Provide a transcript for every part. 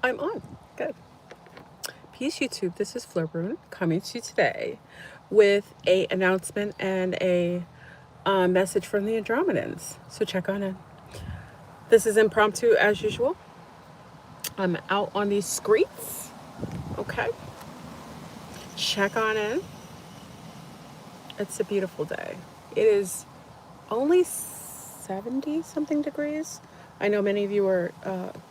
I'm on. Good. Peace YouTube, this is FleurBrun coming to you today with a announcement and a message from the Andromedans. So check on in. This is impromptu as usual. I'm out on these streets. Okay. Check on in. It's a beautiful day. It is only 70 something degrees. I know many of you are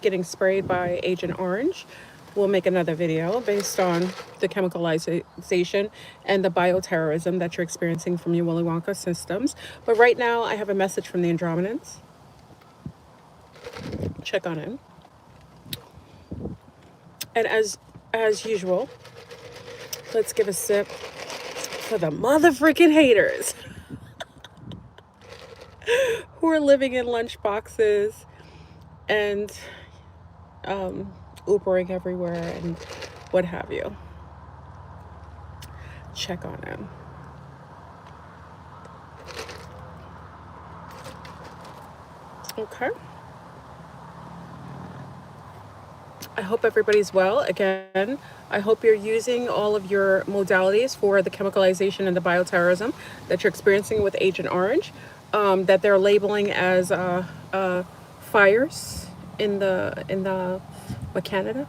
getting sprayed by Agent Orange. We'll make another video based on the chemicalization and the bioterrorism that you're experiencing from your Willy Wonka systems. But right now, I have a message from the Andromedans. Check on in. And as usual, let's give a sip for the mother freaking haters who are living in lunch boxes and Ubering everywhere and what have you. Check on him. Okay. I hope everybody's well. Again, I hope you're using all of your modalities for the chemicalization and the bioterrorism that you're experiencing with Agent Orange, that they're labeling as fires in Canada.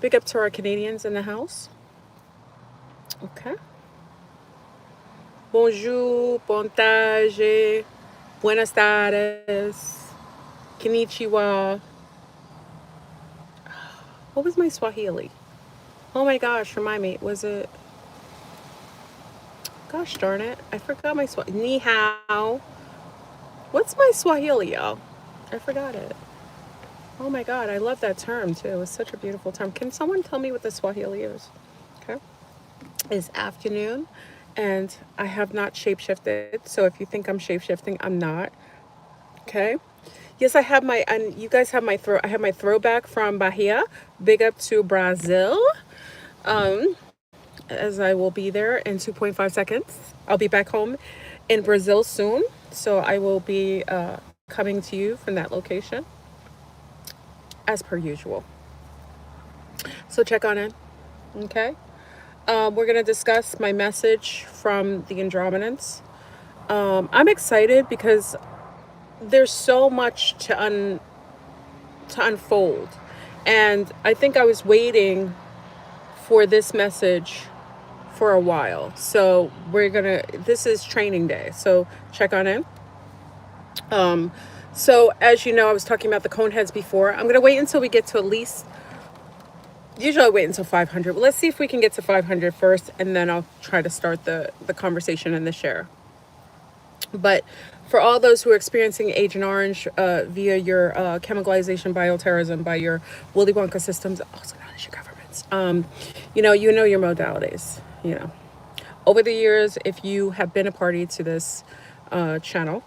Big up to our Canadians in the house. Okay. Bonjour, bon tarde, buenas tardes, konnichiwa. What was my Swahili? Oh my gosh, remind me. Was it? Gosh darn it. I forgot my Swahili. Ni hao. What's my Swahili, y'all? I forgot it. Oh my God, I love that term too. It's such a beautiful term. Can someone tell me what the Swahili is? Okay. It's afternoon and I have not shapeshifted. So if you think I'm shapeshifting, I'm not. Okay. Yes, I have my, and you guys have my I have my throwback from Bahia. Big up to Brazil. As I will be there in 2.5 seconds. I'll be back home in Brazil soon. So I will be coming to you from that location as per usual. So check on in. Okay. We're going to discuss my message from the Andromedans. I'm excited because there's so much to unfold. And I think I was waiting for this message for a while. So this is training day. So check on in. So as you know, I was talking about the ConeHeads before. I'm going to wait until we get to at least, usually I wait until 500. But let's see if we can get to 500 first, and then I'll try to start the conversation and the share. But for all those who are experiencing Agent Orange via your chemicalization, bioterrorism by your Willy Wonka systems, also known as your governments, you know your modalities. You know, over the years, if you have been a party to this channel,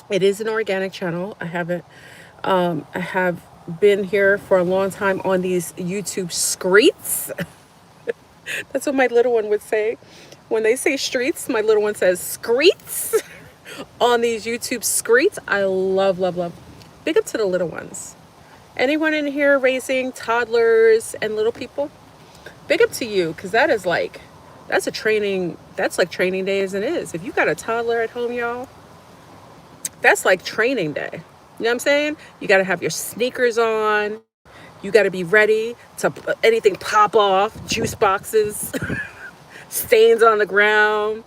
it is an organic channel. I have been here for a long time on these YouTube streets. That's what my little one would say. When they say streets, my little one says streets. On these YouTube streets, I love, love, love. Big up to the little ones. Anyone in here raising toddlers and little people? Big up to you, because that's like training day as it is. If you got a toddler at home, y'all, that's like training day. You know what I'm saying? You got to have your sneakers on. You got to be ready to anything pop off, juice boxes, stains on the ground,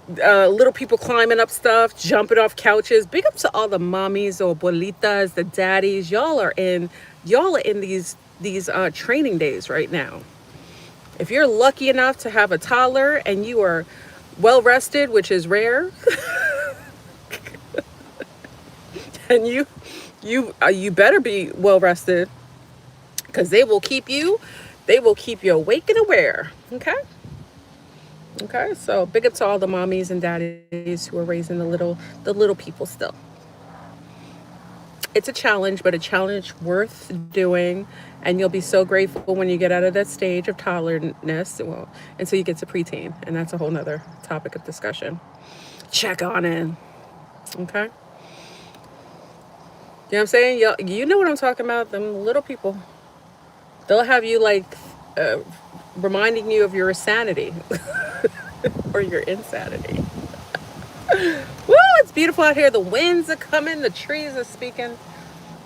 little people climbing up stuff, jumping off couches. Big up to all the mommies or abuelitas, the daddies. Y'all are in these training days right now. If you're lucky enough to have a toddler and you are well rested, which is rare, and you better be well rested, because they will keep you awake and aware. Okay, so big up to all the mommies and daddies who are raising the little people still. It's a challenge, but a challenge worth doing, and you'll be so grateful when you get out of that stage of toddlerness, well, until you get to preteen, and that's a whole nother topic of discussion. Check on in. Okay. know what I'm saying? You know what I'm talking about. Them little people. They'll have you like uh, reminding you of your sanity or your insanity. Woo! It's beautiful out here. The winds are coming. The trees are speaking.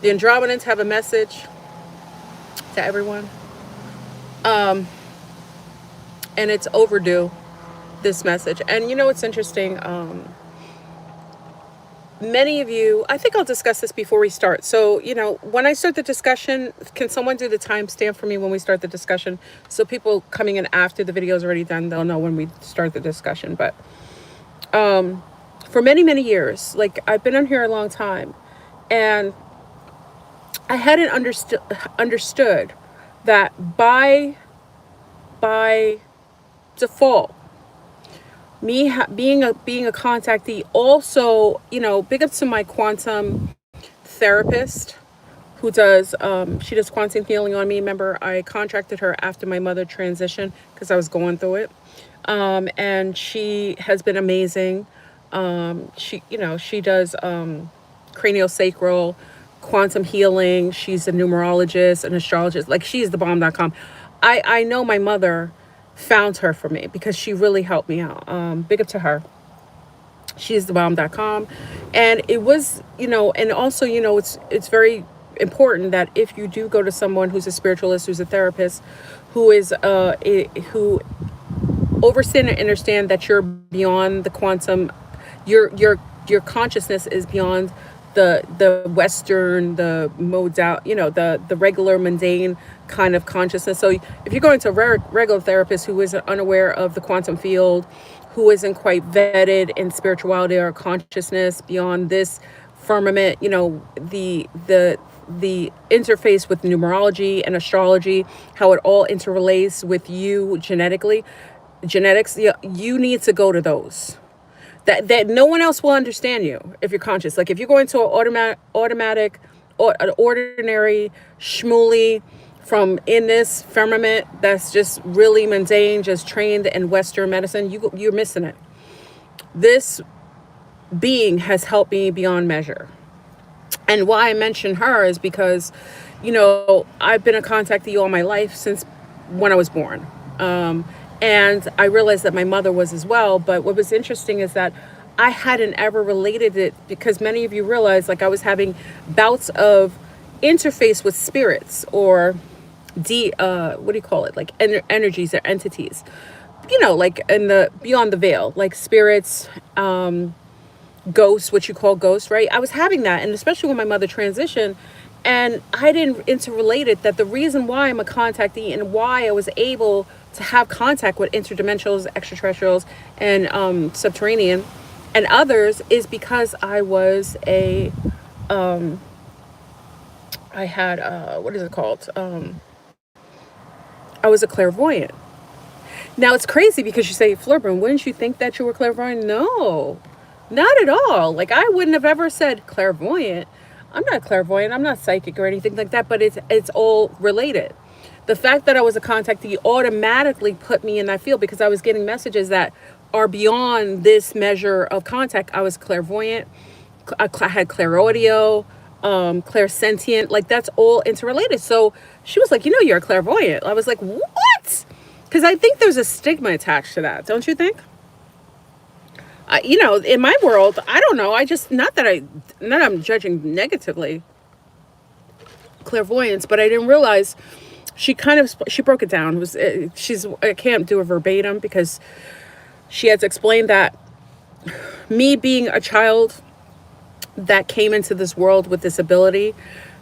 The Andromedans have a message to everyone, and it's overdue. This message, and you know what's interesting? Many of you, I think I'll discuss this before we start. So, you know, when I start the discussion, can someone do the timestamp for me when we start the discussion? So people coming in after the video is already done, they'll know when we start the discussion. But for many, many years, like I've been on here a long time, and I hadn't understood that by default, me being a contactee, also, you know, big up to my quantum therapist who does she does quantum healing on me. Remember, I contracted her after my mother transitioned because I was going through it, and she has been amazing. She, you know, she does craniosacral quantum healing. She's a numerologist, an astrologist. Like, she's the bomb.com. I know my mother found her for me because she really helped me out. Big up to her. She's the bomb.com. And it was, you know, and also, you know, it's very important that if you do go to someone who's a spiritualist, who's a therapist, who is who overstand and understand that you're beyond the quantum, your consciousness is beyond the Western, the modal, you know, the regular mundane kind of consciousness. So if you're going to a regular therapist who is unaware of the quantum field, who isn't quite vetted in spirituality or consciousness beyond this firmament, you know, the interface with numerology and astrology, how it all interrelates with you genetics, you need to go to those. That no one else will understand you if you're conscious. Like, if you're going to an automatic or an ordinary schmooly from in this firmament that's just really mundane, just trained in Western medicine, you're missing it. This being has helped me beyond measure. And why I mention her is because, you know, I've been a contactee all my life since when I was born. And I realized that my mother was as well. But what was interesting is that I hadn't ever related it, because many of you realize, like, I was having bouts of interface with spirits, or what do you call it? Like energies or entities, you know, like in the beyond the veil, like spirits, ghosts, what you call ghosts, right? I was having that. And especially when my mother transitioned, and I didn't interrelate it, that the reason why I'm a contactee and why I was able to have contact with interdimensionals, extraterrestrials, and subterranean and others is because I was I had what is it called? I was a clairvoyant. Now it's crazy because you say, FleurBrun, wouldn't you think that you were clairvoyant? No, not at all. Like, I wouldn't have ever said clairvoyant. I'm not clairvoyant. I'm not psychic or anything like that, but it's all related. The fact that I was a contactee automatically put me in that field because I was getting messages that are beyond this measure of contact. I was clairvoyant. I had clairaudio, clairsentient. Like, that's all interrelated. So she was like, you know, you're a clairvoyant. I was like, what? Because I think there's a stigma attached to that. Don't you think? You know, in my world, I don't know. I just, not that I'm judging negatively clairvoyance, but I didn't realize she broke it down. I can't do a verbatim because she had to explain that me being a child that came into this world with this ability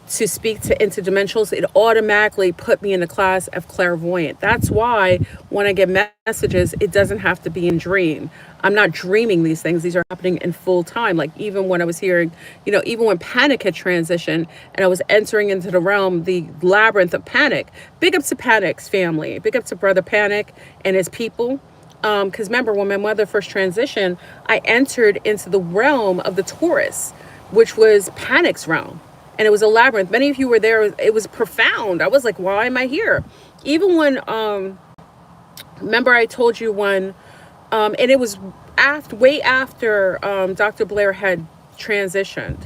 to speak to interdimensionals, it automatically put me in the class of clairvoyant. That's why when I get messages, it doesn't have to be in dream. I'm not dreaming these things. These are happening in full time. Like, even when I was hearing, you know, even when Panic had transitioned and I was entering into the realm, the labyrinth of Panic, big up to Panic's family, big up to Brother Panic and his people. Because remember, when my mother first transitioned, I entered into the realm of the Taurus, which was Panic's realm. And it was a labyrinth. Many of you were there. It was profound. I was like, why am I here? Even when, remember I told you when, and it was way after Dr. Blair had transitioned.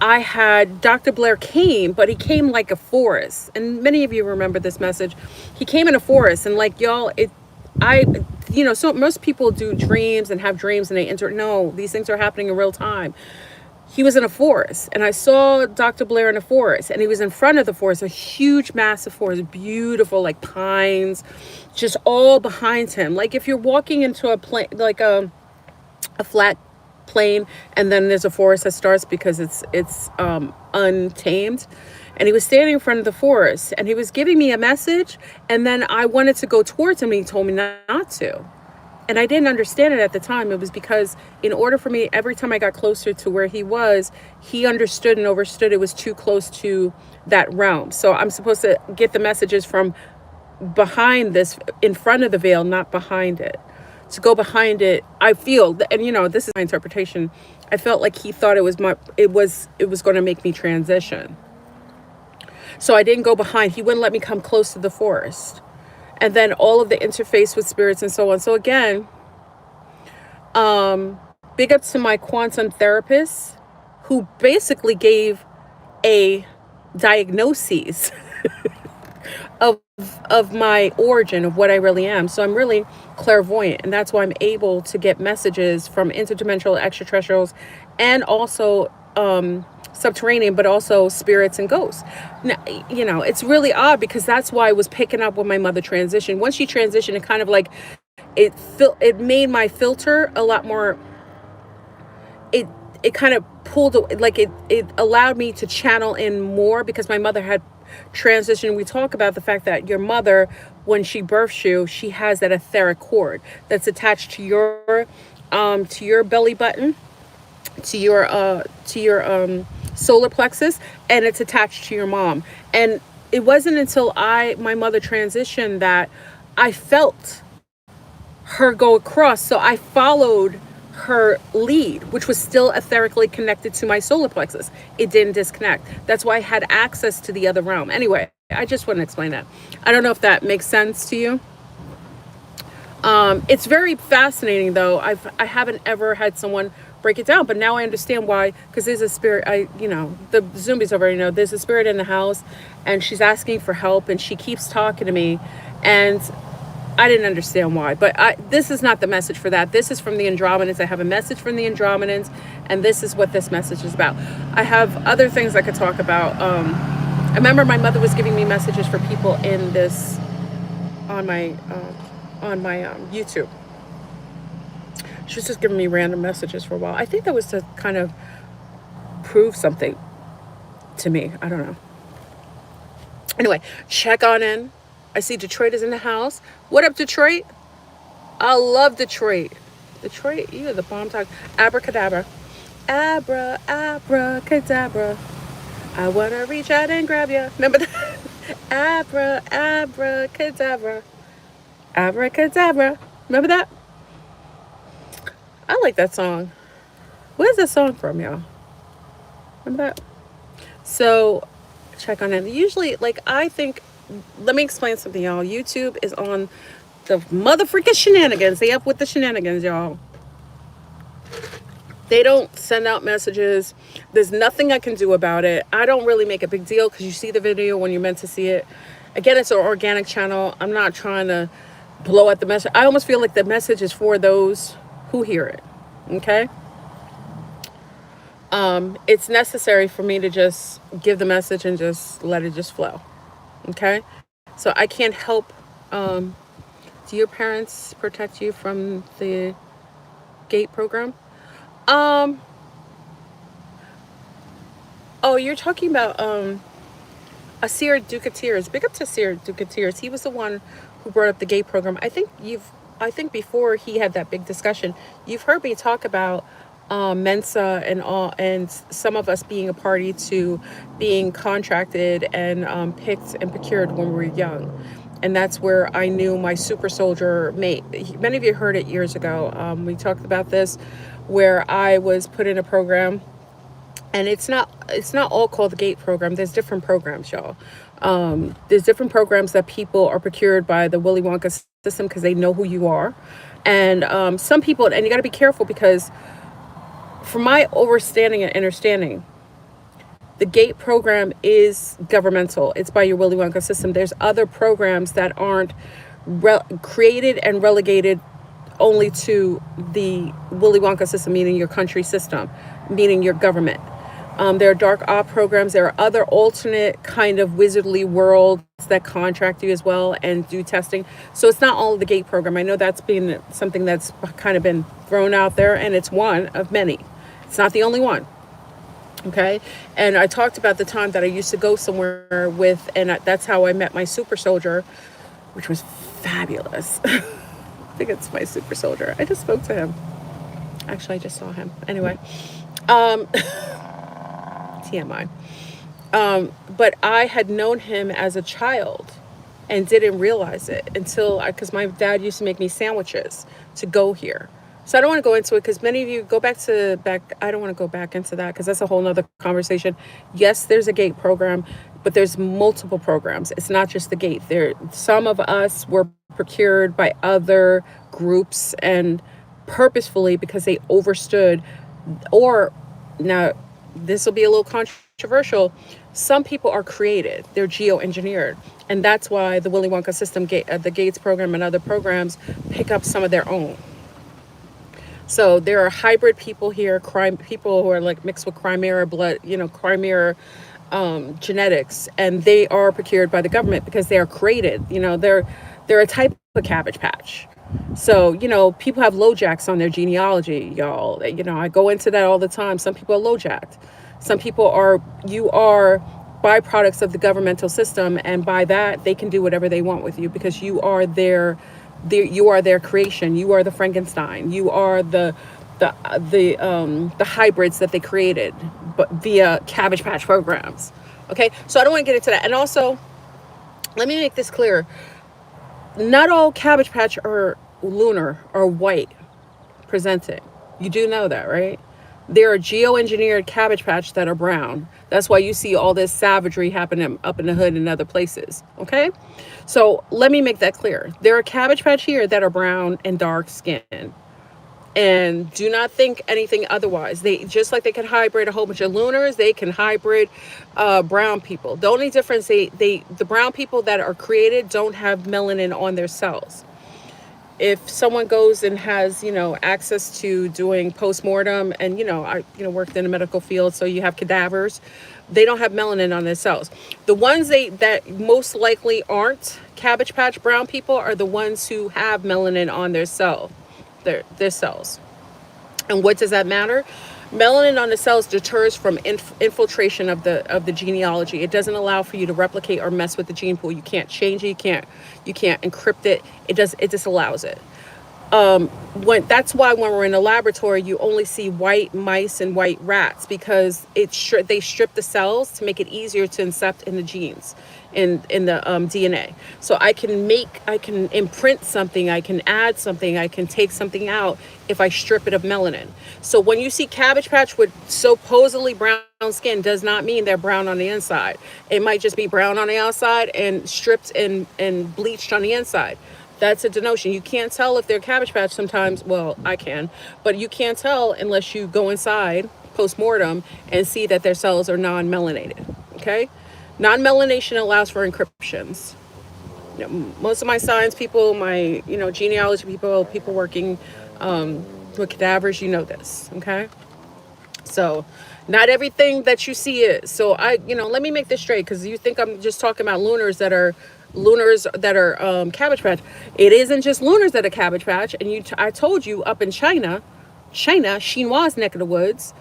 I had Dr. Blair came, but he came like a forest. And many of you remember this message. He came in a forest, and like y'all, I, so most people do dreams and have dreams and they enter. No, these things are happening in real time. He was in a forest, and I saw Dr. Blair in a forest, and he was in front of the forest, a huge, massive forest, beautiful, like pines, just all behind him. Like if you're walking into a plane, like a flat plain, and then there's a forest that starts because it's untamed. And he was standing in front of the forest, and he was giving me a message, and then I wanted to go towards him, and he told me not to. And I didn't understand it at the time. It was because in order for me, every time I got closer to where he was, he understood and overstood it was too close to that realm. So I'm supposed to get the messages from behind this, in front of the veil, not behind it. To go behind it, I feel, and this is my interpretation. I felt like he thought it was going to make me transition. So I didn't go behind. He wouldn't let me come close to the forest. And then all of the interface with spirits and so on. So again, big up to my quantum therapist, who basically gave a diagnosis of my origin, of what I really am. So I'm really clairvoyant, and that's why I'm able to get messages from interdimensional extraterrestrials, and also subterranean, but also spirits and ghosts. Now, it's really odd, because that's why I was picking up when my mother transitioned. Once she transitioned, it kind of like it made my filter a lot more. It kind of pulled, like it allowed me to channel in more, because my mother had transitioned. We talk about the fact that your mother, when she births you, she has that etheric cord that's attached to your belly button, to your solar plexus, and it's attached to your mom. And it wasn't until my mother transitioned that I felt her go across. So I followed her lead, which was still etherically connected to my solar plexus. It didn't disconnect. That's why I had access to the other realm. Anyway, I just want to explain that. I don't know if that makes sense to you. It's very fascinating, though. I haven't ever had someone break it down, but now I understand why. Because there's a spirit. The zombies already know there's a spirit in the house, and she's asking for help, and she keeps talking to me, and I didn't understand why. But this is not the message for that. This is from the Andromedans. I have a message from the Andromedans, and this is what this message is about. I have other things I could talk about. I remember my mother was giving me messages for people in this on my YouTube. She was just giving me random messages for a while. I think that was to kind of prove something to me. I don't know. Anyway, check on in. I see Detroit is in the house. What up, Detroit? I love Detroit. Detroit, you are the bomb talk. Abracadabra. Abra, abracadabra. I want to reach out and grab you. Remember that? Abra, abracadabra. Abracadabra. Remember that? I like that song. Where's that song from, y'all? Remember that? So, check on it. Usually, I think, let me explain something, y'all. YouTube is on the motherfucking shenanigans. They up with the shenanigans, y'all. They don't send out messages. There's nothing I can do about it. I don't really make a big deal, because you see the video when you're meant to see it. Again, it's an organic channel. I'm not trying to blow out the message. I almost feel like the message is for those who hear it. Okay? It's necessary for me to just give the message and just let it just flow. Okay? So I can't help. Do your parents protect you from the gate program? Oh, you're talking about Asir Ducateers. Big up to Asir Ducateers. He was the one who brought up the gate program. I think before he had that big discussion, you've heard me talk about Mensa and some of us being a party to being contracted and picked and procured when we were young. And that's where I knew my super soldier mate. Many of you heard it years ago. We talked about this, where I was put in a program, and it's not all called the gate program. There's different programs, y'all. There's different programs that people are procured by the Willy Wonka system, because they know who you are. And some people, and you got to be careful, because from my understanding, The GATE program is governmental. It's by your Willy Wonka system. There's other programs that aren't created and relegated only to the Willy Wonka system, meaning your country system, meaning your government. There are dark op programs. There are other alternate kind of wizardly worlds that contract you as well and do testing. So it's not all the GATE program. I know that's been something that's kind of been thrown out there, and it's one of many. It's not the only one. Okay. And I talked about the time that I used to go somewhere with, and that's how I met my super soldier, which was fabulous. I think it's my super soldier. I just spoke to him. Actually, I just saw him. Anyway. TMI. But I had known him as a child and didn't realize it until because my dad used to make me sandwiches to go here. So I don't want to go into it because many of you go back. I don't want to go back into that because that's a whole nother conversation. Yes, there's a GATE program, but there's multiple programs. It's not just the GATE. Some of us were procured by other groups and purposefully because they overstood, or now this will be a little controversial. Some people are created. They're geoengineered. And that's why the Willy Wonka system, the Gates program and other programs pick up some of their own. So there are hybrid people here, people who are like mixed with Chimera blood, Chimera genetics, and they are procured by the government because they are created. They're a type of Cabbage Patch. So, people have LoJacks on their genealogy, y'all. I go into that all the time. Some people are LoJacked. Some people you are byproducts of the governmental system, and by that they can do whatever they want with you because you are their creation. You are the Frankenstein. You are the hybrids that they created, but via Cabbage Patch programs. Okay, so I don't want to get into that. And also, let me make this clear: not all Cabbage Patch are lunar or white presenting. You do know that, right? There are geoengineered Cabbage Patch that are brown. That's why you see all this savagery happening up in the hood and other places. Okay? So let me make that clear. There are Cabbage Patch here that are brown and dark skinned. And do not think anything otherwise. They just like they can hybrid a whole bunch of lunars, they can hybrid brown people. The only difference, the brown people that are created don't have melanin on their cells. If someone goes and has, access to doing postmortem, and, I worked in the medical field, so you have cadavers, they don't have melanin on their cells. The ones that most likely aren't Cabbage Patch brown people are the ones who have melanin on their cells. And what does that matter? Melanin on the cells deters from infiltration of the genealogy. It doesn't allow for you to replicate or mess with the gene pool. You can't change it. You can't encrypt it. It just allows it. That's why when we're in a laboratory, you only see white mice and white rats because they strip the cells to make it easier to incept in the genes, in the DNA. So I can imprint something, I can add something, I can take something out if I strip it of melanin. So when you see Cabbage Patch with supposedly brown skin, does not mean they're brown on the inside. It might just be brown on the outside and stripped and bleached on the inside. That's a denotion. You can't tell if they're Cabbage Patch sometimes. Well, I can, but you can't tell unless you go inside post-mortem and see that their cells are non-melanated. Okay? Non-melanation allows for encryptions. Most of my science people, my genealogy people working with cadavers, this. Okay? So not everything that you see is. So let me make this straight, because you think I'm just talking about lunars that are Cabbage Patch. It isn't just lunars that are Cabbage Patch. And I told you up in China, Chinois neck of the woods,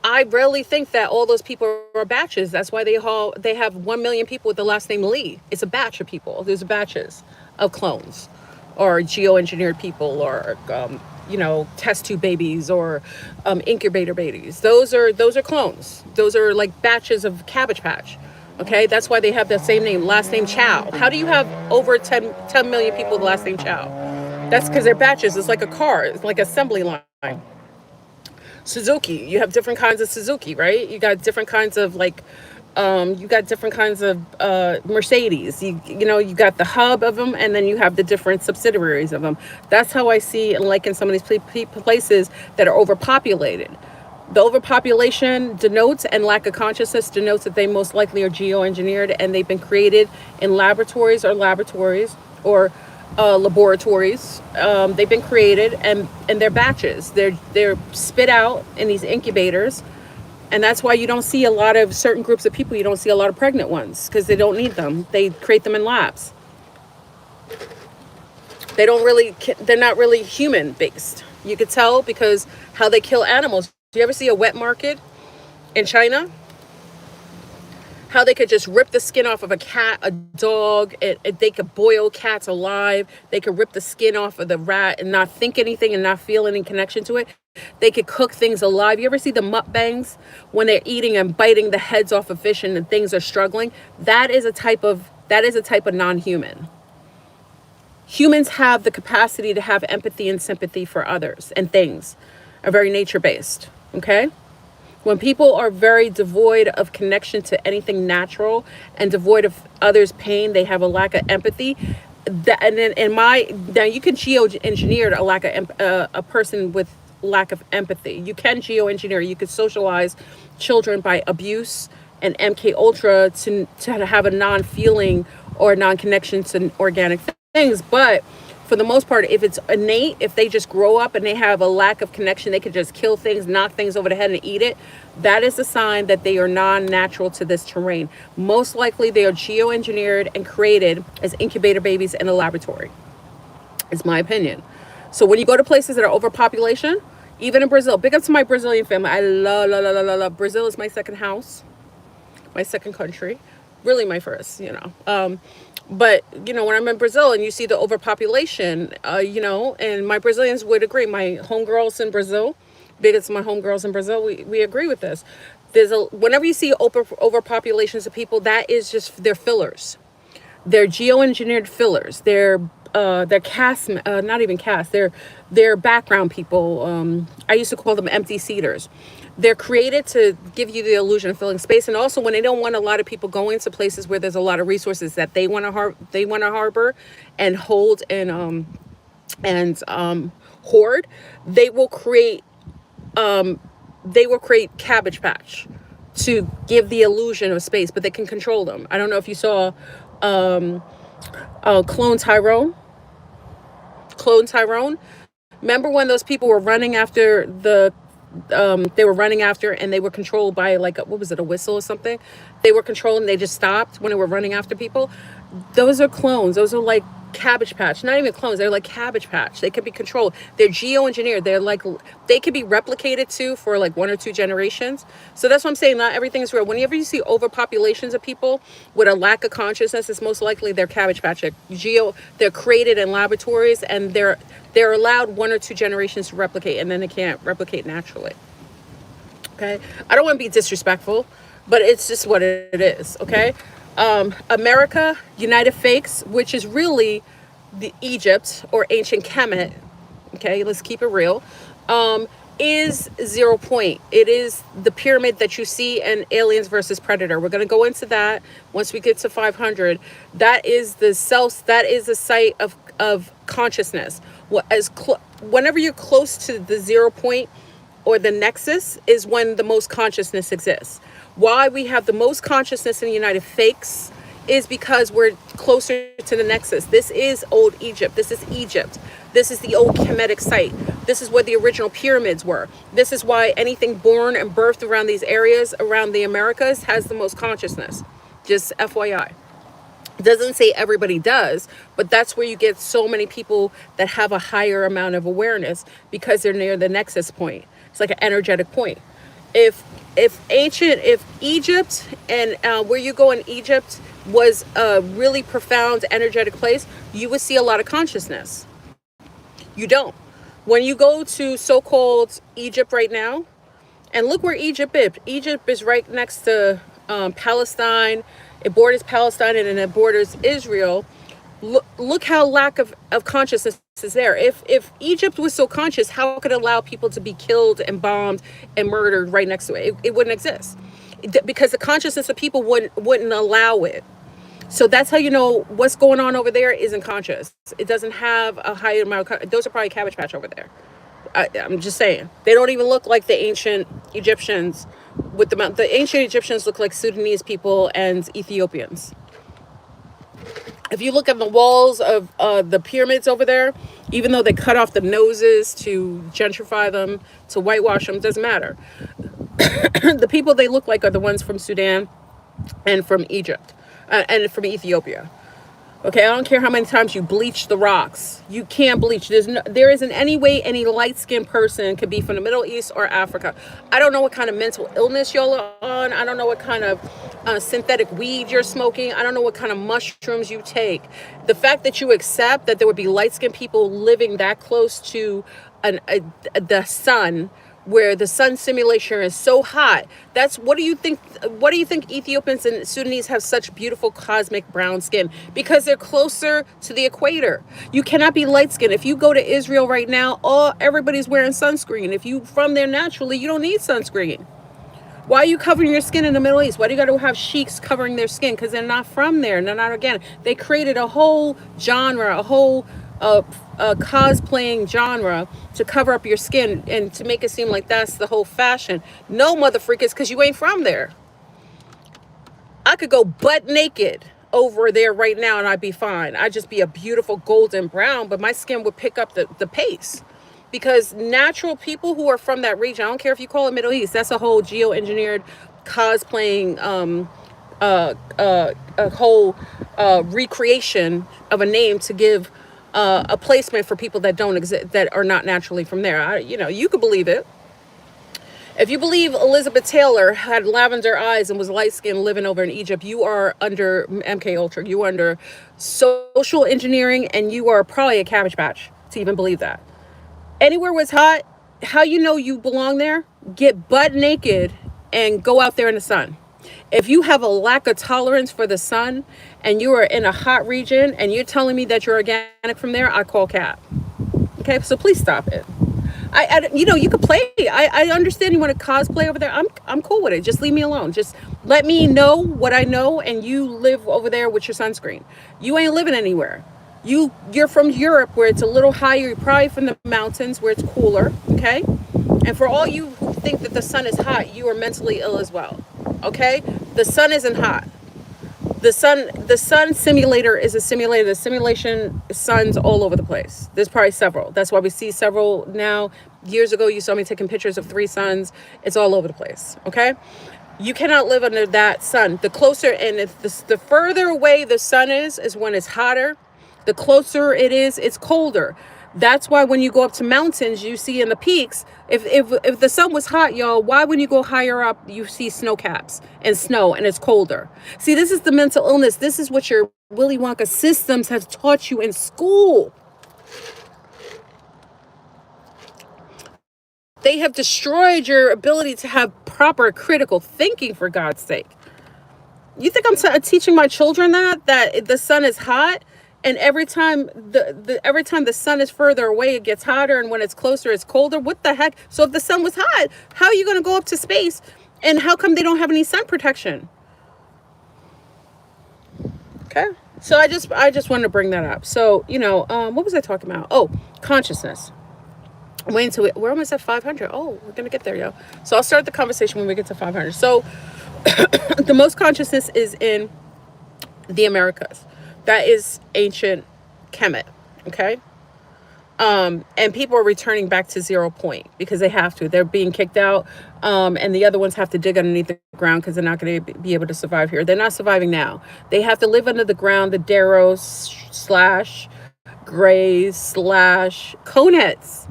I rarely think that all those people are batches. That's why they have 1 million people with the last name Li. It's a batch of people. There's batches of clones or geoengineered people or test tube babies or incubator babies. Those are clones. Those are like batches of Cabbage Patch. Okay, that's why they have the same name, last name Chow. How do you have over 10 million people with the last name Chow? That's because they're batches. It's like a car. It's like assembly line. Suzuki, you have different kinds of Suzuki, right? You got different kinds of Mercedes. You got the hub of them, and then you have the different subsidiaries of them. That's how I see, and like in some of these places that are overpopulated. The overpopulation denotes, and lack of consciousness denotes, that they most likely are geoengineered, and they've been created in or laboratories. They've been created, and they're batches. They're spit out in these incubators, and that's why you don't see a lot of certain groups of people. You don't see a lot of pregnant ones because they don't need them. They create them in labs. They're not really human based. You could tell because how they kill animals. Do you ever see a wet market in China? How they could just rip the skin off of a cat, a dog. They could boil cats alive. They could rip the skin off of the rat and not think anything and not feel any connection to it. They could cook things alive. You ever see the mukbangs when they're eating and biting the heads off of fish and things are struggling? That is a type of non-human. Humans have the capacity to have empathy and sympathy for others and things, are very nature-based, okay? When people are very devoid of connection to anything natural and devoid of others' pain, they have a lack of empathy. Now you can geoengineer a person with lack of empathy. You can geoengineer. You could socialize children by abuse and MK Ultra to have a non-feeling or non-connection to organic things. But for the most part, if it's innate, if they just grow up and they have a lack of connection, they could just kill things, knock things over the head and eat it. That is a sign that they are non-natural to this terrain. Most likely they are geoengineered and created as incubator babies in a laboratory. It's my opinion. So when you go to places that are overpopulation, even in Brazil, big up to my Brazilian family. I love Brazil is my second house, my second country, really my first, But, when I'm in Brazil and you see the overpopulation, and my Brazilians would agree, my homegirls in Brazil, big it's my homegirls in Brazil, we agree with this. Whenever you see overpopulations of people, that is just, they're fillers. They're geoengineered fillers. They're cast, not even cast, they're background people. I used to call them empty seaters. They're created to give you the illusion of filling space, and also when they don't want a lot of people going to places where there's a lot of resources that they want to harbor and hold and hoard, they will create Cabbage Patch to give the illusion of space, but they can control them. I don't know if you saw Clone Tyrone. Remember when those people were running after and they were controlled by, like, what was it, a whistle or something? They were controlled and they just stopped when they were running after people. Those are clones. Those are like Cabbage Patch. Not even clones. They're like Cabbage Patch. They can be controlled. They're geoengineered. They can be replicated too for like 1 or 2 generations. So that's what I'm saying. Not everything is real. Whenever you see overpopulations of people with a lack of consciousness, it's most likely they're Cabbage Patch. They're created in laboratories, and they're allowed 1 or 2 generations to replicate, and then they can't replicate naturally. Okay, I don't want to be disrespectful, but it's just what it is. Okay, America, United Fakes, which is really the Egypt or ancient Kemet. Okay, let's keep it real. Is 0 point. It is the pyramid that you see in Aliens versus Predator. We're going to go into that once we get to 500. That is the site of consciousness. Whenever you're close to the 0 point or the nexus is when the most consciousness exists. Why we have the most consciousness in the United Fakes is because we're closer to the nexus. This is old Egypt. This is Egypt. This is the old Kemetic site. This is where the original pyramids were. This is why anything born and birthed around these areas, around the Americas, has the most consciousness. Just FYI. It doesn't say everybody does, but that's where you get so many people that have a higher amount of awareness because they're near the nexus point. It's like an energetic point. If Egypt and where you go in Egypt was a really profound energetic place, you would see a lot of consciousness. You don't. When you go to so-called Egypt right now, and look where Egypt is. Egypt is right next to Palestine. It borders Palestine and then it borders Israel. Look how lack of consciousness is there. If Egypt was so conscious, how could it allow people to be killed and bombed and murdered right next to it? It wouldn't exist. Because the consciousness of people wouldn't allow it. So that's how you know what's going on over there isn't conscious. It doesn't have a high amount of those are probably Cabbage Patch over there. I'm just saying, they don't even look like the ancient Egyptians. The ancient Egyptians look like Sudanese people and Ethiopians. If you look at the walls of the pyramids over there, even though they cut off the noses to gentrify them, to whitewash them, doesn't matter. The people they look like are the ones from Sudan and from Egypt and from Ethiopia. Okay, I don't care how many times you bleach the rocks. You can't bleach. There isn't any way any light-skinned person could be from the Middle East or Africa. I don't know what kind of mental illness y'all are on. I don't know what kind of synthetic weed you're smoking. I don't know what kind of mushrooms you take. The fact that you accept that there would be light-skinned people living that close to the sun, where the sun simulation is so hot. What do you think Ethiopians and Sudanese have such beautiful cosmic brown skin? Because they're closer to the equator. You cannot be light skinned. If you go to Israel right now, everybody's wearing sunscreen. If you from there naturally, you don't need sunscreen. Why are you covering your skin in the Middle East? Why do you got to have sheiks covering their skin? Because they're not from there. They're not organic. They created a whole genre, a whole cosplaying genre to cover up your skin and to make it seem like that's the whole fashion. No, mother freakers, because you ain't from there. I could go butt naked over there right now and I'd be fine. I'd just be a beautiful golden brown, but my skin would pick up the pace. Because natural people who are from that region, I don't care if you call it Middle East, that's a whole geoengineered cosplaying a whole recreation of a name to give a placement for people that don't exist, that are not naturally from there. You could believe it. If you believe Elizabeth Taylor had lavender eyes and was light-skinned living over in Egypt, you are under MK Ultra. You are under social engineering, and you are probably a Cabbage Patch to even believe that. Anywhere was hot, how you know you belong there? Get butt naked and go out there in the sun. If you have a lack of tolerance for the sun and you are in a hot region and you're telling me that you're organic from there, I call cap. Okay, so please stop it. You could play. I understand you want to cosplay over there. I'm cool with it. Just leave me alone. Just let me know what I know, and you live over there with your sunscreen. You ain't living anywhere. You're from Europe where it's a little higher. You're probably from the mountains where it's cooler. Okay, and for all you who think that the sun is hot, you are mentally ill as well. Okay, the sun isn't hot. The sun simulator is a simulator. The simulation suns all over the place. There's probably several. That's why we see several now. Years ago, you saw me taking pictures of 3 suns. It's all over the place. Okay, you cannot live under that sun. The closer, and the further away the sun is when it's hotter. The closer it is, it's colder. That's why when you go up to mountains, you see in the peaks, if the sun was hot, y'all, why when you go higher up, you see snow caps and snow and it's colder? See, this is the mental illness. This is what your Willy Wonka systems have taught you in school. They have destroyed your ability to have proper critical thinking, for God's sake. You think I'm teaching my children that the sun is hot? And every time the sun is further away, it gets hotter, and when it's closer, it's colder. What the heck? So if the sun was hot, how are you going to go up to space? And how come they don't have any sun protection? Okay, so I just wanted to bring that up. So what was I talking about? Oh, consciousness. I'm waiting till we're almost at 500. Oh, we're gonna get there, yo. So I'll start the conversation when we get to 500. So the most consciousness is in the Americas. That is ancient Kemet, okay? And people are returning back to 0 point because they have to. They're being kicked out, and the other ones have to dig underneath the ground because they're not going to be able to survive here. They're not surviving now. They have to live under the ground, the Deros / Grays / ConeHeads.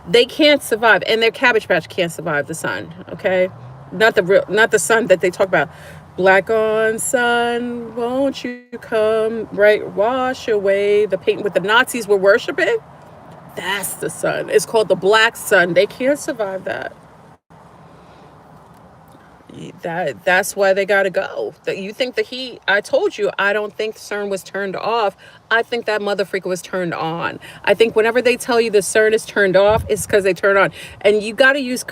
They can't survive, and their Cabbage Patch can't survive the sun, okay? Not the sun that they talk about. Black on sun, won't you come, right? Wash away the paint what the Nazis were worshiping. That's the sun. It's called the black sun. They can't survive that. That's why they got to go. That you think the heat, I told you, I don't think CERN was turned off. I think that mother freaker was turned on. I think whenever they tell you the CERN is turned off, it's because they turn on. And you got to use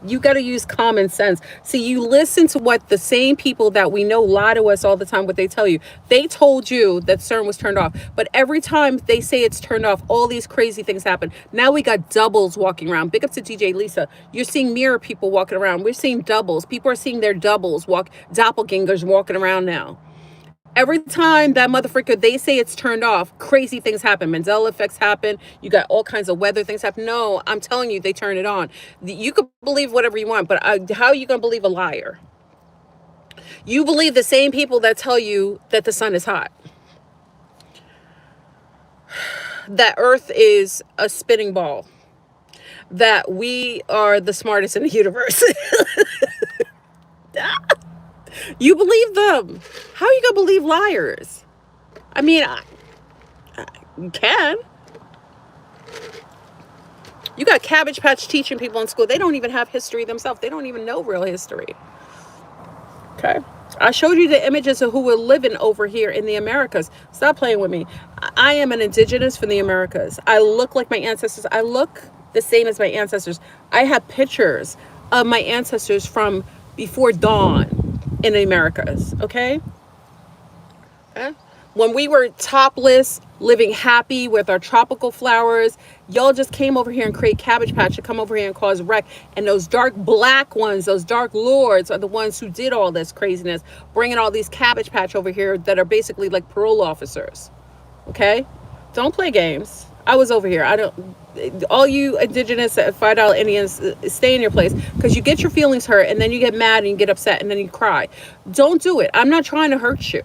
you got to use common sense. See, you listen to what the same people that we know lie to us all the time, what they tell you. They told you that CERN was turned off, but every time they say it's turned off, all these crazy things happen. Now we got doubles walking around. Big up to DJ Lisa. You're seeing mirror people walking around. We're seeing doubles. People are seeing their doubles doppelgangers walking around now. Every time that motherfucker, they say it's turned off, crazy things happen. Mandela effects happen. You got all kinds of weather things happen. No, I'm telling you, they turn it on. You could believe whatever you want, but how are you going to believe a liar? You believe the same people that tell you that the sun is hot, that Earth is a spinning ball, that we are the smartest in the universe. You believe them. How are you going to believe liars? I mean, you can. You got Cabbage Patch teaching people in school. They don't even have history themselves. They don't even know real history. Okay. I showed you the images of who were living over here in the Americas. Stop playing with me. I am an indigenous from the Americas. I look like my ancestors. I look the same as my ancestors. I have pictures of my ancestors from before dawn in the Americas. Okay. When we were topless, living happy with our tropical flowers, y'all just came over here and create Cabbage Patch to come over here and cause wreck. And those dark black ones, those dark lords are the ones who did all this craziness, bringing all these Cabbage Patch over here that are basically like parole officers. Okay? Don't play games. I was over here. All you indigenous $5 Indians, stay in your place, because you get your feelings hurt and then you get mad and you get upset and then you cry. Don't do it. I'm not trying to hurt you.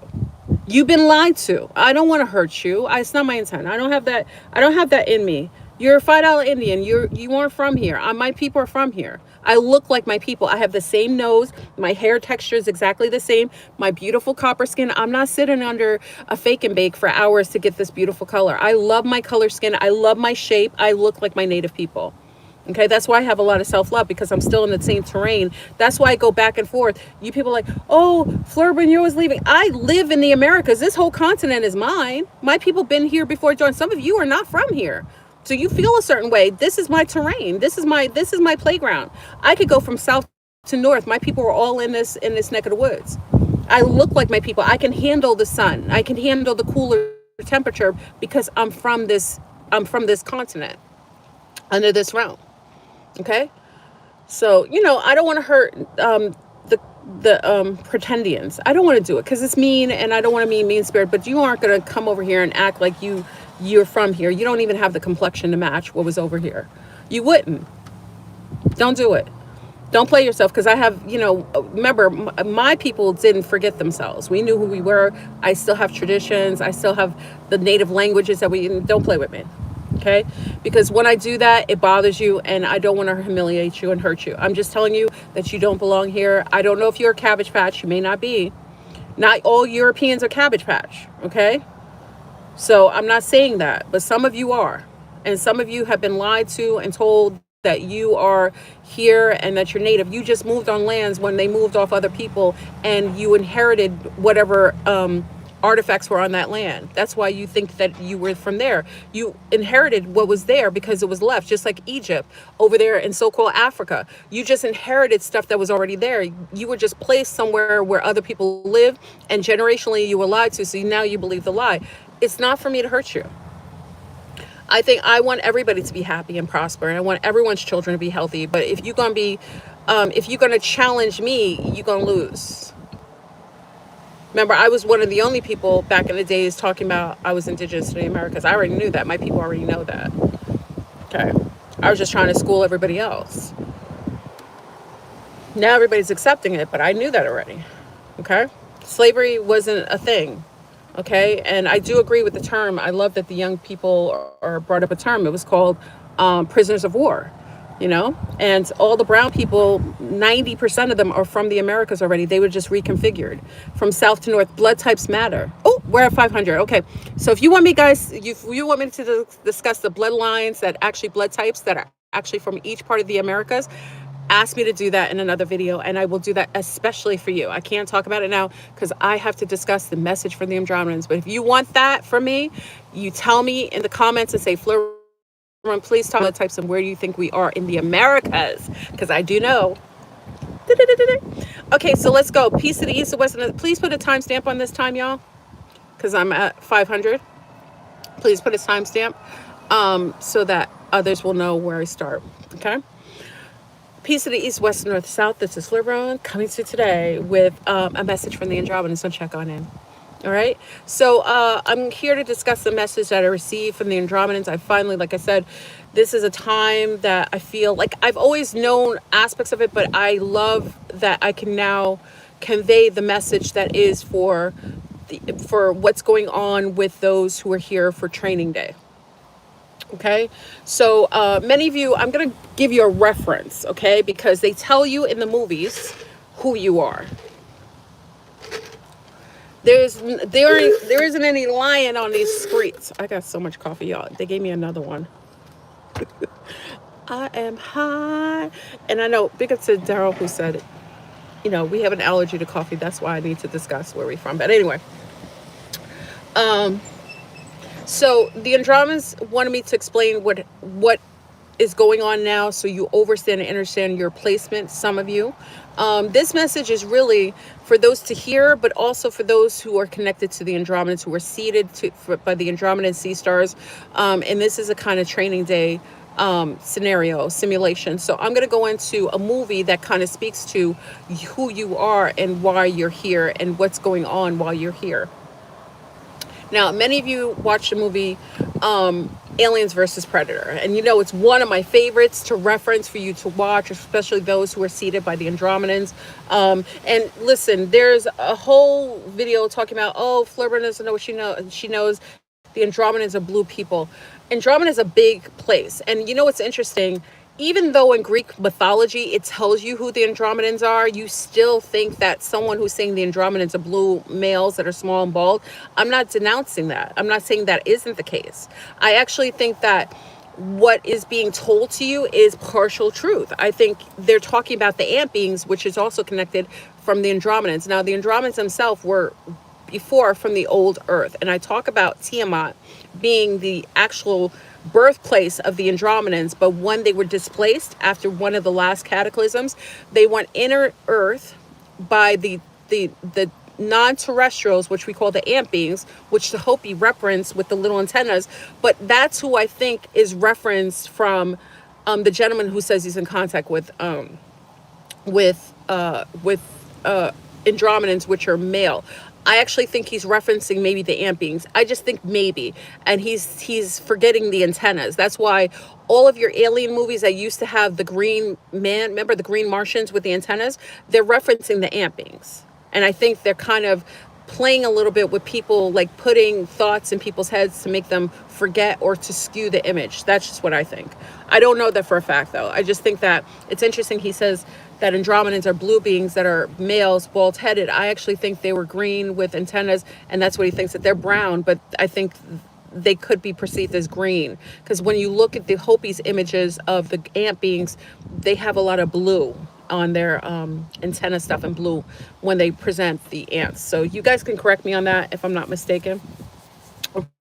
You've been lied to. I don't want to hurt you. It's not my intent. I don't have that in me. You're a $5 Indian. You aren't from here. My people are from here. I look like my people. I have the same nose. My hair texture is exactly the same. My beautiful copper skin. I'm not sitting under a fake and bake for hours to get this beautiful color. I love my color skin. I love my shape. I look like my native people. Okay, that's why I have a lot of self-love, because I'm still in the same terrain. That's why I go back and forth. You people are like, oh, FleurBrun, you're always leaving. I live in the Americas. This whole continent is mine. My people been here before John. Some of you are not from here. So you feel a certain way. This is my terrain. This is my playground. I could go from south to north. My people are all in this neck of the woods. I look like my people. I can handle the sun. I can handle the cooler temperature because I'm from this continent, under this realm. Okay, so I don't want to hurt the pretendians. I don't want to do it because it's mean, and I don't want to be mean spirit. But you aren't going to come over here and act like you're from here. You don't even have the complexion to match what was over here. You wouldn't. Don't do it. Don't play yourself, because I have, remember, my people didn't forget themselves. We knew who we were. I still have traditions. I still have the native languages that don't play with me. Okay, because when I do that, it bothers you, and I don't want to humiliate you and hurt you. I'm just telling you that you don't belong here. I don't know if you're a Cabbage Patch. You may not be. Not all Europeans are Cabbage Patch. Okay, so I'm not saying that, but some of you are, and some of you have been lied to and told that you are here and that you're native. You just moved on lands when they moved off other people, and you inherited whatever artifacts were on that land. That's why you think that you were from there. You inherited what was there because it was left, just like Egypt over there in so-called Africa. You just inherited stuff that was already there. You were just placed somewhere where other people lived, and generationally you were lied to, so now you believe the lie. It's not for me to hurt you. I think I want everybody to be happy and prosper, and I want everyone's children to be healthy. But if you're gonna challenge me, you're gonna lose. Remember, I was one of the only people back in the days talking about I was indigenous to the Americas. I already knew that. My people already know that. Okay. I was just trying to school everybody else. Now everybody's accepting it, but I knew that already. Okay. Slavery wasn't a thing. Okay. And I do agree with the term. I love that the young people are brought up a term. It was called prisoners of war. And all the brown people, 90% of them are from the Americas already. They were just reconfigured from south to north. Blood types matter. Oh, we're at 500. Okay. So if you want me, guys, if you want me to discuss the bloodlines blood types that are actually from each part of the Americas, ask me to do that in another video, and I will do that especially for you. I can't talk about it now because I have to discuss the message for the Andromedans. But if you want that from me, you tell me in the comments and say, FleurBrun, Please tell me the types and where do you think we are in the Americas? Because I do know. Okay, so let's go. Piece of the east, the west, and the, please put a timestamp on this time, y'all, because I'm at 500. Please put a timestamp so that others will know where I start. Okay. Piece of the east, west, north, south. This is FleurBrun coming to today with a message from the Andromadan. So check on in. All right. So I'm here to discuss the message that I received from the Andromedans. I finally, like I said, this is a time that I feel like I've always known aspects of it, but I love that I can now convey the message that is for what's going on with those who are here for training day. Okay, so many of you, I'm going to give you a reference, okay, because they tell you in the movies who you are. There isn't any lying on these streets. I got so much coffee, y'all. They gave me another one. I am high, and I know big up to Daryl who said, we have an allergy to coffee. That's why I need to discuss where we're from. But anyway, so the Andromedans wanted me to explain what is going on now, so you understand and understand your placement. Some of you, this message is really for those to hear, but also for those who are connected to the Andromedans, who are seated by the Andromedan sea stars. And this is a kind of training day scenario simulation. So I'm going to go into a movie that kind of speaks to who you are and why you're here and what's going on while you're here. Now, many of you watched the movie Aliens versus Predator, and it's one of my favorites to reference for you to watch, especially those who are seated by the Andromedans. And listen, there's a whole video talking about, FleurBrun doesn't know what she knows. She knows the Andromedans are blue people. Andromeda is a big place, and what's interesting? Even though in Greek mythology it tells you who the Andromedans are, you still think that someone who's saying the Andromedans are blue males that are small and bald. I'm not denouncing that. I'm not saying that isn't the case. I actually think that what is being told to you is partial truth. I think they're talking about the ant beings, which is also connected from the Andromedans. Now, the Andromedans themselves were before from the old Earth, and I talk about Tiamat being the actual birthplace of the Andromedans, but when they were displaced after one of the last cataclysms, they went inner Earth by the non-terrestrials, which we call the ant beings, which the Hopi reference with the little antennas. But that's who I think is referenced from the gentleman who says he's in contact with Andromedans, which are male. I actually think he's referencing maybe the ant beings. I just think maybe. And he's forgetting the antennas. That's why all of your alien movies that used to have the green man, remember the green Martians with the antennas? They're referencing the ant beings. And I think they're kind of playing a little bit with people, like putting thoughts in people's heads to make them forget or to skew the image. That's just what I think. I don't know that for a fact, though. I just think that it's interesting. He says that Andromedans are blue beings that are males, bald-headed. I actually think they were green with antennas, and that's what he thinks, that they're brown, but I think they could be perceived as green, because when you look at the Hopi's images of the ant beings, they have a lot of blue on their antenna stuff and blue when they present the ants. So you guys can correct me on that if I'm not mistaken.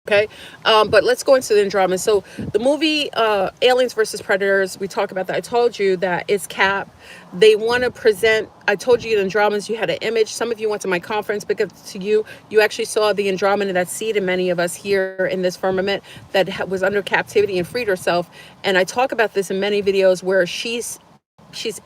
Okay, but let's go into the Andromeda. So the movie Aliens versus Predators, we talk about that. I told you that it's Cap. They want to present, I told you in Andromedans you had an image. Some of you went to my conference because to you actually saw the Andromeda that seated many of us here in this firmament that was under captivity and freed herself. And I talk about this in many videos where she's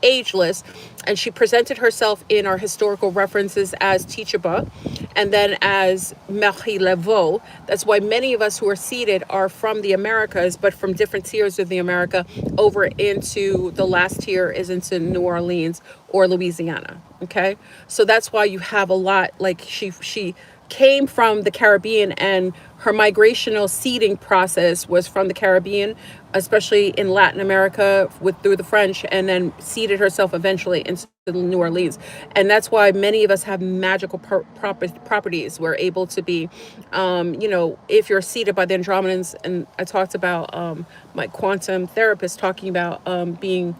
ageless, and she presented herself in our historical references as Tichaba and then as Marie Laveau. That's why many of us who are seated are from the Americas, but from different tiers of the America over into the last tier is into New Orleans or Louisiana. Okay, so that's why you have a lot, like she came from the Caribbean, and her migrational seeding process was from the Caribbean, especially in Latin America through the French, and then seeded herself eventually into New Orleans. And that's why many of us have magical properties. We're able to be, if you're seeded by the Andromedans, and I talked about my quantum therapist talking about being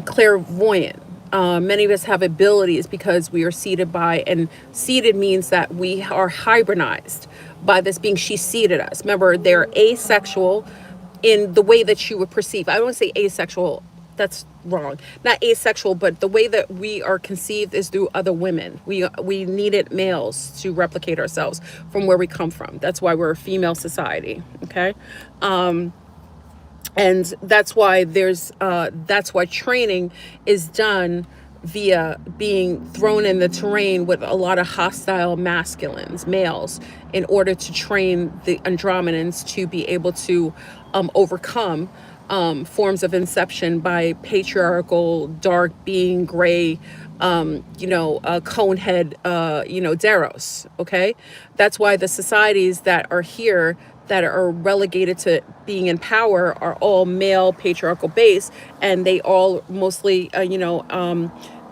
clairvoyant. Many of us have abilities because we are seeded by, and seeded means that we are hybridized by this being. She seeded us. Remember, they're asexual in the way that you would perceive. I don't want to say asexual. That's wrong. Not asexual, but the way that we are conceived is through other women. We needed males to replicate ourselves from where we come from. That's why we're a female society. Okay. And that's why that's why training is done via being thrown in the terrain with a lot of hostile masculines, males, in order to train the Andromedans to be able to overcome forms of inception by patriarchal, dark being, gray, ConeHead, Deros. Okay, that's why the societies that are here that are relegated to being in power are all male patriarchal based, and they all mostly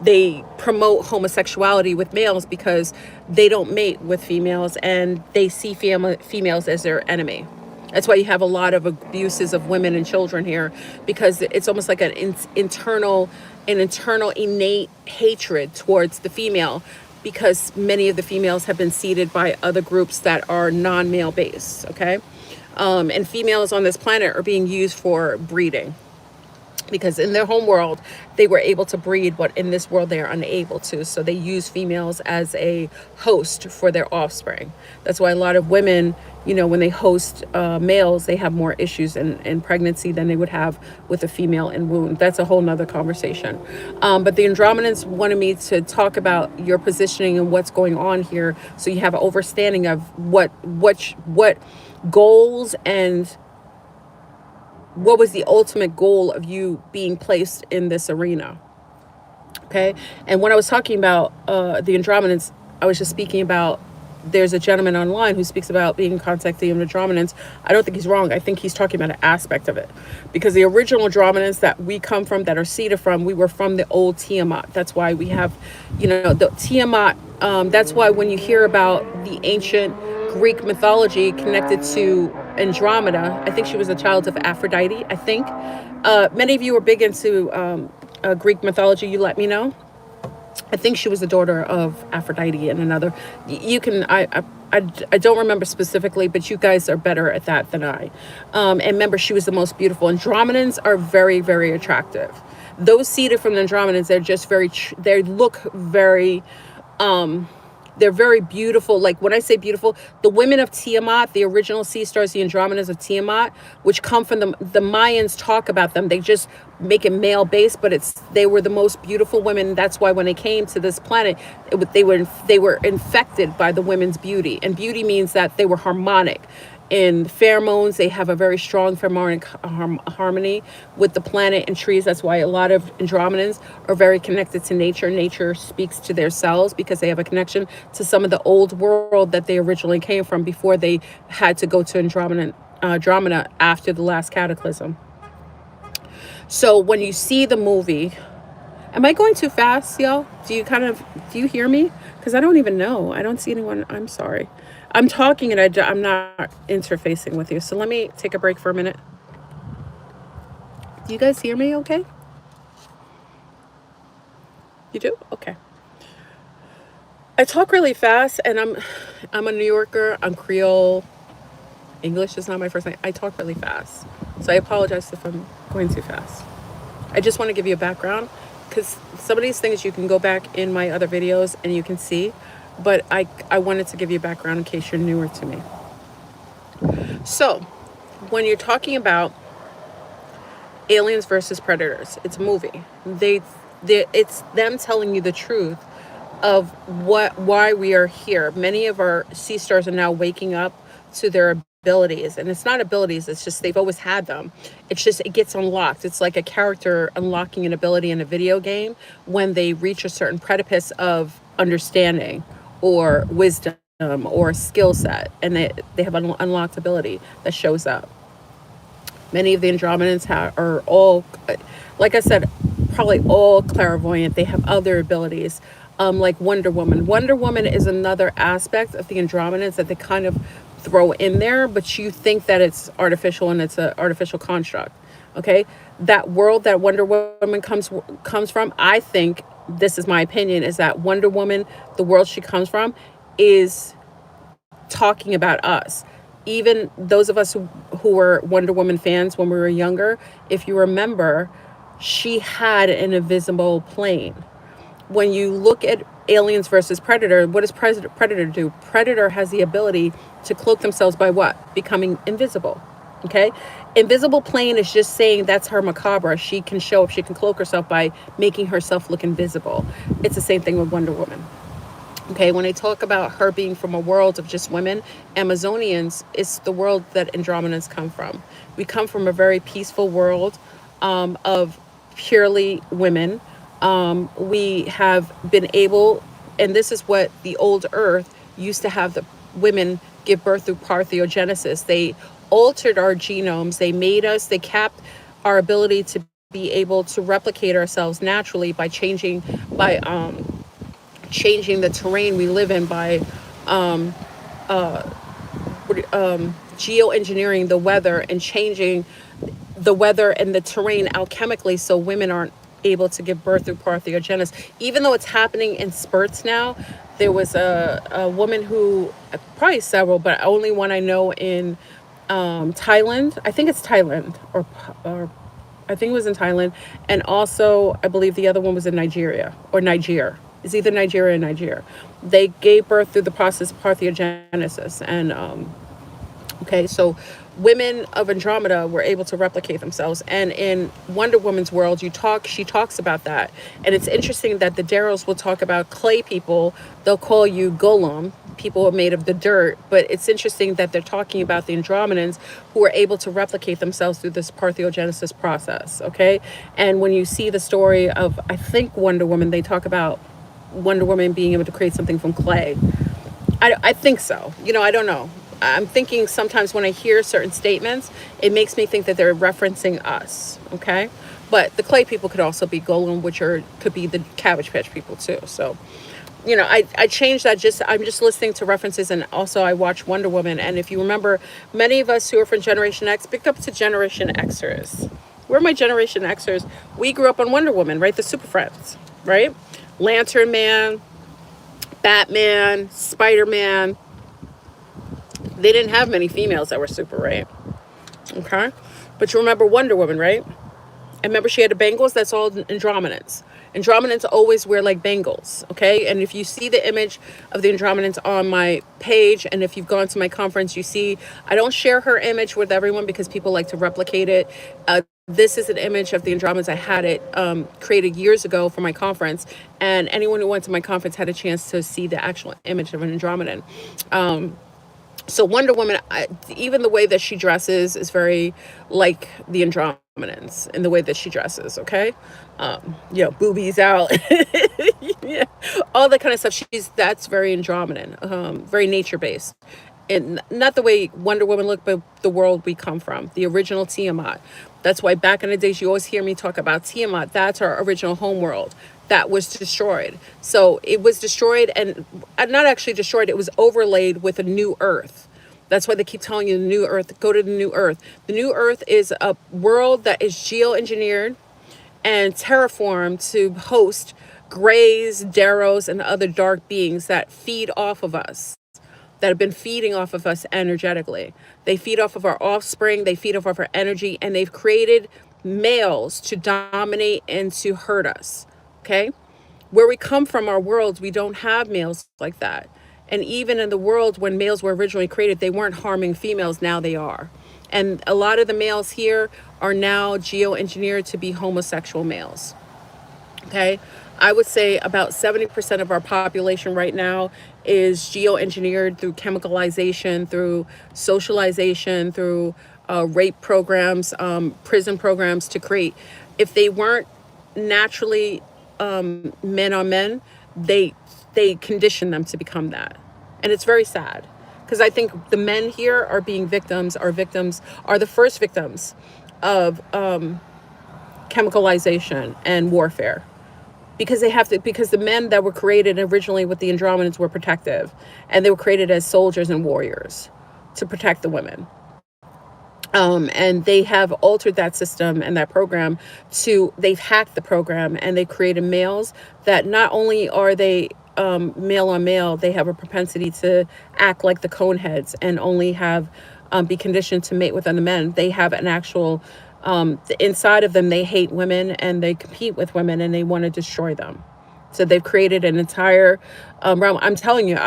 they promote homosexuality with males because they don't mate with females and they see females as their enemy. That's why you have a lot of abuses of women and children here, because it's almost like an internal innate hatred towards the female, because many of the females have been seeded by other groups that are non-male based. Okay. And females on this planet are being used for breeding, because in their home world they were able to breed, but in this world they are unable to. So they use females as a host for their offspring. That's why a lot of women, when they host males, they have more issues in pregnancy than they would have with a female in womb. That's a whole nother conversation. But the Andromedans wanted me to talk about your positioning and what's going on here, so you have an understanding of what goals and what was the ultimate goal of you being placed in this arena. Okay. And when I was talking about the Andromedans, I was just speaking about, there's a gentleman online who speaks about being in contact with the Andromedans. I don't think he's wrong. I think he's talking about an aspect of it, because the original Andromedans that we come from, that are seeded from, we were from the old Tiamat. That's why we have, the Tiamat. That's why when you hear about the ancient Greek mythology connected to Andromeda, I think she was a child of Aphrodite. I think many of you are big into Greek mythology. You let me know. I think she was the daughter of Aphrodite and another. You can I don't remember specifically, but you guys are better at that than I. And remember, she was the most beautiful. Andromedans are very, very attractive. Those seeded from the Andromedans, they're just they look very. They're very beautiful. Like when I say beautiful, the women of Tiamat, the original sea stars, the Andromedas of Tiamat, which come from the Mayans, talk about them. They just make it male based, but they were the most beautiful women. That's why when they came to this planet, they were infected by the women's beauty. And beauty means that they were harmonic. In pheromones, they have a very strong pheromonic harmony with the planet and trees. That's why a lot of Andromedans are very connected to nature. Nature speaks to their cells because they have a connection to some of the old world that they originally came from before they had to go to Andromeda after the last cataclysm. So when you see the movie, am I going too fast, y'all? Do you hear me? Because I don't even know. I don't see anyone. I'm sorry. I'm talking and I'm not interfacing with you. So let me take a break for a minute. Do you guys hear me okay? You do? Okay. I talk really fast, and I'm a New Yorker. I'm Creole. English is not my first language. I talk really fast. So I apologize if I'm going too fast. I just want to give you a background, because some of these things you can go back in my other videos and you can see. But I wanted to give you a background in case you're newer to me. So, when you're talking about aliens versus predators, it's a movie. It's them telling you the truth of why we are here. Many of our sea stars are now waking up to their abilities, and it's not abilities. It's just they've always had them. It's just it gets unlocked. It's like a character unlocking an ability in a video game when they reach a certain precipice of understanding or wisdom or skill set, and they have an unlocked ability that shows up. Many of the Andromedans are all, like I said, probably all clairvoyant. They have other abilities, like Wonder Woman. Wonder Woman is another aspect of the Andromedans that they kind of throw in there, but you think that it's artificial and it's an artificial construct. Okay, that world that Wonder Woman comes from, I think this is my opinion, is that Wonder Woman, the world she comes from, is talking about us. Even those of us who were Wonder Woman fans when we were younger, if you remember, she had an invisible plane. When you look at Aliens versus Predator, what does Predator do? Predator has the ability to cloak themselves by what? Becoming invisible. Okay? Invisible plane is just saying that's her macabre. She can show up, she can cloak herself by making herself look invisible. It's the same thing with Wonder Woman. Okay, when I talk about her being from a world of just women, Amazonians is the world that Andromedans come from. We come from a very peaceful world of purely women. We have been able, and this is what the old Earth used to have the women give birth through parthenogenesis. They altered our genomes, they made us, they capped our ability to be able to replicate ourselves naturally by changing the terrain we live in, by geoengineering the weather and changing the weather and the terrain alchemically so women aren't able to give birth through parthenogenesis. Even though it's happening in spurts now, there was a woman who, probably several, but only one I know in Thailand. I think it's Thailand, or I think it was in Thailand, and also I believe the other one was in Nigeria or Niger. It's either Nigeria or Niger. They gave birth through the process of parthenogenesis, and okay, so women of Andromeda were able to replicate themselves, and in Wonder Woman's world, she talks about that, and it's interesting that the Deros will talk about clay people. They'll call you golem, people are made of the dirt, but it's interesting that they're talking about the Andromedans who are able to replicate themselves through this parthenogenesis process. Okay, and when you see the story of, I think, Wonder Woman, they talk about Wonder Woman being able to create something from clay. I think so. I don't know. I'm thinking sometimes when I hear certain statements, it makes me think that they're referencing us. Okay, but the clay people could also be golem, could be the Cabbage Patch people too. So, I changed that. I'm just listening to references, and also I watch Wonder Woman. And if you remember, many of us who are from Generation X, pick up to Generation Xers. We're my Generation Xers. We grew up on Wonder Woman, right? The Super Friends, right? Lantern Man, Batman, Spider-Man. They didn't have many females that were super, right? Okay. But you remember Wonder Woman, right? And remember she had the bangles? That's all Andromedans. Andromedans always wear like bangles, okay? And if you see the image of the Andromedans on my page, and if you've gone to my conference, you see I don't share her image with everyone because people like to replicate it. This is an image of the Andromedans. I had it created years ago for my conference, and anyone who went to my conference had a chance to see the actual image of an Andromedan. So Wonder Woman, even the way that she dresses is very like the Andromedans in the way that she dresses, okay? Boobies out, yeah, all that kind of stuff. That's very Andromedan, very nature-based. And not the way Wonder Woman looked, but the world we come from, the original Tiamat. That's why back in the days, you always hear me talk about Tiamat. That's our original home world that was destroyed. So it was destroyed, and not actually destroyed, it was overlaid with a new earth. That's why they keep telling you the new earth, go to the new earth. The new earth is a world that is geoengineered and terraformed to host Greys, Deros, and other dark beings that feed off of us, that have been feeding off of us energetically. They feed off of our offspring, they feed off of our energy, and they've created males to dominate and to hurt us, okay? Where we come from, our worlds, we don't have males like that. And even in the world when males were originally created, they weren't harming females, now they are. And a lot of the males here are now geoengineered to be homosexual males, okay? I would say about 70% of our population right now is geoengineered through chemicalization, through socialization, through rape programs, prison programs to create. If they weren't naturally men on men, they condition them to become that. And it's very sad because I think the men here are the first victims of chemicalization and warfare. Because because the men that were created originally with the Andromedans were protective, and they were created as soldiers and warriors to protect the women. And they have altered that system and that program they've hacked the program, and they've created males that not only are they male on male, they have a propensity to act like the coneheads and only have be conditioned to mate with other men. They have an actual inside of them, they hate women and they compete with women and they want to destroy them. So they've created an entire realm. I'm telling you,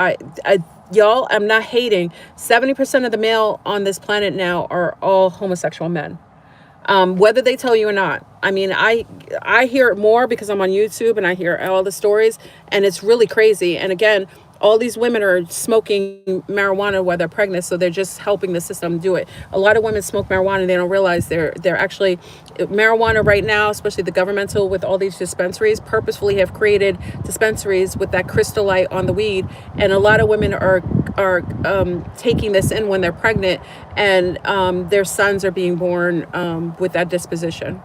y'all, I'm not hating. 70% of the male on this planet now are all homosexual men. Whether they tell you or not. I mean, I hear it more because I'm on YouTube and I hear all the stories, and it's really crazy. And again, all these women are smoking marijuana while they're pregnant, so they're just helping the system do it. A lot of women smoke marijuana and they don't realize they're actually marijuana right now, especially the governmental with all these dispensaries, purposefully have created dispensaries with that crystallite on the weed, and a lot of women are taking this in when they're pregnant, and their sons are being born with that disposition.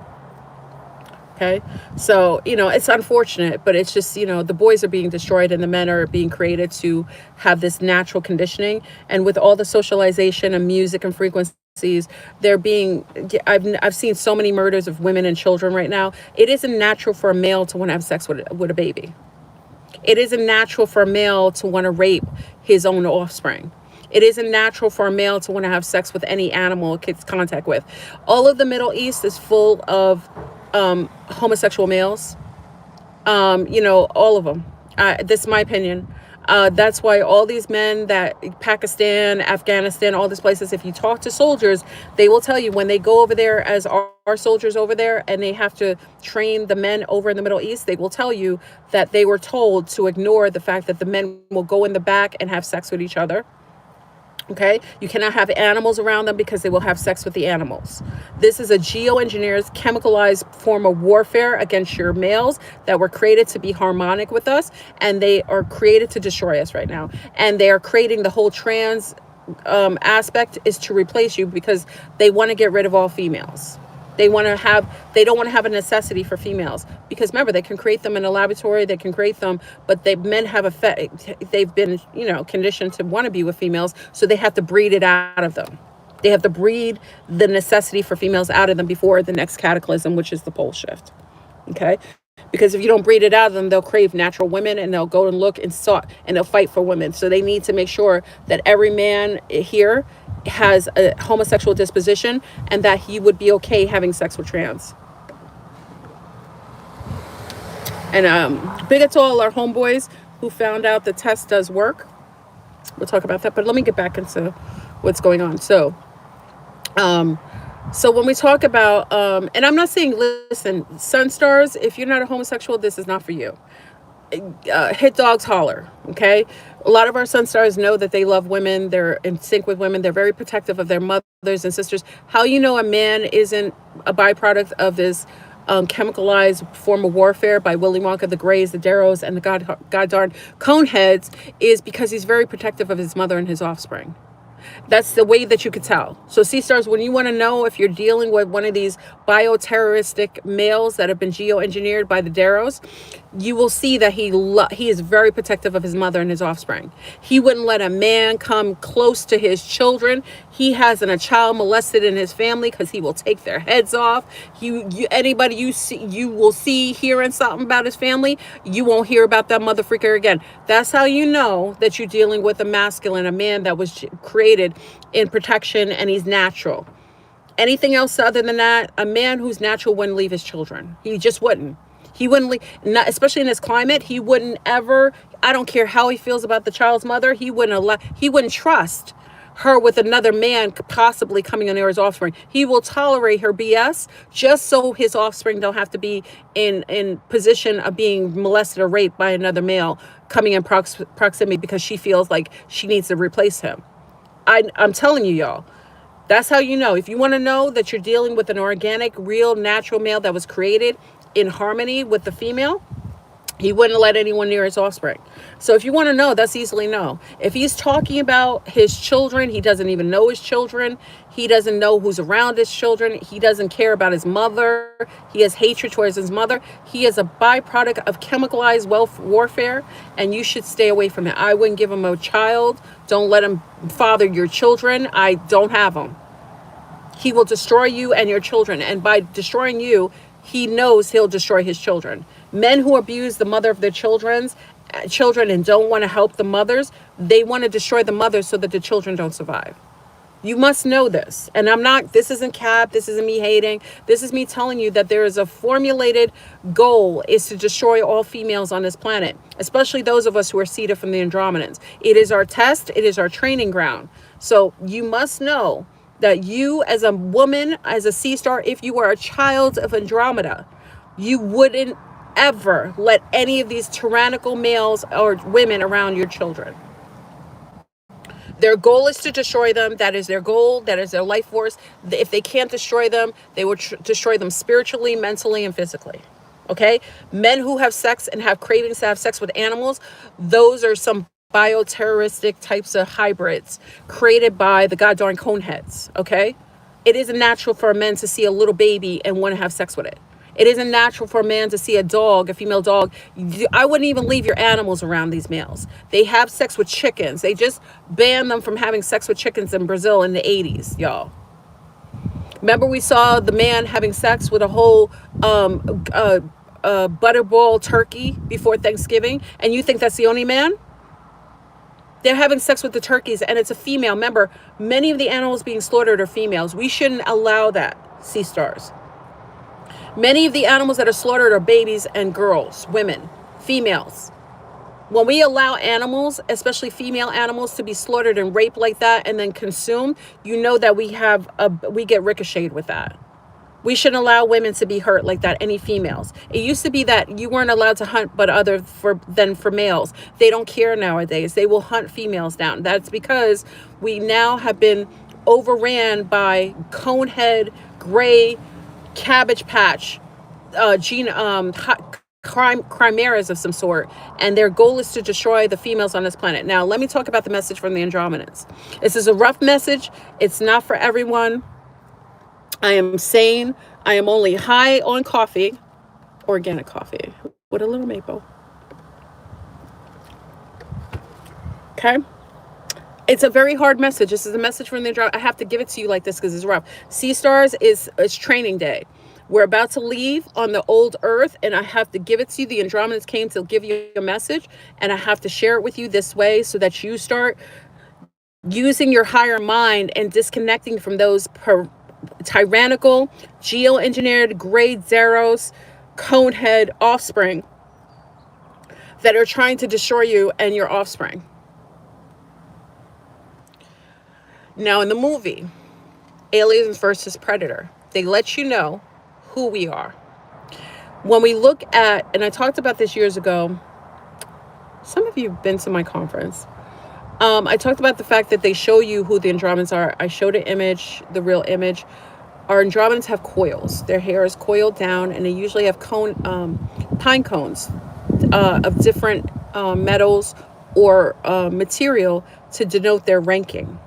Okay. So, it's unfortunate, but it's just, the boys are being destroyed and the men are being created to have this natural conditioning. And with all the socialization and music and frequencies, they're being, I've seen so many murders of women and children right now. It isn't natural for a male to want to have sex with a baby. It isn't natural for a male to want to rape his own offspring. It isn't natural for a male to want to have sex with any animal it gets contact with. All of the Middle East is full of homosexual males. All of them. This is my opinion. That's why all these men that Pakistan, Afghanistan, all these places, if you talk to soldiers, they will tell you when they go over there as our soldiers over there and they have to train the men over in the Middle East, they will tell you that they were told to ignore the fact that the men will go in the back and have sex with each other. Okay, you cannot have animals around them because they will have sex with the animals. This is a geoengineered, chemicalized form of warfare against your males that were created to be harmonic with us, and they are created to destroy us right now. And they are creating the whole trans aspect is to replace you because they want to get rid of all females. They don't want to have a necessity for females because remember, they can create them in a laboratory, they can create them, but men have they've been, conditioned to want to be with females. So they have to breed it out of them. They have to breed the necessity for females out of them before the next cataclysm, which is the pole shift. Okay. Because if you don't breed it out of them, they'll crave natural women and they'll go and look and they'll fight for women. So they need to make sure that every man here has a homosexual disposition and that he would be okay having sex with trans. And big up to all our homeboys who found out the test does work. We'll talk about that, but let me get back into what's going on. So when we talk about, and I'm not saying, listen, sun stars, if you're not a homosexual, this is not for you. Hit dogs holler. Okay. A lot of our sun stars know that they love women. They're in sync with women. They're very protective of their mothers and sisters. How you know a man isn't a byproduct of this chemicalized form of warfare by Willy Wonka, the Greys, the Deros, and the goddamn Coneheads is because he's very protective of his mother and his offspring. That's the way that you could tell. So sea stars, when you want to know if you're dealing with one of these bioterroristic males that have been geoengineered by the Deros, you will see that he is very protective of his mother and his offspring. He wouldn't let a man come close to his children. He hasn't a child molested in his family because he will take their heads off. Anybody you will see hearing something about his family, you won't hear about that motherfucker again. That's how you know that you're dealing with a masculine, a man that was created in protection and he's natural. Anything else other than that, a man who's natural wouldn't leave his children. He just wouldn't. He wouldn't leave, especially in this climate. He wouldn't ever. I don't care how he feels about the child's mother. He wouldn't trust her with another man possibly coming near his offspring. He will tolerate her BS just so his offspring don't have to be in position of being molested or raped by another male coming in proximity because she feels like she needs to replace him. I'm telling you, y'all. That's how you know. If you want to know that you're dealing with an organic, real, natural male that was created in harmony with the female, he wouldn't let anyone near his offspring. So if you want to know, that's easily know. If he's talking about his children, he doesn't even know his children. He doesn't know who's around his children. He doesn't care about his mother. He has hatred towards his mother. He is a byproduct of chemicalized warfare, and you should stay away from it. I wouldn't give him a child. Don't let him father your children. I don't have them. He will destroy you and your children. And by destroying you, he knows he'll destroy his children. Men who abuse the mother of their children and don't want to help the mothers, they want to destroy the mothers so that the children don't survive. You must know this. And this isn't cap, this isn't me hating. This is me telling you that there is a formulated goal is to destroy all females on this planet, especially those of us who are seeded from the Andromedans. It is our test, it is our training ground. So you must know that you as a woman, as a sea star, if you are a child of Andromeda, you wouldn't ever let any of these tyrannical males or women around your children. Their goal is to destroy them. That is their goal. That is their life force. If they can't destroy them, they will destroy them spiritually, mentally, and physically. Okay? Men who have sex and have cravings to have sex with animals, those are some bioterroristic types of hybrids created by the goddamn ConeHeads. Okay? It isn't natural for a man to see a little baby and want to have sex with it. It isn't natural for a man to see a dog, a female dog. I wouldn't even leave your animals around these males. They have sex with chickens. They just banned them from having sex with chickens in Brazil in the 80s, y'all. Remember we saw the man having sex with a whole butterball turkey before Thanksgiving, and you think that's the only man? They're having sex with the turkeys, and it's a female. Remember, many of the animals being slaughtered are females. We shouldn't allow that, sea stars. Many of the animals that are slaughtered are babies and girls, women, females. When we allow animals, especially female animals, to be slaughtered and raped like that and then consumed, you know that we get ricocheted with that. We shouldn't allow women to be hurt like that, any females. It used to be that you weren't allowed to hunt than for males. They don't care nowadays. They will hunt females down. That's because we now have been overran by ConeHead, gray, Cabbage Patch, chimeras of some sort, and their goal is to destroy the females on this planet. Now, let me talk about the message from the Andromedans. This is a rough message. It's not for everyone. I am sane. I am only high on coffee, organic coffee, with a little maple. Okay? It's a very hard message. This is a message from the Andromeda. I have to give it to you like this because it's rough. Sea Stars is training day. We're about to leave on the old earth, and I have to give it to you. The Andromedans came to give you a message, and I have to share it with you this way so that you start using your higher mind and disconnecting from those tyrannical, geoengineered, gray Deros, ConeHead offspring that are trying to destroy you and your offspring. Now, in the movie, Aliens versus Predator, they let you know who we are. When we look at, and I talked about this years ago, some of you have been to my conference. I talked about the fact that they show you who the Andromedans are. I showed an image, the real image. Our Andromedans have coils. Their hair is coiled down, and they usually have pine cones of different metals or material to denote their ranking.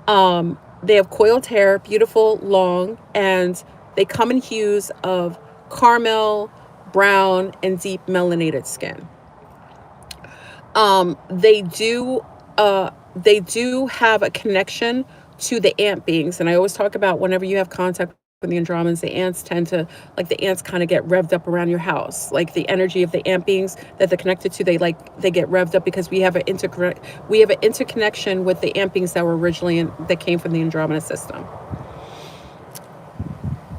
They have coiled hair, beautiful, long, and they come in hues of caramel, brown, and deep melanated skin. They do have a connection to the ant beings, and I always talk about whenever you have contact with the Andromedans, the ants tend to, like, the ants kind of get revved up around your house. Like the energy of the ant beings that they're connected to, they get revved up because we have an interconnection with the ant beings that were originally that came from the Andromeda system.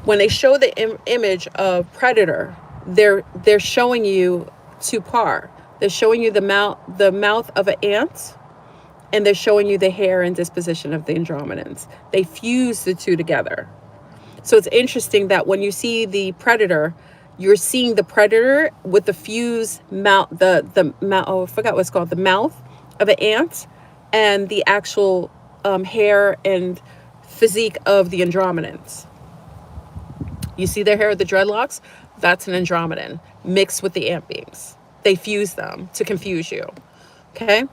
When they show the image of Predator, they're showing you two par. They're showing you the mouth of an ant, and they're showing you the hair and disposition of the Andromedans. They fuse the two together. So it's interesting that when you see the Predator, you're seeing the Predator with the fused mouth, the mouth, I forgot what it's called, the mouth of an ant, and the actual hair and physique of the Andromedans. You see their hair, the dreadlocks? That's an Andromedan mixed with the ant beings. They fuse them to confuse you. Okay?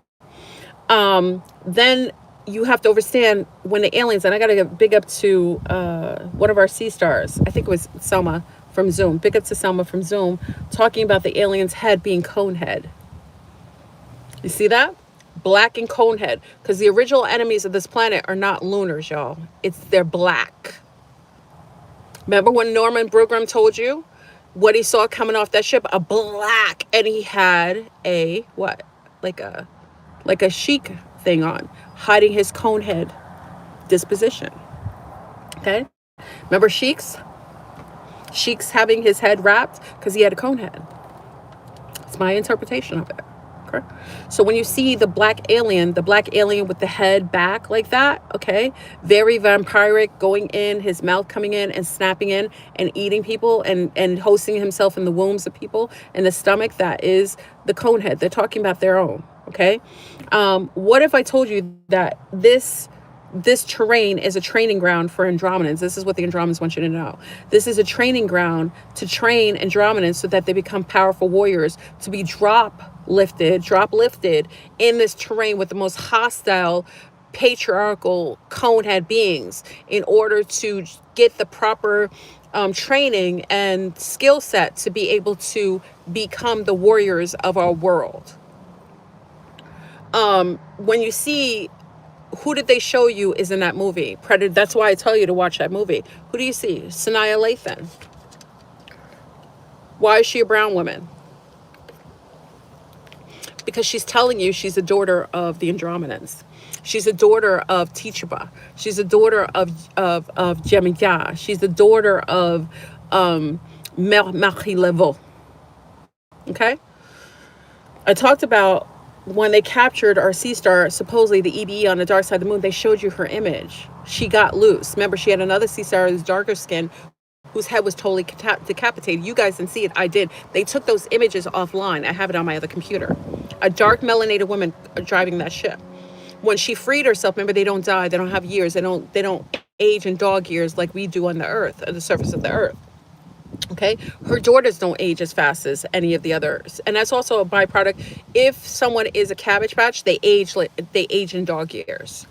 Then you have to understand when the aliens, and I got to give big up to one of our sea stars. I think it was Selma from Zoom. Big up to Selma from Zoom, talking about the alien's head being ConeHead. You see that? Black and Conehead, because the original enemies of this planet are not lunars, y'all. They're black. Remember when Norman Brogram told you what he saw coming off that ship? A black, and he had a what? Like a chic thing on, hiding his Conehead disposition. Okay? Remember Sheiks? Sheiks having his head wrapped because he had a Conehead. It's my interpretation of it. Okay? So when you see the black alien with the head back like that, okay, very vampiric, going in, his mouth coming in and snapping in and eating people and hosting himself in the wombs of people in the stomach, that is the Conehead. They're talking about their own. Okay? What if I told you that this terrain is a training ground for Andromedans? This is what the Andromedans want you to know. This is a training ground to train Andromedans so that they become powerful warriors, to be drop lifted in this terrain with the most hostile, patriarchal Conehead beings, in order to get the proper training and skill set to be able to become the warriors of our world. When you see, who did they show you is in that movie? Predator. That's why I tell you to watch that movie. Who do you see? Sanaya Lathan. Why is she a brown woman? Because she's telling you she's a daughter of the Andromedans. She's a daughter of Tichaba. She's a daughter of Jemidah. She's the daughter of Marie Leveau. Okay? I talked about when they captured our sea star, supposedly the EBE on the dark side of the moon, they showed you her image. She got loose. Remember, she had another sea star who's darker skin, whose head was totally decapitated. You guys didn't see it. I did. They took those images offline. I have it on my other computer. A dark melanated woman driving that ship. When she freed herself, remember, they don't die. They don't have years. They don't age in dog years like we do on the earth, on the surface of the earth. Okay, her daughters don't age as fast as any of the others, and that's also a byproduct. If someone is a Cabbage Patch, they age in dog years.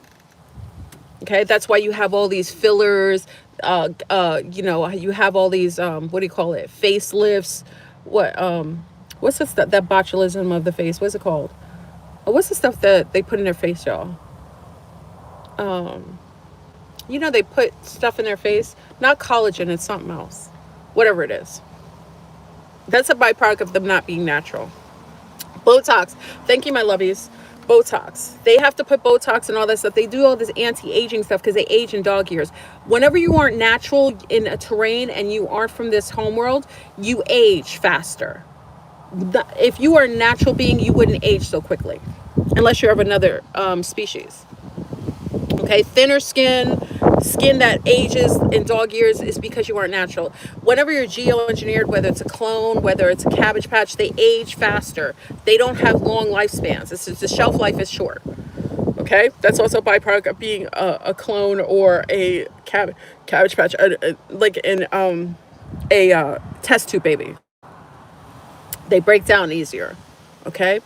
Okay, that's why you have all these fillers. You have all these what do you call it? Facelifts. What's the stuff, that botulism of the face? What's it called? What's the stuff that they put in their face, y'all? They put stuff in their face. Not collagen. It's something else. Whatever it is. That's a byproduct of them not being natural. Botox. Thank you, my lovies. Botox. They have to put Botox and all that stuff. They do all this anti-aging stuff because they age in dog years. Whenever you aren't natural in a terrain and you aren't from this homeworld, you age faster. If you are a natural being, you wouldn't age so quickly. Unless you're of another species. Okay, thinner skin that ages in dog years is because you aren't natural. Whenever you're geoengineered, whether it's a clone, whether it's a Cabbage Patch, they age faster. They don't have long lifespans. The shelf life is short. Okay, that's also a byproduct of being a clone or a Cabbage Patch, like in a test tube baby. They break down easier. Okay.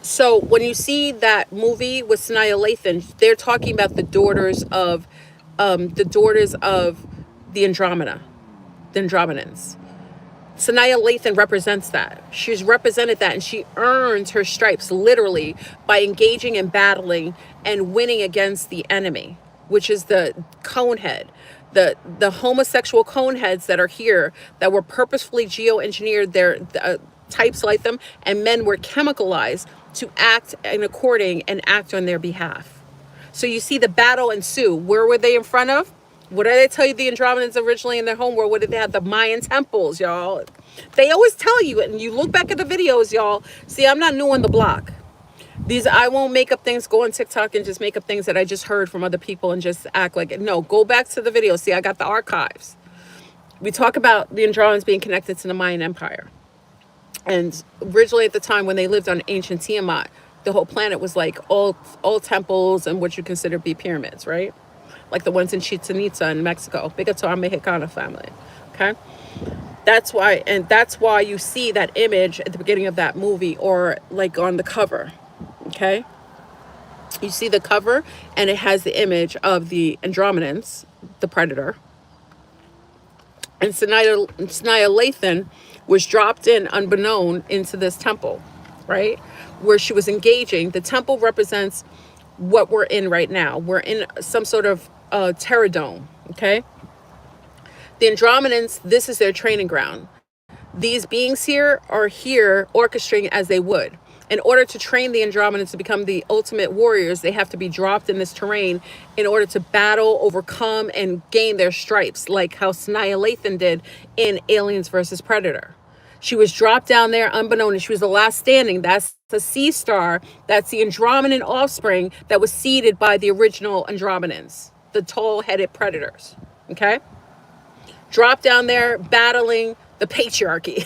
So when you see that movie with Sanaya Lathan, they're talking about the daughters of the Andromedans. Sanaya Lathan represents that. She's represented that, and she earns her stripes literally by engaging and battling and winning against the enemy, which is the Conehead. The homosexual Coneheads that are here, that were purposefully geoengineered, their types like them, and men were chemicalized to act and act on their behalf. So you see the battle ensue. Where were they in front of? What did I tell you? The Andromedans originally in their homeworld, what did they have? The Mayan temples, y'all. They always tell you it, and you look back at the videos, y'all. See, I'm not new on the block. I won't make up things, go on TikTok and just make up things that I just heard from other people and just act like it. No, go back to the video. See, I got the archives. We talk about the Andromedans being connected to the Mayan Empire. And originally at the time when they lived on ancient Tiamat, the whole planet was like all temples and what you consider be pyramids, right? Like the ones in Chichen Itza in Mexico. Big up to our Mexicana family. Okay? That's why you see that image at the beginning of that movie, or like on the cover. Okay? You see the cover and it has the image of the Andromedans, the predator. And Sanaya Lathan was dropped in unbeknown into this temple, right? where she was engaging. The temple represents what we're in right now. We're in some sort of terror dome, okay? The Andromedans, this is their training ground. These beings here are here orchestrating as they would. In order to train the Andromedans to become the ultimate warriors, they have to be dropped in this terrain in order to battle, overcome, and gain their stripes, like how Sanaya Lathan did in Aliens versus Predator. She was dropped down there unbeknown, and she was the last standing. That's the sea star. That's the Andromedan offspring that was seeded by the original Andromedans, the tall-headed predators. Okay? Dropped down there battling the patriarchy.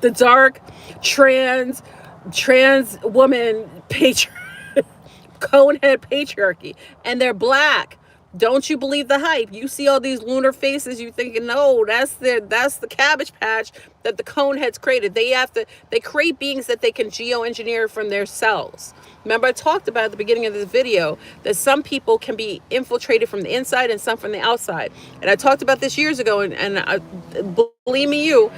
The dark trans woman ConeHead patriarchy, and they're black. Don't you believe the hype? You see all these lunar faces, you thinking, no, that's the Cabbage Patch that the ConeHeads created. They create beings that they can geoengineer from their cells. Remember, I talked about at the beginning of this video that some people can be infiltrated from the inside and some from the outside. And I talked about this years ago, believe me,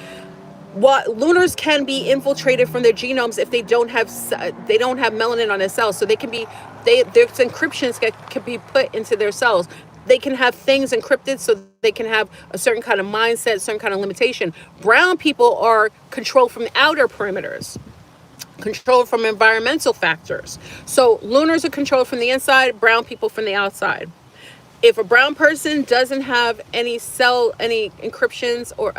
what lunars can be infiltrated from their genomes if they don't have melanin on their cells, so there's encryptions that can be put into their cells. They can have things encrypted so they can have a certain kind of mindset, certain kind of limitation. Brown people are controlled from the outer perimeters, controlled from environmental factors. So lunars are controlled from the inside, brown people from the outside. If a brown person doesn't have any encryptions or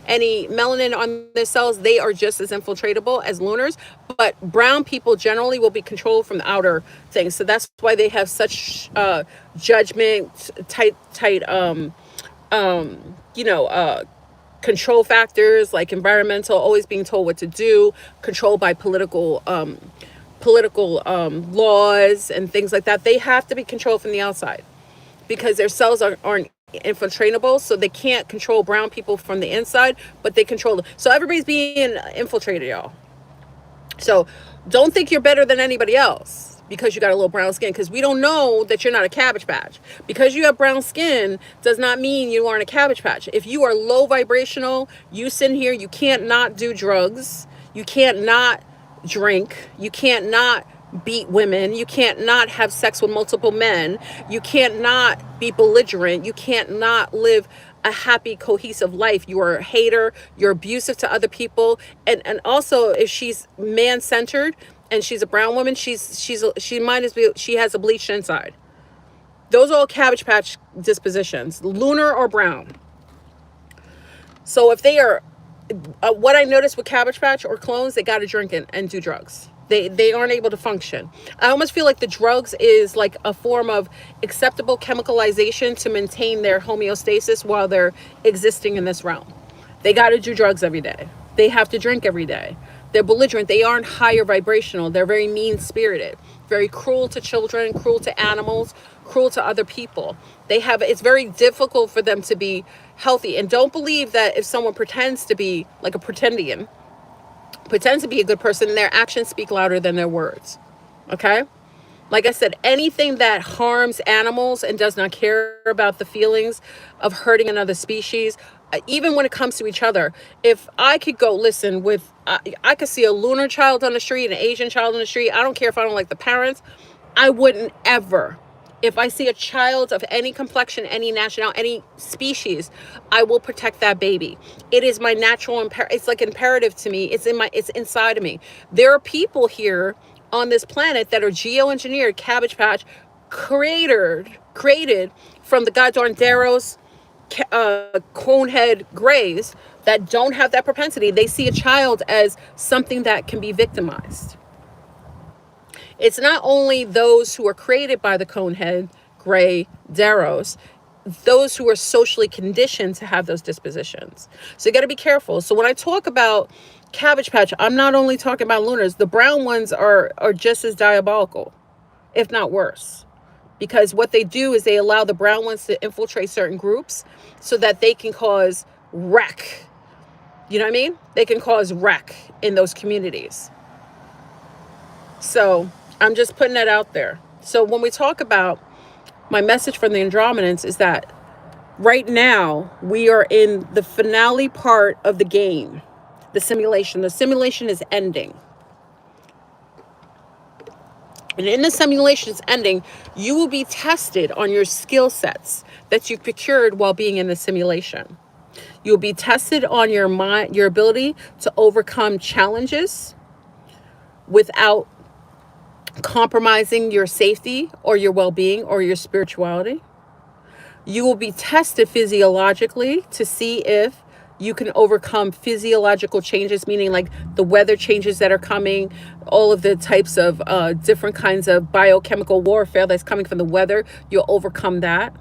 any melanin on their cells, they are just as infiltratable as lunars. But brown people generally will be controlled from the outer things. So that's why they have such judgment, tight control factors, like environmental, always being told what to do, controlled by political laws and things like that. They have to be controlled from the outside because their cells aren't infiltratable, so they can't control brown people from the inside, but they control them. So everybody's being infiltrated, y'all. So don't think you're better than anybody else because you got a little brown skin, because we don't know that you're not a Cabbage Patch. Because you have brown skin does not mean you aren't a Cabbage Patch. If you are low vibrational, you sit here, you can't not do drugs, you can't not drink, you can't not beat women, you can't not have sex with multiple men, you can't not be belligerent, you can't not live a happy, cohesive life. You are a hater, you're abusive to other people, and also if she's man-centered and she's a brown woman, she has a bleached inside. Those are all Cabbage Patch dispositions, lunar or brown. So if they are what I noticed with Cabbage Patch or clones, they got to drink and do drugs. They aren't able to function. I almost feel like the drugs is like a form of acceptable chemicalization to maintain their homeostasis while they're existing in this realm. They got to do drugs every day. They have to drink every day. They're belligerent. They aren't higher vibrational. They're very mean-spirited, very cruel to children, cruel to animals, cruel to other people. It's very difficult for them to be healthy. And don't believe that if someone pretends to be like a pretends to be a good person, their actions speak louder than their words. Okay? Like I said, anything that harms animals and does not care about the feelings of hurting another species, even when it comes to each other, if I could go, listen, I could see a lunar child on the street, an Asian child on the street, I don't care if I don't like the parents, I wouldn't ever. If I see a child of any complexion, any nationality, any species, I will protect that baby. It is my natural it's like imperative to me. It's inside of me. There are people here on this planet that are geoengineered, Cabbage Patch, created from the goddamn Deros, ConeHead Greys that don't have that propensity. They see a child as something that can be victimized. It's not only those who are created by the ConeHead, Grey, Deros, those who are socially conditioned to have those dispositions. So you got to be careful. So when I talk about Cabbage Patch, I'm not only talking about lunars. The brown ones are just as diabolical, if not worse. Because what they do is they allow the brown ones to infiltrate certain groups so that they can cause wreck. You know what I mean? They can cause wreck in those communities. So I'm just putting that out there. So when we talk about my message from the Andromedans is that right now we are in the finale part of the game, the simulation. The simulation is ending. And in the simulation's ending, you will be tested on your skill sets that you've procured while being in the simulation. You'll be tested on your mind, your ability to overcome challenges without compromising your safety or your well-being or your spirituality. You will be tested physiologically to see if you can overcome physiological changes, meaning like the weather changes that are coming, all of the types of different kinds of biochemical warfare that's coming from the weather. You'll overcome that.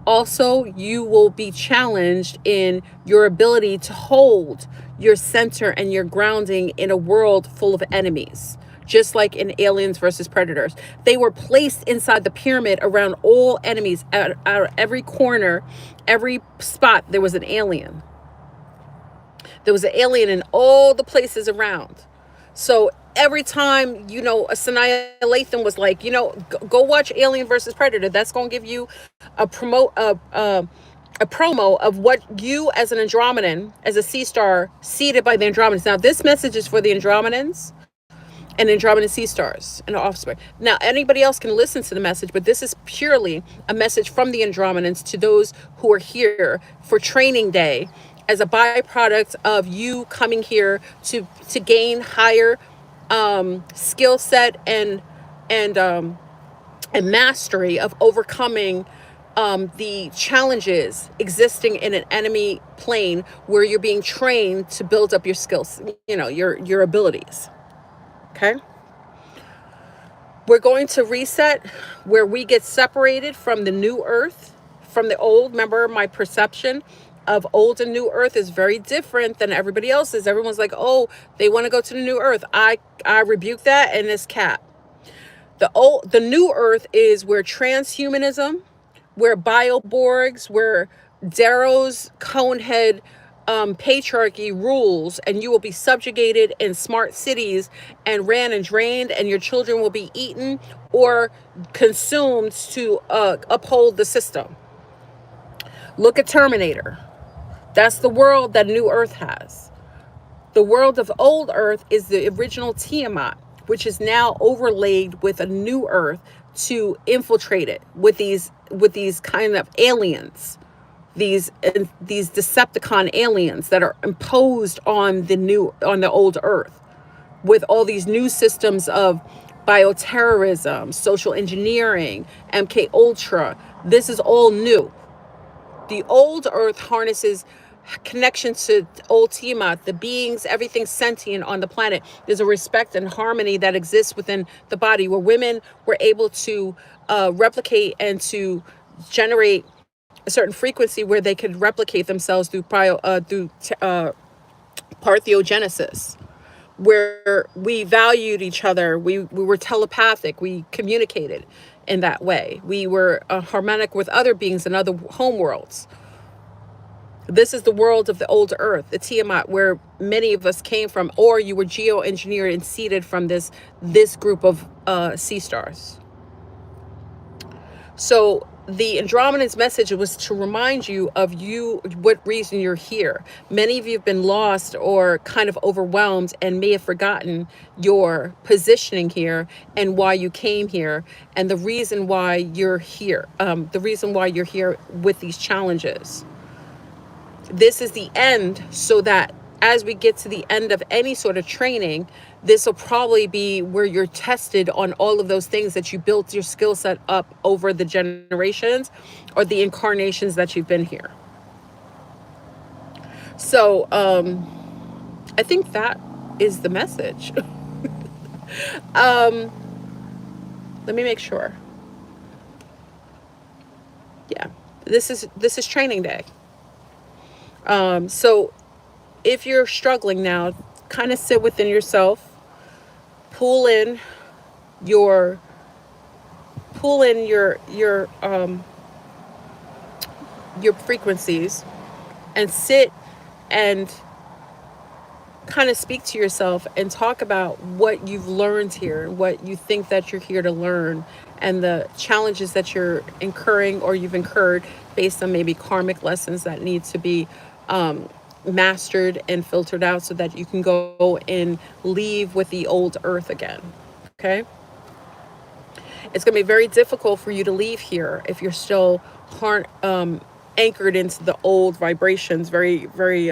Also, you will be challenged in your ability to hold your center and your grounding in a world full of enemies. Just like in Aliens versus Predators, they were placed inside the pyramid around all enemies. At every corner, every spot, there was an alien. There was an alien in all the places around. So every time, a Sanaya Lathan was like, go watch Alien versus Predator. That's going to give you a promo of what you as an Andromedan, as a sea star, seeded by the Andromedans. Now, this message is for the Andromedans and Andromedan sea stars and offspring. Now, anybody else can listen to the message, but this is purely a message from the Andromedans to those who are here for training day as a byproduct of you coming here to gain higher skill set and mastery of overcoming the challenges existing in an enemy plane where you're being trained to build up your skills, your abilities. Okay? We're going to reset where we get separated from the new earth, from the old. Remember, my perception of old and new earth is very different than everybody else's. Everyone's like, oh, they want to go to the new earth. I rebuke that, and it's cap. The new earth is where transhumanism, where bioborgs, where Deros, ConeHead, patriarchy rules, and you will be subjugated in smart cities and ran and drained, and your children will be eaten or consumed to uphold the system. Look at Terminator. That's the world that New Earth has. The world of Old Earth is the original Tiamat, which is now overlaid with a new Earth to infiltrate it with these kind of aliens, these Decepticon aliens that are imposed on the old Earth, with all these new systems of bioterrorism, social engineering, MK Ultra. This is all new. The old Earth harnesses connection to old Tiamat, the beings, everything sentient on the planet. There's a respect and harmony that exists within the body, where women were able to replicate and to generate a certain frequency where they could replicate themselves through parthenogenesis, where we valued each other. We were telepathic. We communicated in that way. We were harmonic with other beings in other homeworlds. This is the world of the old Earth, the Tiamat, where many of us came from, or you were geoengineered and seeded from this group of sea stars. So the Andromedan's message was to remind you of what reason you're here. Many of you have been lost or kind of overwhelmed and may have forgotten your positioning here and why you came here and the reason why you're here. The reason why you're here with these challenges. This is the end, so that as we get to the end of any sort of training, this will probably be where you're tested on all of those things that you built your skill set up over the generations or the incarnations that you've been here. So I think that is the message. Let me make sure. Yeah, this is training day. So if you're struggling now, kind of sit within yourself, pull in your frequencies, and sit and kind of speak to yourself and talk about what you've learned here and what you think that you're here to learn, and the challenges that you're incurring or you've incurred based on maybe karmic lessons that need to be mastered and filtered out so that you can go and leave with the old Earth again. Okay? It's going to be very difficult for you to leave here if you're still anchored into the old vibrations, very, very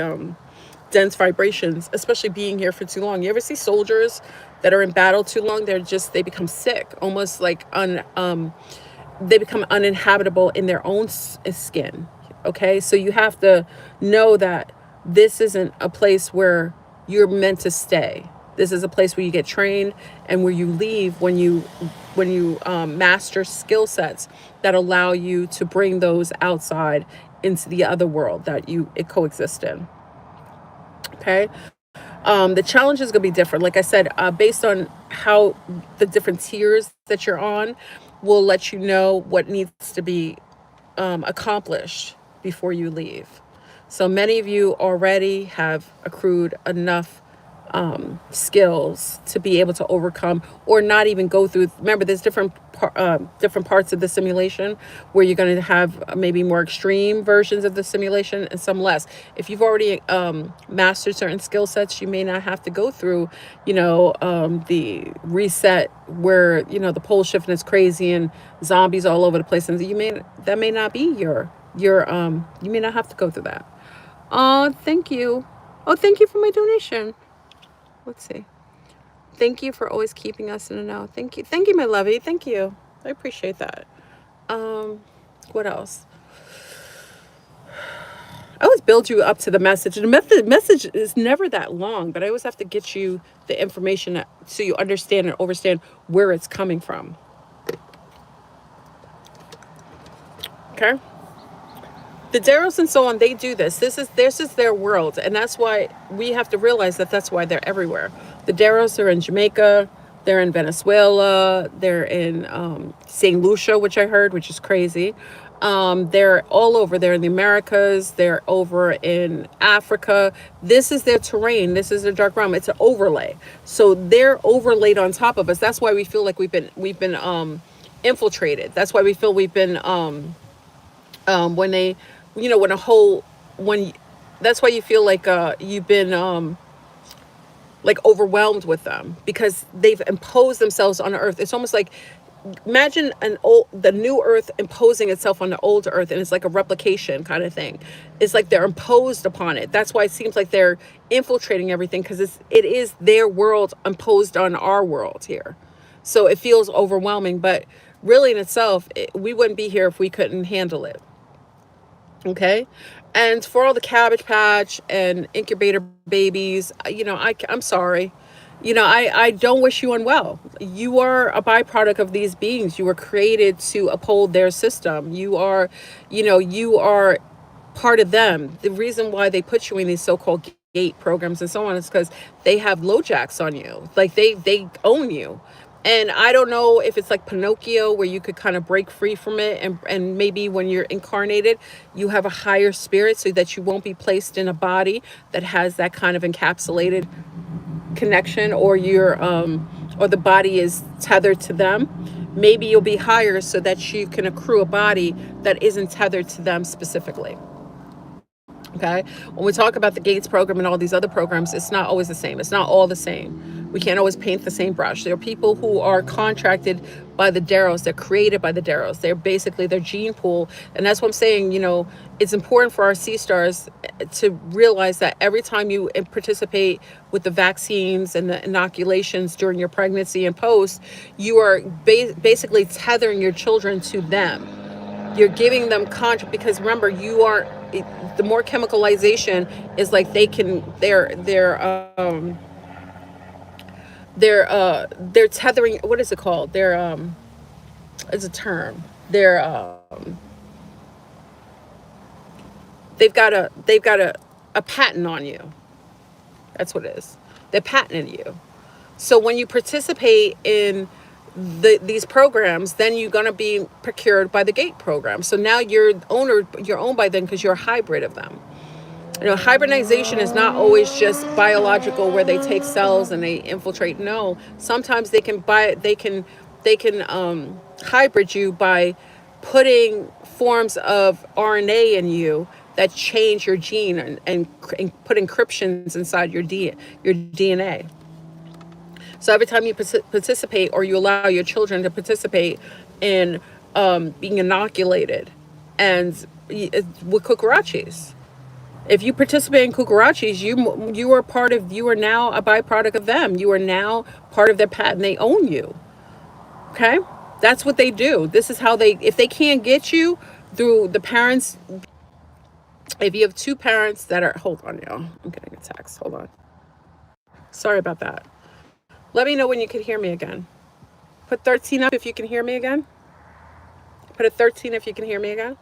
dense vibrations, especially being here for too long. You ever see soldiers that are in battle too long? They become sick, almost like they become uninhabitable in their own skin. Okay, so you have to know that this isn't a place where you're meant to stay. This is a place where you get trained and where you leave when you master skill sets that allow you to bring those outside into the other world that it coexists in. Okay. The challenge is going to be different. Like I said, based on how the different tiers that you're on will let you know what needs to be accomplished before you leave. So many of you already have accrued enough skills to be able to overcome or not even go through. Remember, there's different parts of the simulation where you're going to have maybe more extreme versions of the simulation and some less. If you've already mastered certain skill sets, you may not have to go through, the reset where the pole shifting is crazy and zombies all over the place, and that may not be your you may not have to go through that. Oh, thank you. Oh, thank you for my donation. Let's see. Thank you for always keeping us in the know. Thank you. Thank you, my lovey. Thank you. I appreciate that. What else? I always build you up to the message. The message is never that long, but I always have to get you the information so you understand and understand where it's coming from. Okay? The Deros and so on, they do this. This is their world, and that's why we have to realize that that's why they're everywhere. The Deros are in Jamaica, they're in Venezuela, they're in St. Lucia, which I heard, which is crazy. They're all over. They're in the Americas. They're over in Africa. This is their terrain. This is their dark realm. It's an overlay. So they're overlaid on top of us. That's why we feel like we've been infiltrated. That's why we feel we've been when they when that's why you feel like you've been like overwhelmed with them because they've imposed themselves on the earth. It's almost like, imagine the new earth imposing itself on the old earth, and it's like a replication kind of thing. It's like they're imposed upon it. That's why it seems like they're infiltrating everything, because it is their world imposed on our world here. So it feels overwhelming, but really in itself, we wouldn't be here if we couldn't handle it. Okay. And for all the Cabbage Patch and incubator babies, I'm sorry. I don't wish you unwell. You are a byproduct of these beings. You were created to uphold their system. You are part of them. The reason why they put you in these so-called gate programs and so on is because they have LoJacks on you. Like they own you. And I don't know if it's like Pinocchio, where you could kind of break free from it, and maybe when you're incarnated, you have a higher spirit so that you won't be placed in a body that has that kind of encapsulated connection, or or the body is tethered to them. Maybe you'll be higher so that you can accrue a body that isn't tethered to them specifically. Okay. When we talk about the Gates program and all these other programs, it's not always the same. It's not all the same. We can't always paint the same brush. There are people who are contracted by the Deros. They're created by the Deros. They're basically their gene pool. And that's what I'm saying. It's important for our sea stars to realize that every time you participate with the vaccines and the inoculations during your pregnancy and post, you are basically tethering your children to them. You're giving them because remember, you are, the more chemicalization is like they're tethering. What is it called? It's a term. They've got a patent on you. That's what it is. They patented you. So when you participate in these programs, then you're going to be procured by the Gate program. So now you're owned by them because you're a hybrid of them. Hybridization is not always just biological, where they take cells and they infiltrate. No, sometimes they can hybrid you by putting forms of RNA in you that change your gene and put encryptions inside your DNA. So every time you participate, or you allow your children to participate in being inoculated and with cucarachas, if you participate in cucarachas, you are part of, you are now a byproduct of them. You are now part of their patent. They own you. Okay? That's what they do. This is how they, if they can't get you through the parents, if you have two parents that are, hold on, y'all. I'm getting a text. Hold on. Sorry about that. Let me know when you can hear me again. Put 13 up if you can hear me again. Put a 13 if you can hear me again.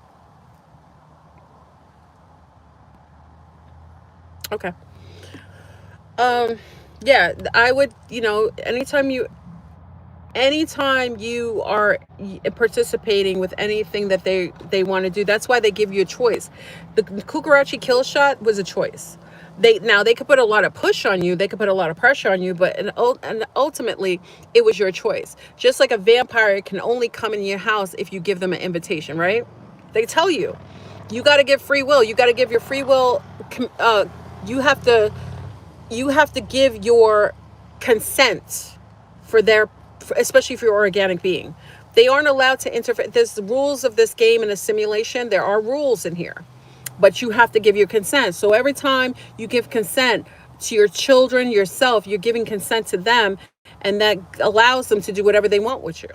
Okay. Yeah, I would, anytime you are participating with anything that they want to do, that's why they give you a choice. The Kukarachi kill shot was a choice. They could put a lot of push on you, they could put a lot of pressure on you, but and ultimately it was your choice. Just like a vampire can only come in your house if you give them an invitation, right? They tell you, you got to give free will. You got to give your free will. You have to give your consent for their, especially if you're an organic being. They aren't allowed to interfere. There's the rules of this game in a simulation. There are rules in here, but you have to give your consent. So every time you give consent to your children, yourself, you're giving consent to them, and that allows them to do whatever they want with you.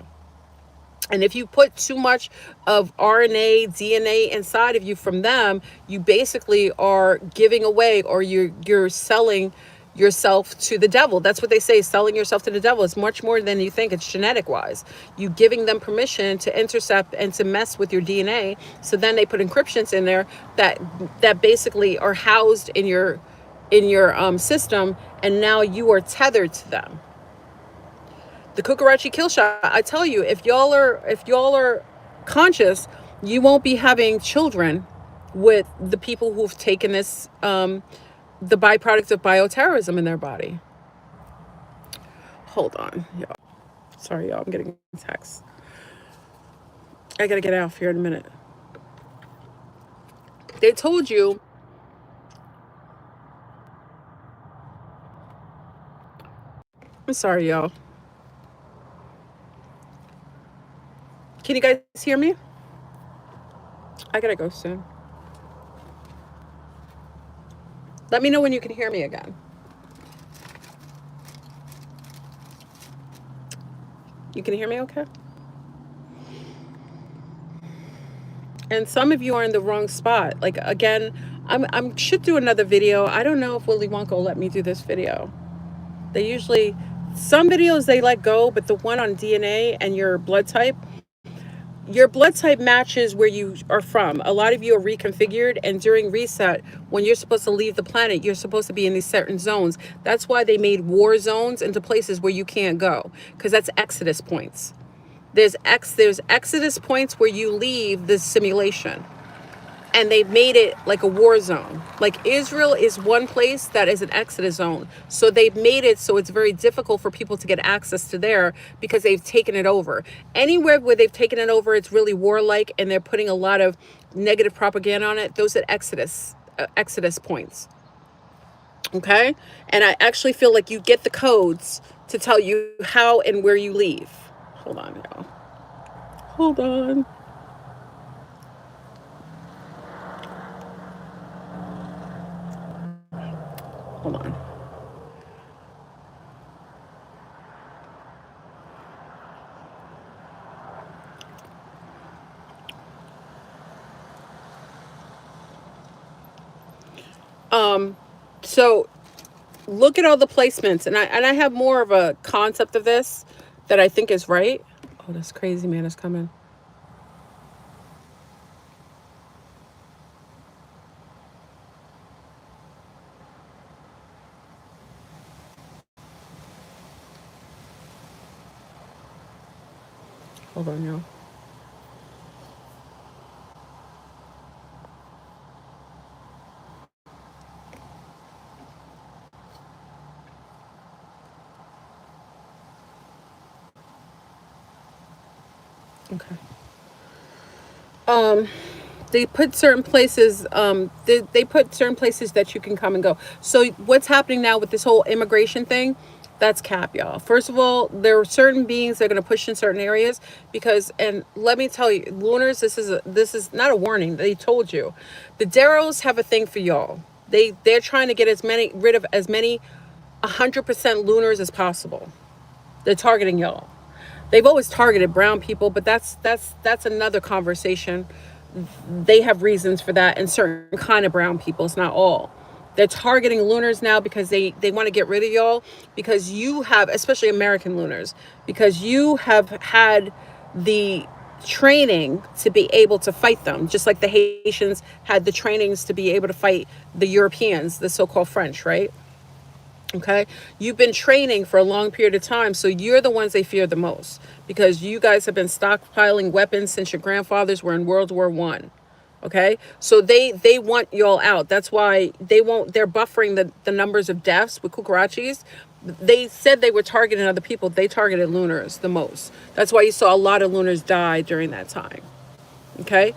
And if you put too much of RNA, DNA inside of you from them, you basically are giving away, or you're selling yourself to the devil. That's what they say, selling yourself to the devil. It's much more than you think. It's genetic wise. You giving them permission to intercept and to mess with your DNA. So then they put encryptions in there that basically are housed in your system, and now you are tethered to them. The Kukarachi kill shot, I tell you, if y'all are conscious, you won't be having children with the people who've taken this, the byproduct of bioterrorism in their body. Hold on, y'all. Sorry, y'all. I'm getting a text. I gotta get out here in a minute. They told you. I'm sorry, y'all. Can you guys hear me? I gotta go soon. Let me know when you can hear me again. You can hear me okay? And some of you are in the wrong spot. Like, again, I'm should do another video. I don't know if Willy Wonka will let me do this video. They usually, some videos they let go, but the one on DNA and your blood type matches where you are from. A lot of you are reconfigured, and during reset, when you're supposed to leave the planet, you're supposed to be in these certain zones. That's why they made war zones into places where you can't go, because that's exodus points. There's exodus points where you leave the simulation, and they've made it like a war zone. Like Israel is one place that is an exodus zone. So they've made it so it's very difficult for people to get access to there, because they've taken it over. Anywhere where they've taken it over, it's really warlike, and they're putting a lot of negative propaganda on it. Those are exodus points. Okay? And I actually feel like you get the codes to tell you how and where you leave. Hold on, y'all. Hold on. Hold on. So look at all the placements, and I have more of a concept of this that I think is right. Oh, this crazy man is coming. Hold on, y'all. Okay. They put certain places. They put certain places that you can come and go. So what's happening now with this whole immigration thing? That's cap, y'all. First of all, there are certain beings that are going to push in certain areas because, and let me tell you, Lunars, this is not a warning. They told you, the Deros have a thing for y'all. They're trying to get as many rid of as many 100% Lunars as possible. They're targeting y'all. They've always targeted brown people, but that's another conversation. They have reasons for that, and certain kind of brown people. It's not all. They're targeting Lunars now because they want to get rid of y'all because you have, especially American Lunars, because you have had the training to be able to fight them, just like the Haitians had the trainings to be able to fight the Europeans, the so-called French, right? Okay, you've been training for a long period of time, so you're the ones they fear the most because you guys have been stockpiling weapons since your grandfathers were in World War I. Okay, so they want y'all out. That's why they won't. They're buffering the numbers of deaths with cucarachis. They said they were targeting other people. They targeted Lunars the most. That's why you saw a lot of Lunars die during that time. Okay,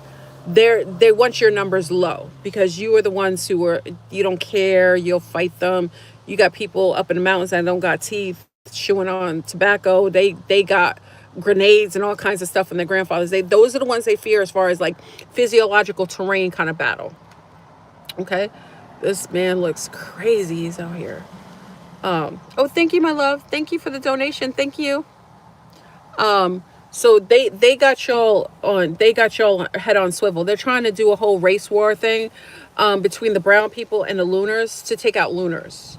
they want your numbers low because you are the ones who are, you don't care, you'll fight them. You got people up in the mountains that don't got teeth chewing on tobacco. They got grenades and all kinds of stuff from their grandfathers. Those are the ones they fear as far as like physiological terrain kind of battle. Okay, this man looks crazy. He's out here. Oh, thank you, my love. Thank you for the donation. Thank you. So they got y'all head on swivel. They're trying to do a whole race war thing between the brown people and the Lunars to take out Lunars.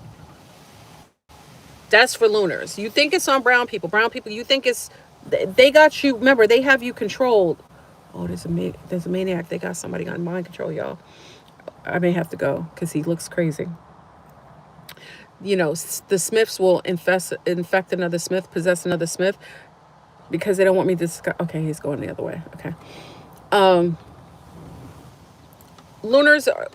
That's for Lunars. You think it's on brown people. Brown people, you think it's, they got you. Remember, they have you controlled. Oh, there's a maniac. They got somebody on mind control, y'all. I may have to go because he looks crazy. You know, the Smiths will infect another Smith, possess another Smith, because they don't want me to discuss. Okay, he's going the other way. Okay. Lunars are,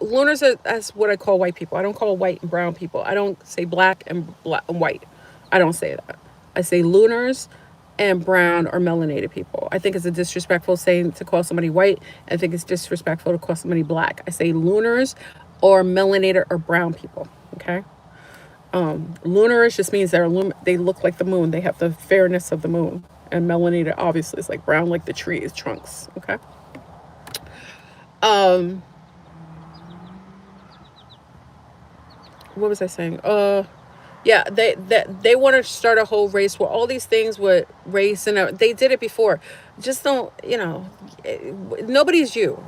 that's what I call white people. I don't call white and brown people. I don't say black and white. I don't say that. I say Lunars and brown or melanated people. I think it's a disrespectful saying to call somebody white. I think it's disrespectful to call somebody black. I say Lunars or melanated or brown people. Okay. Lunarish just means they look like the moon. They have the fairness of the moon. And melanated obviously is like brown, like the trees, trunks. Okay. What was I saying? Yeah, they want to start a whole race war. All these things with race and they did it before. Just don't, nobody's you.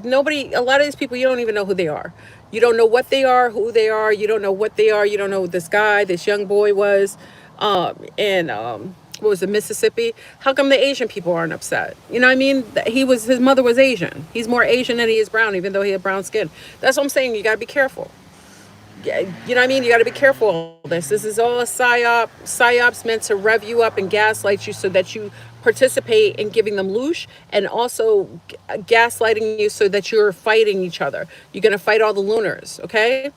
Nobody. A lot of these people, you don't even know who they are. You don't know what they are, who they are. You don't know what they are. You don't know who this young boy was, and what was it, Mississippi? How come the Asian people aren't upset? You know what I mean? His mother was Asian. He's more Asian than he is brown, even though he had brown skin. That's what I'm saying. You gotta be careful. You know what I mean? You got to be careful of this. This is all a psyop. Psyops meant to rev you up and gaslight you so that you participate in giving them loosh, and also gaslighting you so that you're fighting each other. You're going to fight all the Lunars, okay?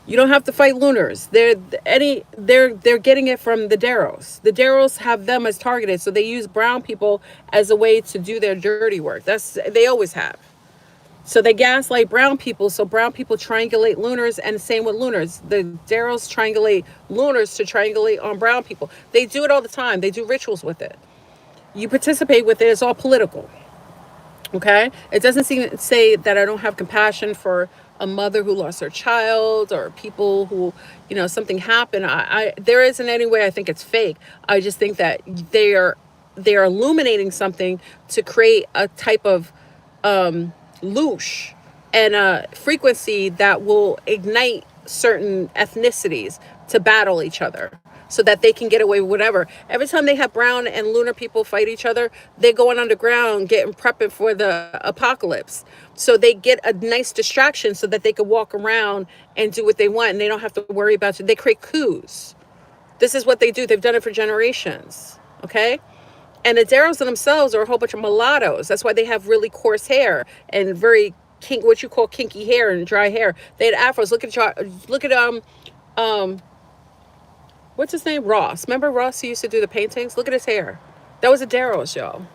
You don't have to fight Lunars. They're getting it from the Deros. The Deros have them as targeted, so they use brown people as a way to do their dirty work. They always have. So they gaslight brown people, so brown people triangulate Lunars, and same with Lunars. The Deros triangulate Lunars to triangulate on brown people. They do it all the time. They do rituals with it. You participate with it. It's all political. Okay? It doesn't say that I don't have compassion for a mother who lost her child or people who, something happened. There isn't any way I think it's fake. I just think that they are illuminating something to create a type of loosh and a frequency that will ignite certain ethnicities to battle each other so that they can get away with whatever. Every time they have brown and lunar people fight each other, they're going underground, prepping for the apocalypse. So they get a nice distraction so that they can walk around and do what they want, and they don't have to worry about it. They create coups. This is what they do. They've done it for generations. Okay? And the Deros themselves are a whole bunch of mulattoes. That's why they have really coarse hair and very what you call kinky hair and dry hair. They had afros. Look at what's his name? Ross. Remember Ross who used to do the paintings? Look at his hair. That was a Deros, y'all.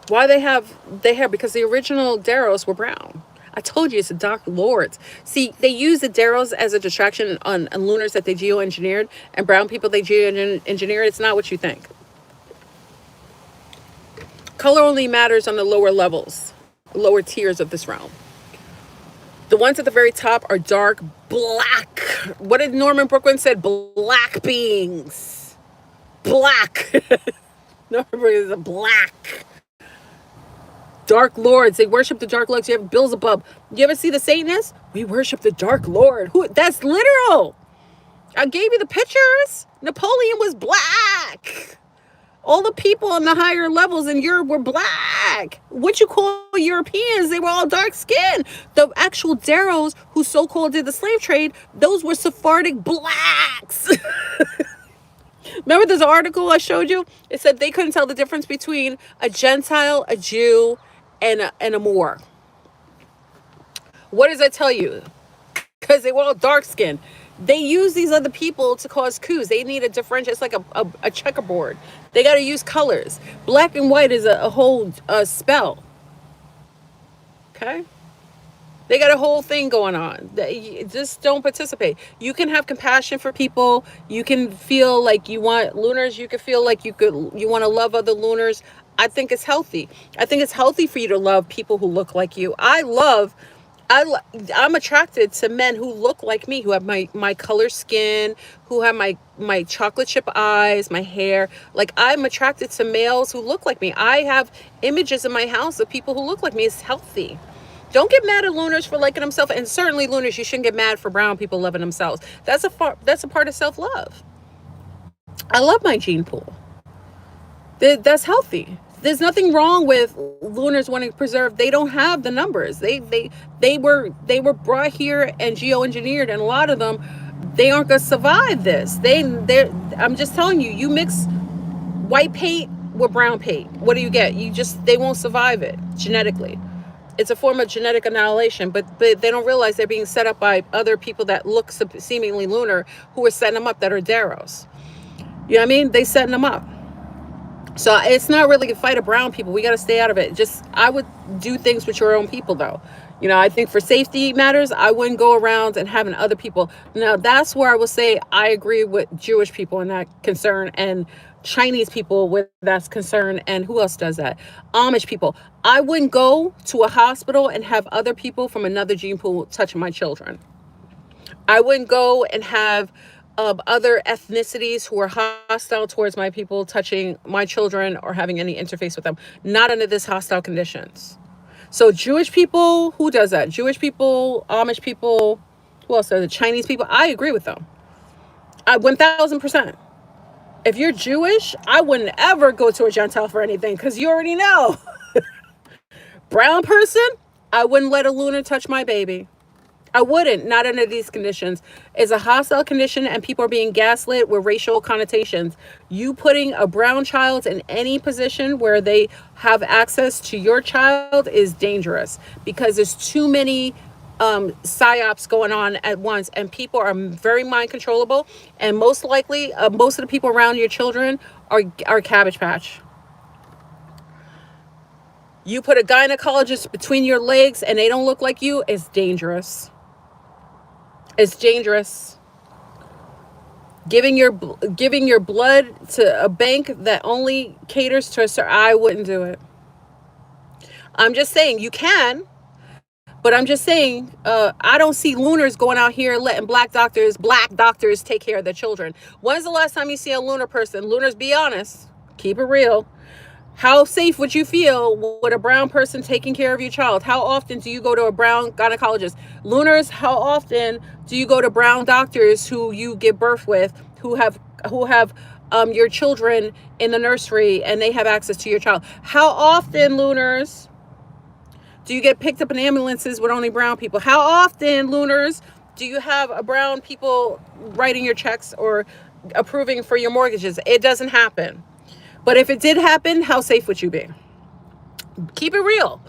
Why they have their hair? Because the original Deros were brown. I told you it's the Dark Lords. See, they use the Deros as a distraction on lunars that they geoengineered, and brown people they geoengineered. It's not what you think. Color only matters on the lower levels, lower tiers of this realm. The ones at the very top are dark black. What did Norman Brooklyn said? Black beings. Black. Norman Brooklyn is a black. Dark lords. They worship the dark lords. You have Beelzebub. You ever see the Satanists? We worship the Dark Lord. Who? That's literal. I gave you the pictures. Napoleon was black. All the people on the higher levels in Europe were black. What you call Europeans, they were all dark skinned. The actual Deros who so-called did the slave trade, those were Sephardic blacks. Remember this article I showed you? It said they couldn't tell the difference between a Gentile, a Jew, and a Moor. What does that tell you? Because they were all dark skinned. They use these other people to cause coups. They need a differential. It's like a checkerboard. They got to use colors. Black and white is a whole spell. Okay? They got a whole thing going on. Just don't participate. You can have compassion for people. You can feel like you want lunars. You can feel like you want to love other lunars. I think it's healthy. I think it's healthy for you to love people who look like you. I'm attracted to men who look like me, who have my color skin, who have my chocolate chip eyes, my hair. Like, I'm attracted to males who look like me. I have images in my house of people who look like me. It's healthy. Don't get mad at lunars for liking themselves. And certainly lunars, you shouldn't get mad for brown people loving themselves. That's a part of self-love. I love my gene pool. That's healthy. There's nothing wrong with lunars wanting to preserve. They don't have the numbers. They were brought here and geoengineered, and a lot of them, they aren't gonna survive this. I'm just telling you, you mix white paint with brown paint, what do you get? They won't survive it genetically. It's a form of genetic annihilation, but they don't realize they're being set up by other people that look seemingly lunar, who are setting them up, that are Deros. You know what I mean? They setting them up. So it's not really a fight of brown people. We got to stay out of it. I would do things with your own people, though. You know, I think for safety matters, I wouldn't go around and having other people. Now, that's where I will say I agree with Jewish people in that concern, and Chinese people with that concern, and who else does that? Amish people. I wouldn't go to a hospital and have other people from another gene pool touching my children. I wouldn't go and have other ethnicities who are hostile towards my people touching my children or having any interface with them. Not under this hostile conditions. So Jewish people, who does that? Jewish people, Amish people, who else does it? Chinese people. I agree with them. 1,000%. If you're Jewish, I wouldn't ever go to a Gentile for anything, because you already know. Brown person, I wouldn't let a lunar touch my baby. I wouldn't, not under these conditions. It's a hostile condition, and people are being gaslit with racial connotations. You putting a brown child in any position where they have access to your child is dangerous, because there's too many psyops going on at once, and people are very mind controllable, and most likely most of the people around your children are Cabbage Patch. You put a gynecologist between your legs and they don't look like you, it's dangerous. It's dangerous. Giving your blood to a bank that only caters to a certain, I wouldn't do it. I'm just saying you can, but I'm just saying I don't see lunars going out here letting black doctors take care of their children. When's the last time you see a lunar person? Lunars, be honest, keep it real. How safe would you feel with a brown person taking care of your child? How often do you go to a brown gynecologist? Lunars, how often do you go to brown doctors who you give birth with, who have your children in the nursery and they have access to your child? How often, lunars, do you get picked up in ambulances with only brown people? How often, lunars, do you have a brown people writing your checks or approving for your mortgages? It doesn't happen. But if it did happen, how safe would you be? Keep it real.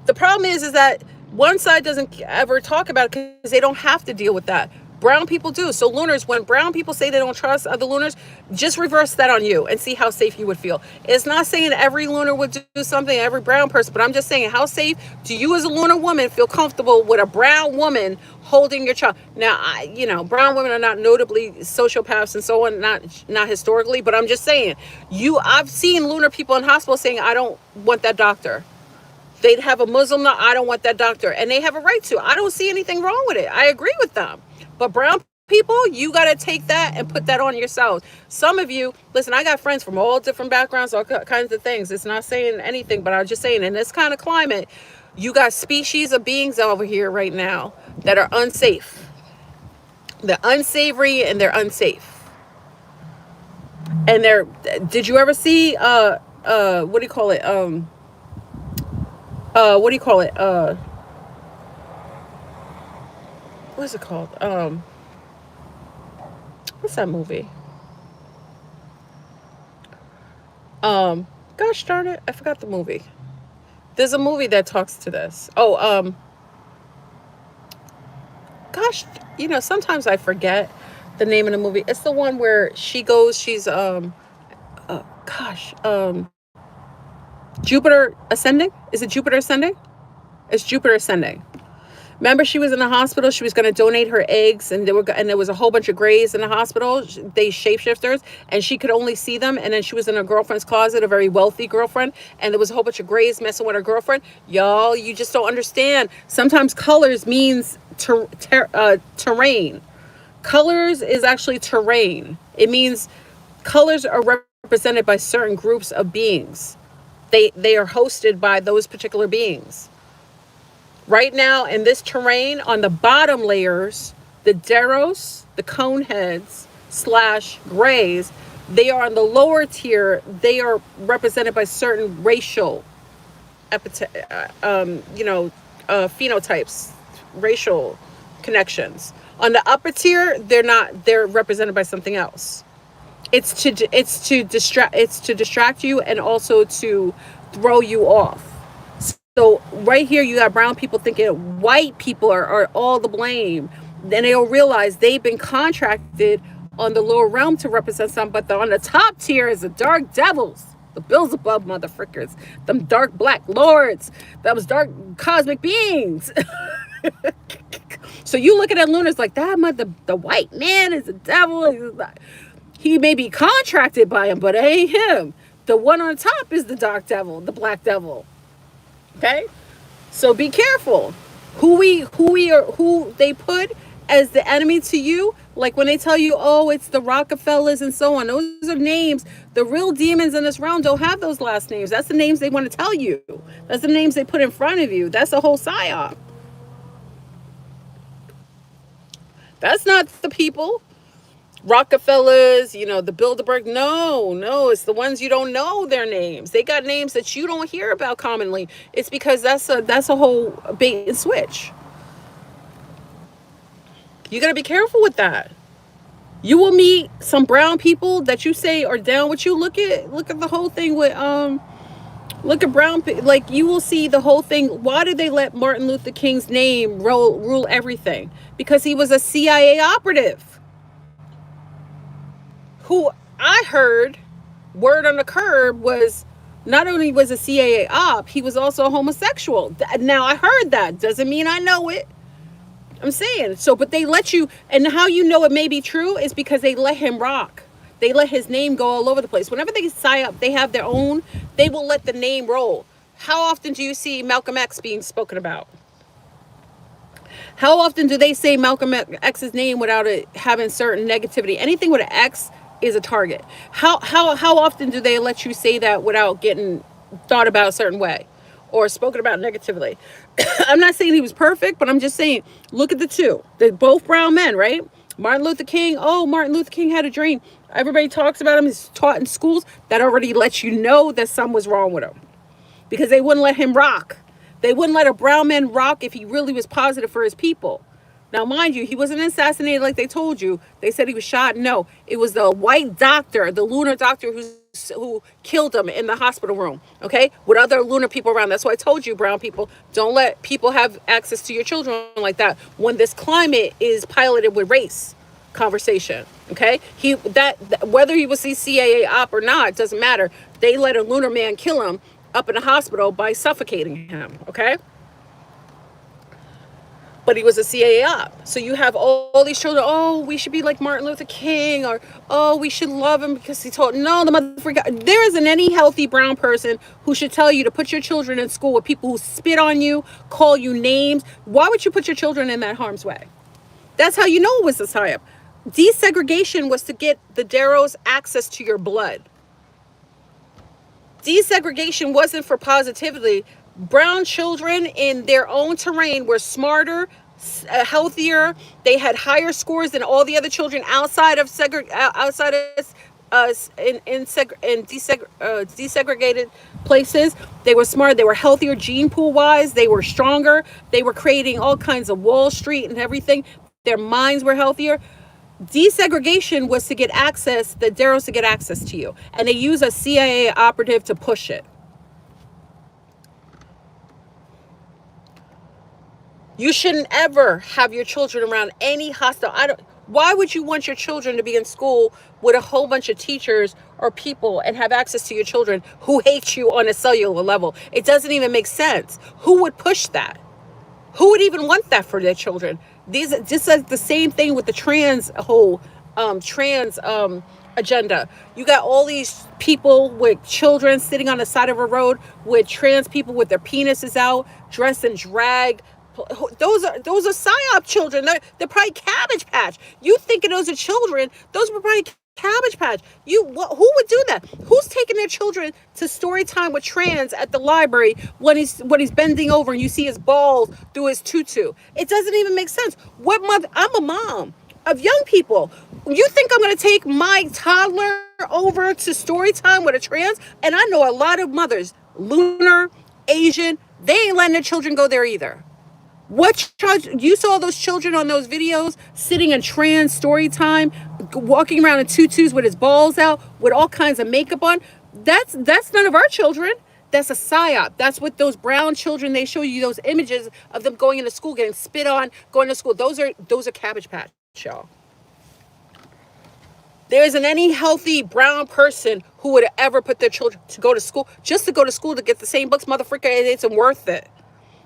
The problem is that one side doesn't ever talk about it because they don't have to deal with that. Brown people do. So Lunars, when brown people say they don't trust other Lunars, just reverse that on you and see how safe you would feel. It's not saying every Lunar would do something, every brown person, but I'm just saying, how safe do you as a Lunar woman feel comfortable with a brown woman holding your child? Now, brown women are not notably sociopaths and so on, not historically, but I'm just saying, I've seen Lunar people in hospitals saying, I don't want that doctor. They'd have a Muslim, no, I don't want that doctor. And they have a right to. I don't see anything wrong with it. I agree with them. But brown people, you got to take that and put that on yourselves. Some of you, listen, I got friends from all different backgrounds, all kinds of things. It's not saying anything, but I'm just saying, in this kind of climate, you got species of beings over here right now that are unsafe. They're unsavory and they're unsafe. And did you ever see, what do you call it? What's it called? What's that movie? Gosh darn it, I forgot the movie. There's a movie that talks to this. Gosh, sometimes I forget the name of the movie. It's the one where she's Jupiter Ascending? Is it Jupiter Ascending? It's Jupiter Ascending. Remember, she was in the hospital. She was going to donate her eggs, and there was a whole bunch of grays in the hospital. They shapeshifters, and she could only see them. And then she was in her girlfriend's closet, a very wealthy girlfriend, and there was a whole bunch of grays messing with her girlfriend. Y'all, you just don't understand. Sometimes colors means terrain. Colors is actually terrain. It means colors are represented by certain groups of beings. They are hosted by those particular beings. Right now, in this terrain, on the bottom layers, the Deros, the ConeHeads / grays, they are on the lower tier. They are represented by certain racial, phenotypes, racial connections. On the upper tier, they're not. They're represented by something else. It's to distract you and also to throw you off. So right here, you got brown people thinking white people are all the blame. Then they'll realize they've been contracted on the lower realm to represent something, but on the top tier is the dark devils, the Beelzebub motherfuckers, them dark black lords, those dark cosmic beings. So you look at that Lunars like that, the white man is the devil. He may be contracted by him, but it ain't him. The one on top is the dark devil, the black devil. Okay, so be careful who they put as the enemy to you. Like when they tell you, oh, it's the Rockefellers and so on. Those are names. The real demons in this realm don't have those last names. That's the names they want to tell you. That's the names they put in front of you. That's the whole psyop. That's not the people. Rockefellers, the Bilderberg. No, it's the ones you don't know their names. They got names that you don't hear about commonly. It's because that's a whole bait and switch. You got to be careful with that. You will meet some brown people that you say are down with you. Look at the whole thing with look at brown, like you will see the whole thing. Why did they let Martin Luther King's name rule everything? Because he was a CIA operative. Who I heard, word on the curb, was not only was a CIA op, he was also a homosexual. Now, I heard that. Doesn't mean I know it. I'm saying. So, but they let you, and how you know it may be true is because they let him rock. They let his name go all over the place. Whenever they sign up, they have their own, they will let the name roll. How often do you see Malcolm X being spoken about? How often do they say Malcolm X's name without it having certain negativity? Anything with an X is a target. How often do they let you say that without getting thought about a certain way or spoken about negatively? I'm not saying he was perfect, but I'm just saying, look at the two. They're both brown men, right? Martin Luther King. Oh, Martin Luther King had a dream. Everybody talks about him. He's taught in schools. That already lets you know that something was wrong with him, because they wouldn't let him rock. They wouldn't let a brown man rock if he really was positive for his people. Now, mind you, he wasn't assassinated like they told you. They said he was shot. No, it was the white doctor, the lunar doctor, who's who killed him in the hospital room, okay, with other lunar people around. That's why I told you, brown people, don't let people have access to your children like that when this climate is piloted with race conversation. Okay, whether he was a CIA op or not, doesn't matter. They let a lunar man kill him up in the hospital by suffocating him. Okay, but he was a CIA op. So you have all these children, oh, we should be like Martin Luther King, or, oh, we should love him because he told, no, the motherfucker, there isn't any healthy brown person who should tell you to put your children in school with people who spit on you, call you names. Why would you put your children in that harm's way? That's how you know it was a psyop. Desegregation was to get the Deros access to your blood. Desegregation wasn't for positivity. Brown children in their own terrain were smarter, healthier. They had higher scores than all the other children outside of desegregated places. They were smart. They were healthier gene pool wise. They were stronger. They were creating all kinds of Wall Street and everything. Their minds were healthier. Desegregation was to get access, the Deros to get access to you. And they use a CIA operative to push it. You shouldn't ever have your children around any hostile. Why would you want your children to be in school with a whole bunch of teachers or people and have access to your children who hate you on a cellular level? It doesn't even make sense. Who would push that? Who would even want that for their children? These just like the same thing with the trans agenda. You got all these people with children sitting on the side of a road with trans people with their penises out, dressed in drag. Those are psyop children. They're probably Cabbage Patch. You thinking those are children? Those were probably Cabbage Patch. Who would do that? Who's taking their children to story time with trans at the library when he's bending over and you see his balls through his tutu? It doesn't even make sense. What mother? I'm a mom of young people. You think I'm going to take my toddler over to story time with a trans? And I know a lot of mothers, lunar, Asian, they ain't letting their children go there either. What you saw those children on those videos sitting in trans story time, walking around in tutus with his balls out, with all kinds of makeup on? That's none of our children. That's a psyop. That's what those brown children, they show you those images of them going into school, getting spit on, going to school. Those are Cabbage Patch, y'all. There isn't any healthy brown person who would ever put their children to go to school, just to go to school to get the same books, motherfucker. It isn't worth it.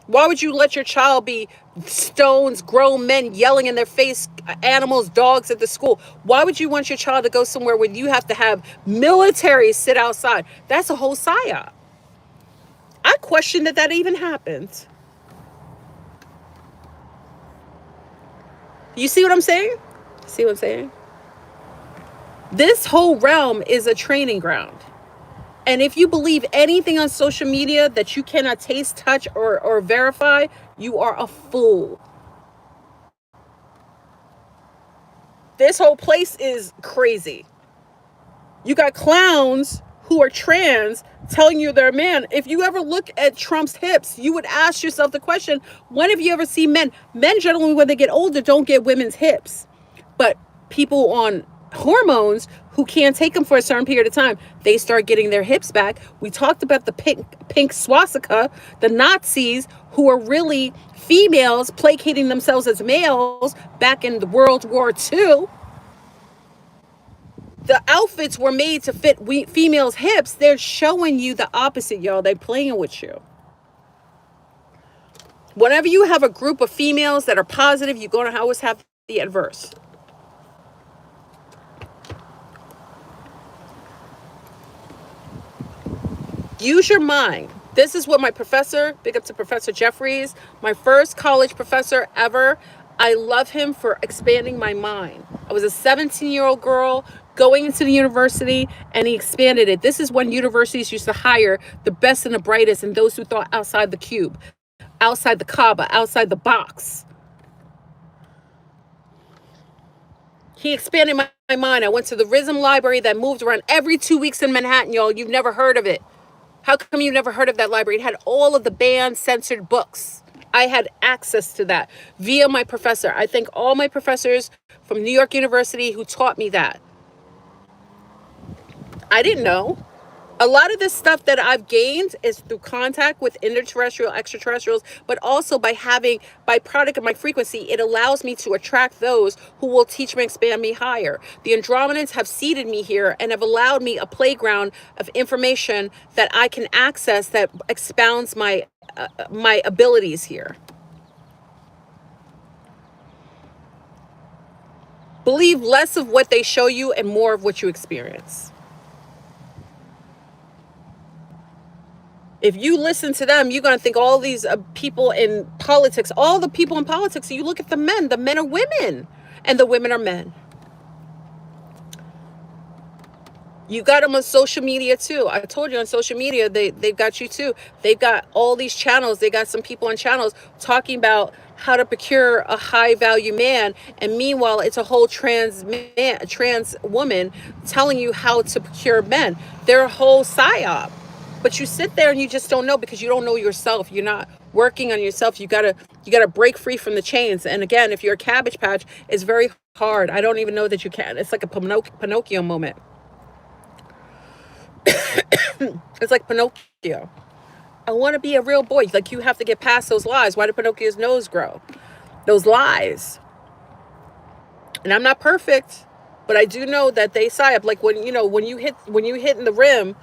Why would you let your child be stones, grown men yelling in their face, animals, dogs at the school? Why would you want your child to go somewhere where you have to have military sit outside? That's a whole psyop. I question that even happens. You see what I'm saying? See what I'm saying? This whole realm is a training ground. And if you believe anything on social media that you cannot taste, touch, or verify, you are a fool. This whole place is crazy. You got clowns who are trans telling you they're a man. If you ever look at Trump's hips, you would ask yourself the question, when have you ever seen men? Men generally, when they get older, don't get women's hips. But people on hormones who can't take them for a certain period of time, they start getting their hips back. We talked about the pink swastika, the Nazis who were really females placating themselves as males back in the World War II. The outfits were made to fit females' hips. They're showing you the opposite, y'all. They're playing with you. Whenever you have a group of females that are positive, you're going to always have the adverse. Use your mind. This is what my professor, big up to Professor Jeffries, my first college professor ever. I love him for expanding my mind. I was a 17-year-old girl going into the university, and he expanded it. This is when universities used to hire the best and the brightest and those who thought outside the cube, outside the Kaaba, outside the box. He expanded my mind. I went to the RISM library that moved around every 2 weeks in Manhattan, y'all. You've never heard of it. How come you've never heard of that library? It had all of the banned, censored books. I had access to that via my professor. I thank all my professors from New York University who taught me that. I didn't know. A lot of this stuff that I've gained is through contact with interterrestrial, extraterrestrials, but also by having, by product of my frequency, it allows me to attract those who will teach me, expand me higher. The Andromedans have seeded me here and have allowed me a playground of information that I can access that expounds my abilities here. Believe less of what they show you and more of what you experience. If you listen to them, you're going to think all these people in politics, all the people in politics, you look at the men are women and the women are men. You got them on social media too. I told you on social media, they've got you too. They've got all these channels. They got some people on channels talking about how to procure a high value man. And meanwhile, it's a whole trans woman telling you how to procure men. They're a whole psyop. But you sit there and you just don't know because you don't know yourself. You're not working on yourself. You gotta break free from the chains. And again, if you're a Cabbage Patch, it's very hard. I don't even know that you can. It's like a Pinocchio moment. It's like Pinocchio. I want to be a real boy. Like, you have to get past those lies. Why did Pinocchio's nose grow? Those lies. And I'm not perfect, but I do know that they psyop. Like when you hit in the rim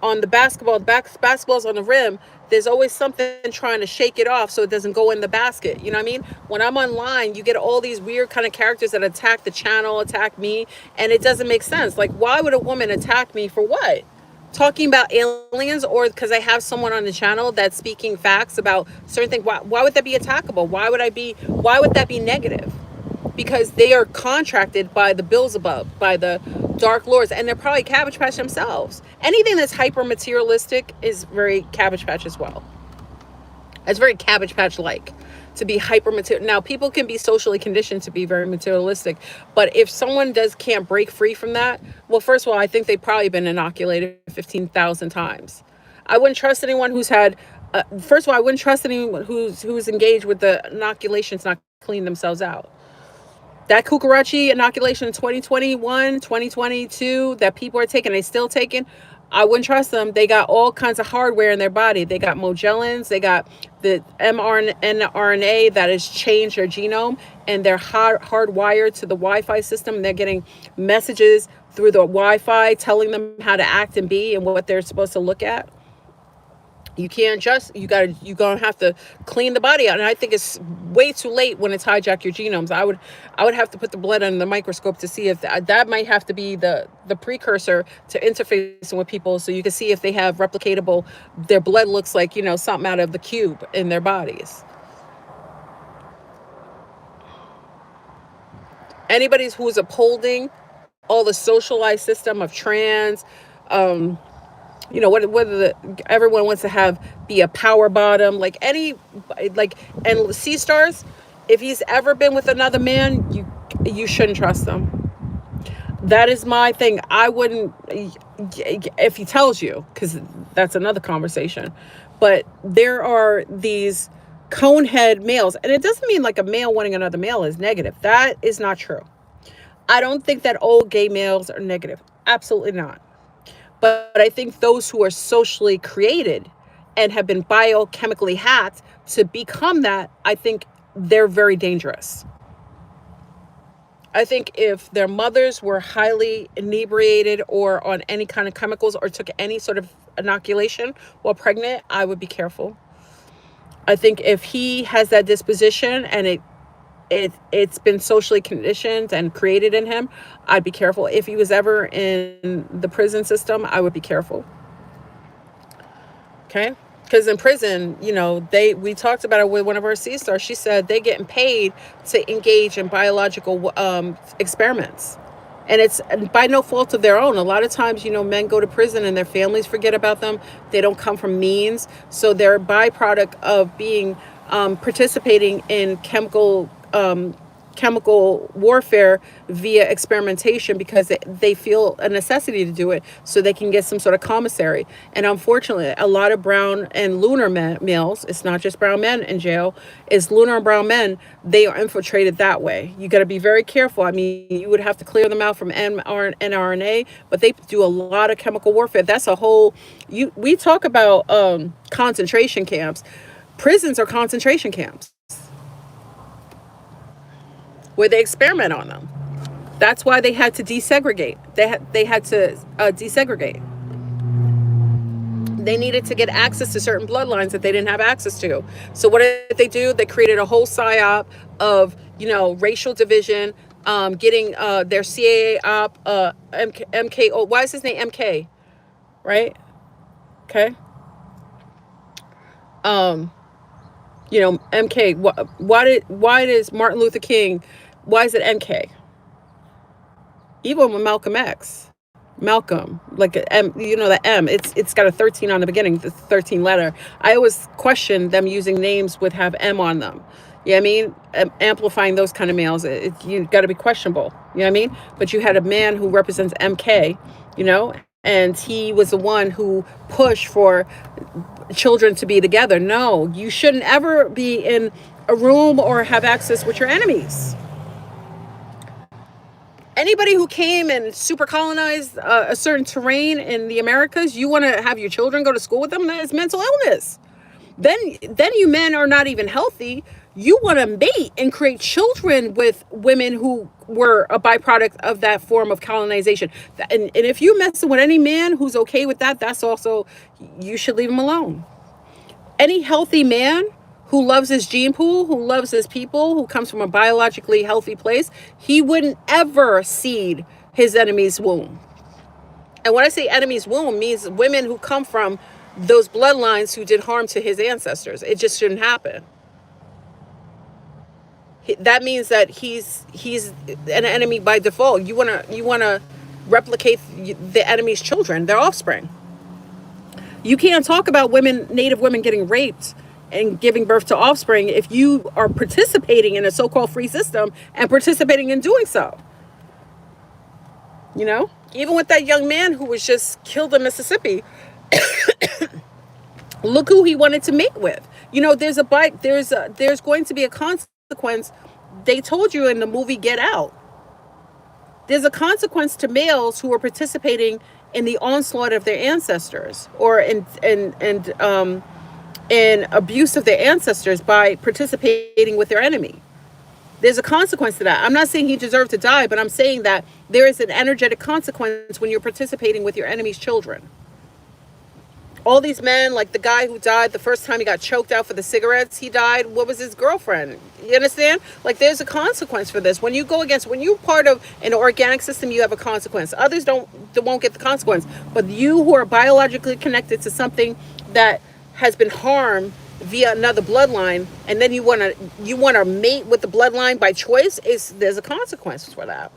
on the basketball, basketball's on the rim, there's always something trying to shake it off so it doesn't go in the basket. You know what I mean? When I'm online, you get all these weird kind of characters that attack the channel, attack me, and it doesn't make sense. Like, why would a woman attack me for what? Talking about aliens, or because I have someone on the channel that's speaking facts about certain things. Why would that be attackable? Why would that be negative? Because they are contracted by the Beelzebub, by the Dark Lords, and they're probably Cabbage Patch themselves. Anything that's hyper materialistic is very Cabbage Patch as well. It's very Cabbage Patch like to be hyper material. Now, people can be socially conditioned to be very materialistic, but if someone can't break free from that, well, first of all, I think they've probably been inoculated 15,000 times. I wouldn't trust anyone who's had. First of all, I wouldn't trust anyone who's engaged with the inoculations not clean themselves out. That Cucarachi inoculation in 2021, 2022 that people are taking, they still taking, I wouldn't trust them. They got all kinds of hardware in their body. They got Mogellans, they got the mRNA that has changed their genome, and they're hardwired to the Wi-Fi system. They're getting messages through the Wi-Fi telling them how to act and be and what they're supposed to look at. You can't just, you're gonna have to clean the body out. And I think it's way too late when it's hijacked your genomes. I would have to put the blood under the microscope to see if that might have to be the precursor to interfacing with people, so you can see if they have replicatable, their blood looks like, something out of the cube in their bodies. Anybody who's upholding all the socialized system of trans, whether everyone wants to be a power bottom, and C stars, if he's ever been with another man, you shouldn't trust them. That is my thing. I wouldn't, if he tells you, because that's another conversation. But there are these ConeHead males, and it doesn't mean like a male wanting another male is negative. That is not true. I don't think that old gay males are negative. Absolutely not. But I think those who are socially created and have been biochemically hacked to become that, I think they're very dangerous. I think if their mothers were highly inebriated or on any kind of chemicals or took any sort of inoculation while pregnant, I would be careful. I think if he has that disposition and it's been socially conditioned and created in him, I'd be careful. If he was ever in the prison system, I would be careful. Okay? Because in prison, we talked about it with one of our C stars. She said they're getting paid to engage in biological experiments. And it's by no fault of their own. A lot of times, men go to prison and their families forget about them. They don't come from means. So they're a byproduct of being participating in chemical chemical warfare via experimentation because they feel a necessity to do it so they can get some sort of commissary. And unfortunately, a lot of brown and lunar males, it's not just brown men in jail, it's lunar and brown men, they are infiltrated that way. You got to be very careful. I mean, you would have to clear them out from mRNA, but they do a lot of chemical warfare. That's a whole, we talk about concentration camps. Prisons are concentration camps where they experiment on them. That's why they had to desegregate. They had to desegregate. They needed to get access to certain bloodlines that they didn't have access to. So what did they do? They created a whole psyop of, racial division, getting their CAA op, MK. Oh, why is his name MK? Right? Okay. MK. Why does Martin Luther King? Why is it MK? Even with Malcolm X, Malcolm, like the M, it's got a 13 on the beginning, the 13 letter. I always question them using names with have M on them. You know what I mean? Amplifying those kind of males, you got to be questionable. You know what I mean? But you had a man who represents MK, and he was the one who pushed for children to be together. No, you shouldn't ever be in a room or have access with your enemies. Anybody who came and super colonized a certain terrain in the Americas, you want to have your children go to school with them? That is mental illness. Then you men are not even healthy. You want to mate and create children with women who were a byproduct of that form of colonization. And if you mess with any man who's okay with that, that's also, you should leave him alone. Any healthy man who loves his gene pool, who loves his people, who comes from a biologically healthy place, he wouldn't ever seed his enemy's womb. And when I say enemy's womb, means women who come from those bloodlines who did harm to his ancestors. It just shouldn't happen. That means that he's an enemy by default. You wanna replicate the enemy's children, their offspring. You can't talk about Native women getting raped and giving birth to offspring if you are participating in a so-called free system and participating in doing so. Even with that young man who was just killed in Mississippi, look who he wanted to mate with. There's going to be a consequence. They told you in the movie Get Out. There's a consequence to males who are participating in the onslaught of their ancestors or in abuse of their ancestors by participating with their enemy. There's a consequence to that. I'm not saying he deserved to die, but I'm saying that there is an energetic consequence when you're participating with your enemy's children. All these men, like the guy who died the first time he got choked out for the cigarettes, he died. What was his girlfriend? You understand? Like, there's a consequence for this. When you're part of an organic system, you have a consequence. Others won't get the consequence. But you who are biologically connected to something that has been harmed via another bloodline, and then you wanna mate with the bloodline by choice, there's a consequence for that.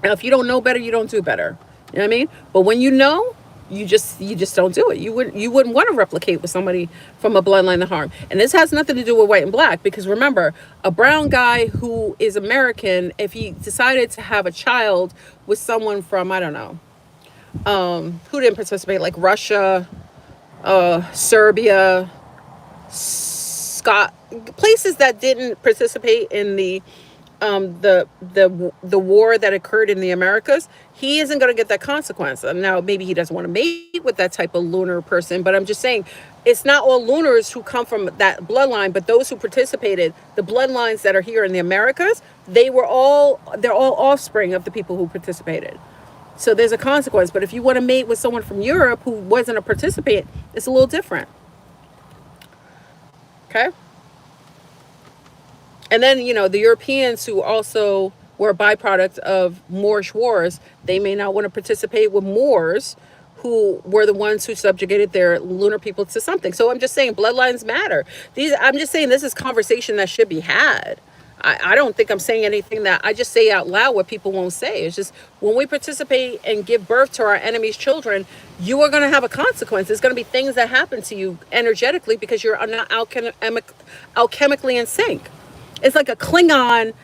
Now, if you don't know better, you don't do better. You know what I mean? But when you know, you just don't do it. You wouldn't want to replicate with somebody from a bloodline of harm. And this has nothing to do with white and black, because remember, a brown guy who is American, if he decided to have a child with someone from, I don't know, who didn't participate, like Russia, Serbia, places that didn't participate in the war that occurred in the Americas, he isn't going to get that consequence. Now, maybe he doesn't want to mate with that type of lunar person, but I'm just saying, it's not all lunars who come from that bloodline, but those who participated, the bloodlines that are here in the Americas, they're all offspring of the people who participated. So there's a consequence. But if you want to mate with someone from Europe who wasn't a participant, it's a little different. Okay? And then, the Europeans who also were a byproduct of Moorish wars, they may not want to participate with Moors who were the ones who subjugated their lunar people to something. So I'm just saying bloodlines matter. I'm just saying this is conversation that should be had. I don't think I'm saying anything that I just say out loud what people won't say. It's just when we participate and give birth to our enemy's children, you are going to have a consequence. There's going to be things that happen to you energetically because you're not alchemically in sync. It's like a Klingon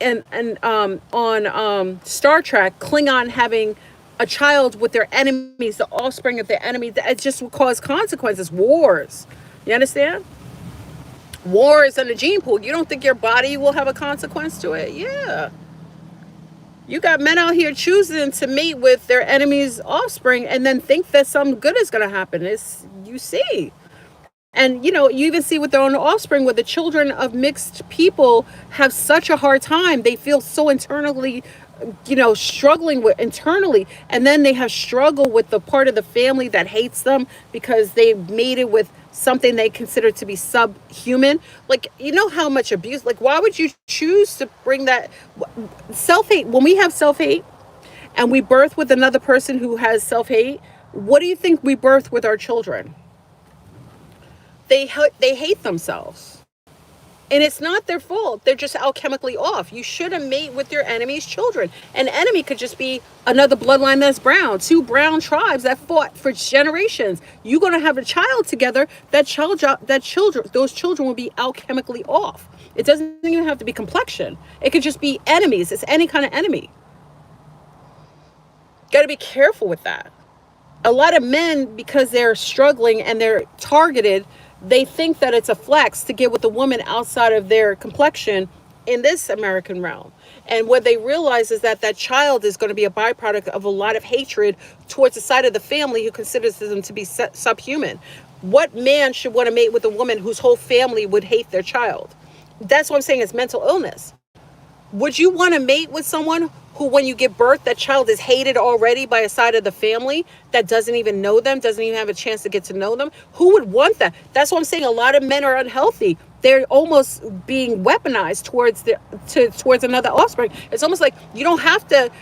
on Star Trek, Klingon having a child with their enemies, the offspring of their enemy, that just will cause consequences, wars. You understand? Wars in the gene pool. You don't think your body will have a consequence to it? Yeah. You got men out here choosing to mate with their enemy's offspring and then think that some good is going to happen. It's, you see. And, you know, you even see with their own offspring where the children of mixed people have such a hard time. They feel so internally, you know, struggling with internally. And then they have struggle with the part of the family that hates them because they made it with something they consider to be subhuman. Like, you know how much abuse, like, why would you choose to bring that self-hate? When we have self-hate and we birth with another person who has self-hate, what do you think we birth with our children? They hate themselves. And it's not their fault. They're just alchemically off. You shouldn't mate with your enemy's children. An enemy could just be another bloodline that's brown. Two brown tribes that fought for generations. You're going to have a child together. Those children will be alchemically off. It doesn't even have to be complexion. It could just be enemies. It's any kind of enemy. Got to be careful with that. A lot of men, because they're struggling and they're targeted, they think that it's a flex to get with a woman outside of their complexion in this American realm. And what they realize is that that child is going to be a byproduct of a lot of hatred towards the side of the family who considers them to be subhuman. What man should want to mate with a woman whose whole family would hate their child? That's what I'm saying is mental illness. Would you want to mate with someone who, when you give birth, that child is hated already by a side of the family that doesn't even know them, doesn't even have a chance to get to know them? Who would want that? That's what I'm saying. A lot of men are unhealthy. They're almost being weaponized towards another offspring. It's almost like you don't have to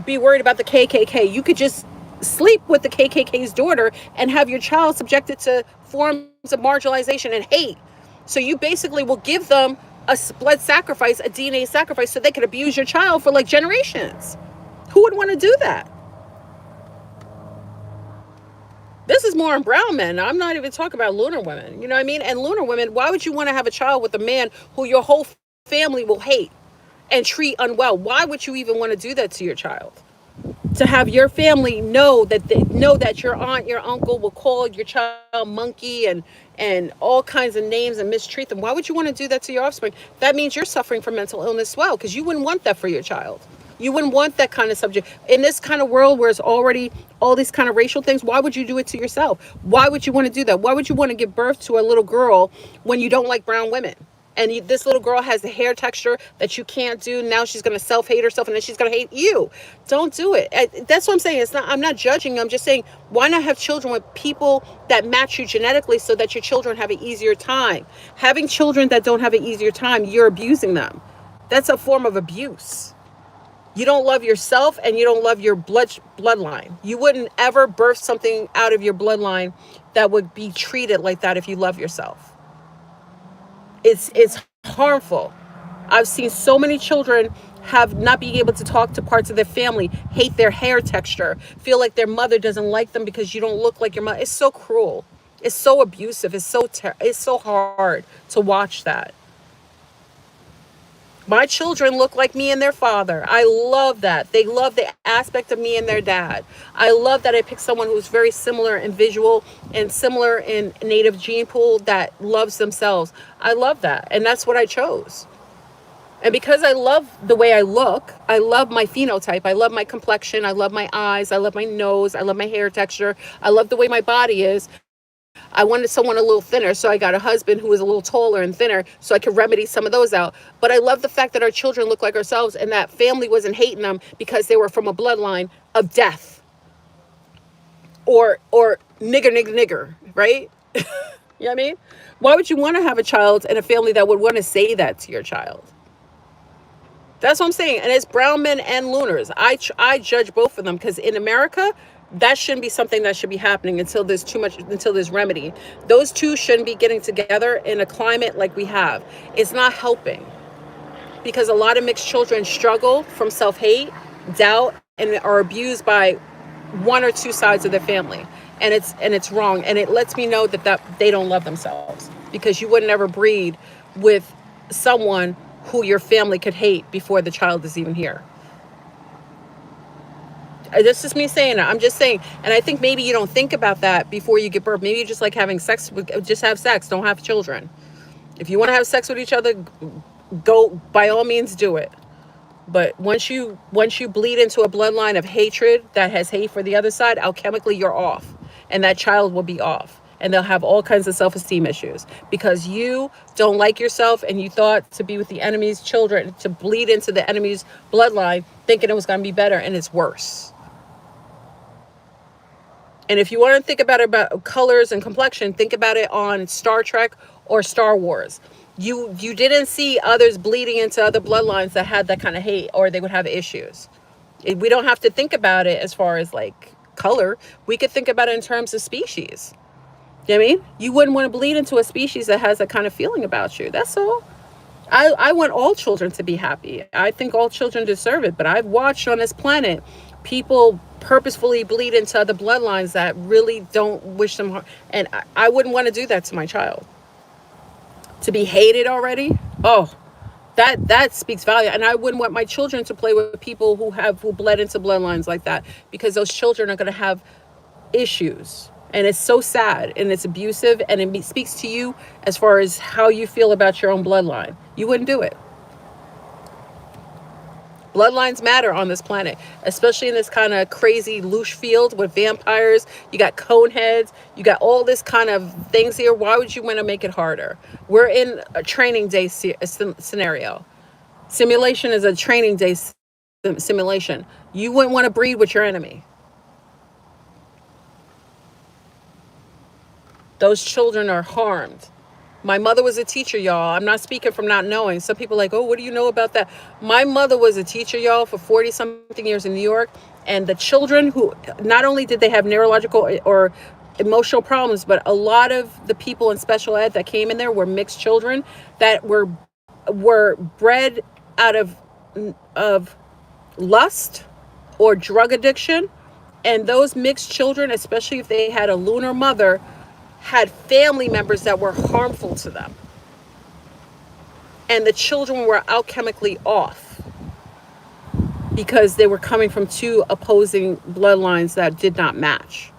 be worried about the KKK. You could just sleep with the KKK's daughter and have your child subjected to forms of marginalization and hate. So you basically will give them a blood sacrifice, a DNA sacrifice, so they could abuse your child for like generations. Who would want to do that? This is more on brown men. I'm not even talking about lunar women. You know what I mean? And lunar women, why would you want to have a child with a man who your whole family will hate and treat unwell? Why would you even want to do that to your child? To have your family know that your aunt, your uncle will call your child monkey and all kinds of names and mistreat them. Why would you want to do that to your offspring? That means you're suffering from mental illness as well, because you wouldn't want that for your child. You wouldn't want that kind of subject. In this kind of world where it's already all these kind of racial things, why would you do it to yourself? Why would you want to do that? Why would you want to give birth to a little girl when you don't like brown women? And this little girl has the hair texture that you can't do. Now she's going to self-hate herself, and then she's going to hate you. Don't do it. That's what I'm saying. I'm not judging. I'm just saying, why not have children with people that match you genetically so that your children have an easier time? Having children that don't have an easier time, you're abusing them. That's a form of abuse. You don't love yourself, and you don't love your bloodline. You wouldn't ever birth something out of your bloodline that would be treated like that if you love yourself. It's harmful. I've seen so many children have not being able to talk to parts of their family, hate their hair texture, feel like their mother doesn't like them because you don't look like your mother. It's so cruel. It's so abusive. It's so hard to watch that. My children look like me and their father. I love that. They love the aspect of me and their dad. I love that I picked someone who's very similar in visual and similar in native gene pool that loves themselves. I love that. And that's what I chose. And because I love the way I look, I love my phenotype, I love my complexion, I love my eyes, I love my nose, I love my hair texture, I love the way my body is. I wanted someone a little thinner, so I got a husband who was a little taller and thinner so I could remedy some of those out. But I love the fact that our children look like ourselves and that family wasn't hating them because they were from a bloodline of death or nigger, right? You know what I mean? Why would you want to have a child in a family that would want to say that to your child? That's what I'm saying. And it's brown men and lunars. I judge both of them because in America, that shouldn't be something that should be happening until there's remedy. Those two shouldn't be getting together in a climate like we have. It's not helping because a lot of mixed children struggle from self-hate, doubt, and are abused by one or two sides of their family. And it's wrong. And it lets me know that they don't love themselves because you would never breed with someone who your family could hate before the child is even here. This is me saying it. I'm just saying, and I think maybe you don't think about that before you give birth. Maybe you just like having sex. Just have sex. Don't have children. If you want to have sex with each other, go, by all means do it. But once you bleed into a bloodline of hatred that has hate for the other side, alchemically you're off, and that child will be off, and they'll have all kinds of self-esteem issues because you don't like yourself, and you thought to be with the enemy's children, to bleed into the enemy's bloodline, thinking it was going to be better, and it's worse. And if you want to think about colors and complexion, think about it on Star Trek or Star Wars. You didn't see others bleeding into other bloodlines that had that kind of hate, or they would have issues. We don't have to think about it as far as like color. We could think about it in terms of species. You know what I mean? You wouldn't want to bleed into a species that has that kind of feeling about you. That's all. I want all children to be happy. I think all children deserve it. But I've watched on this planet people purposefully bleed into other bloodlines that really don't wish them harm. And I wouldn't want to do that to my child. To be hated already, oh, that speaks value. And I wouldn't want my children to play with people who bled into bloodlines like that, because those children are going to have issues. And it's so sad, and it's abusive, and it speaks to you as far as how you feel about your own bloodline. You wouldn't do it. Bloodlines matter on this planet, especially in this kind of crazy loose field with vampires. You got ConeHeads. You got all this kind of things here. Why would you want to make it harder? We're in a training day scenario. Simulation is a training day simulation. You wouldn't want to breed with your enemy. Those children are harmed. My mother was a teacher, y'all. I'm not speaking from not knowing. Some people are like, oh, what do you know about that? My mother was a teacher, y'all, for 40 something years in New York. And the children who, not only did they have neurological or emotional problems, but a lot of the people in special ed that came in there were mixed children that were bred out of lust or drug addiction. And those mixed children, especially if they had a lunar mother, had family members that were harmful to them. And the children were alchemically off because they were coming from two opposing bloodlines that did not match.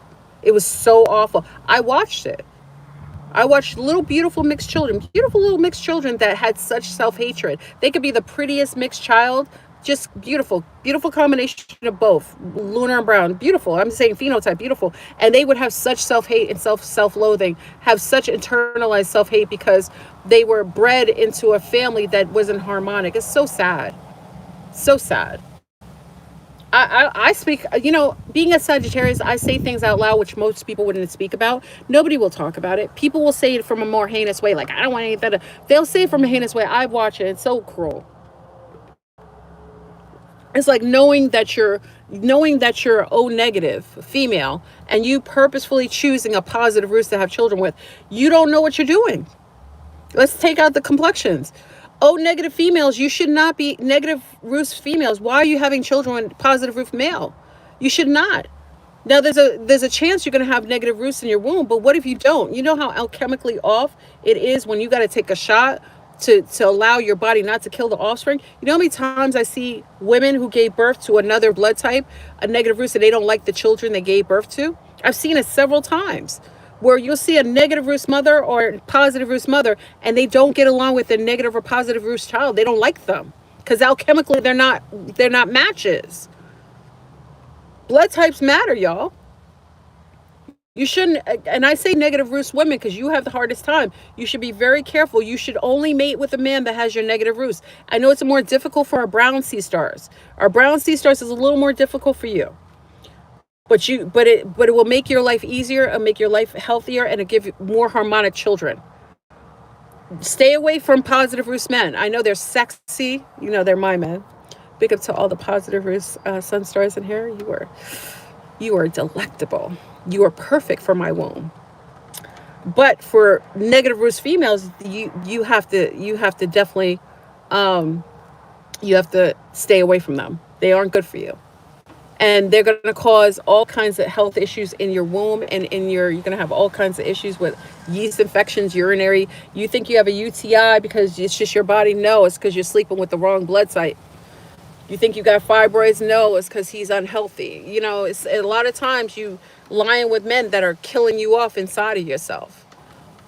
It was so awful. I watched it. I watched little beautiful mixed children, beautiful little mixed children that had such self-hatred. They could be the prettiest mixed child, just beautiful, beautiful combination of both, lunar and brown, beautiful. I'm saying phenotype, beautiful. And they would have such self-hate and self-loathing, have such internalized self-hate because they were bred into a family that wasn't harmonic. It's so sad. So sad. I speak, being a Sagittarius, I say things out loud, which most people wouldn't speak about. Nobody will talk about it. People will say it from a more heinous way. Like, I don't want anything. They'll say it from a heinous way. I watch it. It's so cruel. It's like knowing that you're O negative female, and you purposefully choosing a positive roost to have children with. You don't know what you're doing. Let's take out the complexions. O negative females, you should not be negative roost females. Why are you having children with positive roost male? You should not. Now there's a chance you're going to have negative roosts in your womb, but what if you don't? You know how alchemically off it is when you got to take a shot to allow your body not to kill the offspring. You know how many times I see women who gave birth to another blood type, a negative roost, and they don't like the children they gave birth to? I've seen it several times where you'll see a negative roost mother or positive roost mother, and they don't get along with the negative or positive roost child. They don't like them because alchemically they're not matches. Blood types matter, y'all. You shouldn't, and I say negative roost women because you have the hardest time. You should be very careful. You should only mate with a man that has your negative roost. I know it's more difficult for our brown sea stars. Our brown sea stars is a little more difficult for you. But it will make your life easier and make your life healthier, and it'll give you more harmonic children. Stay away from positive roost men. I know they're sexy. They're my men. Big up to all the positive roost sun stars in here. You are delectable. You are perfect for my womb. But for negative roost females, you have to definitely you have to stay away from them. They aren't good for you. and they're going to cause all kinds of health issues in your womb, and you're going to have all kinds of issues with yeast infections, urinary. You think you have a UTI because it's just your body? No, it's because you're sleeping with the wrong blood type. You think you got fibroids? No, it's because he's unhealthy. It's a lot of times you lying with men that are killing you off inside of yourself.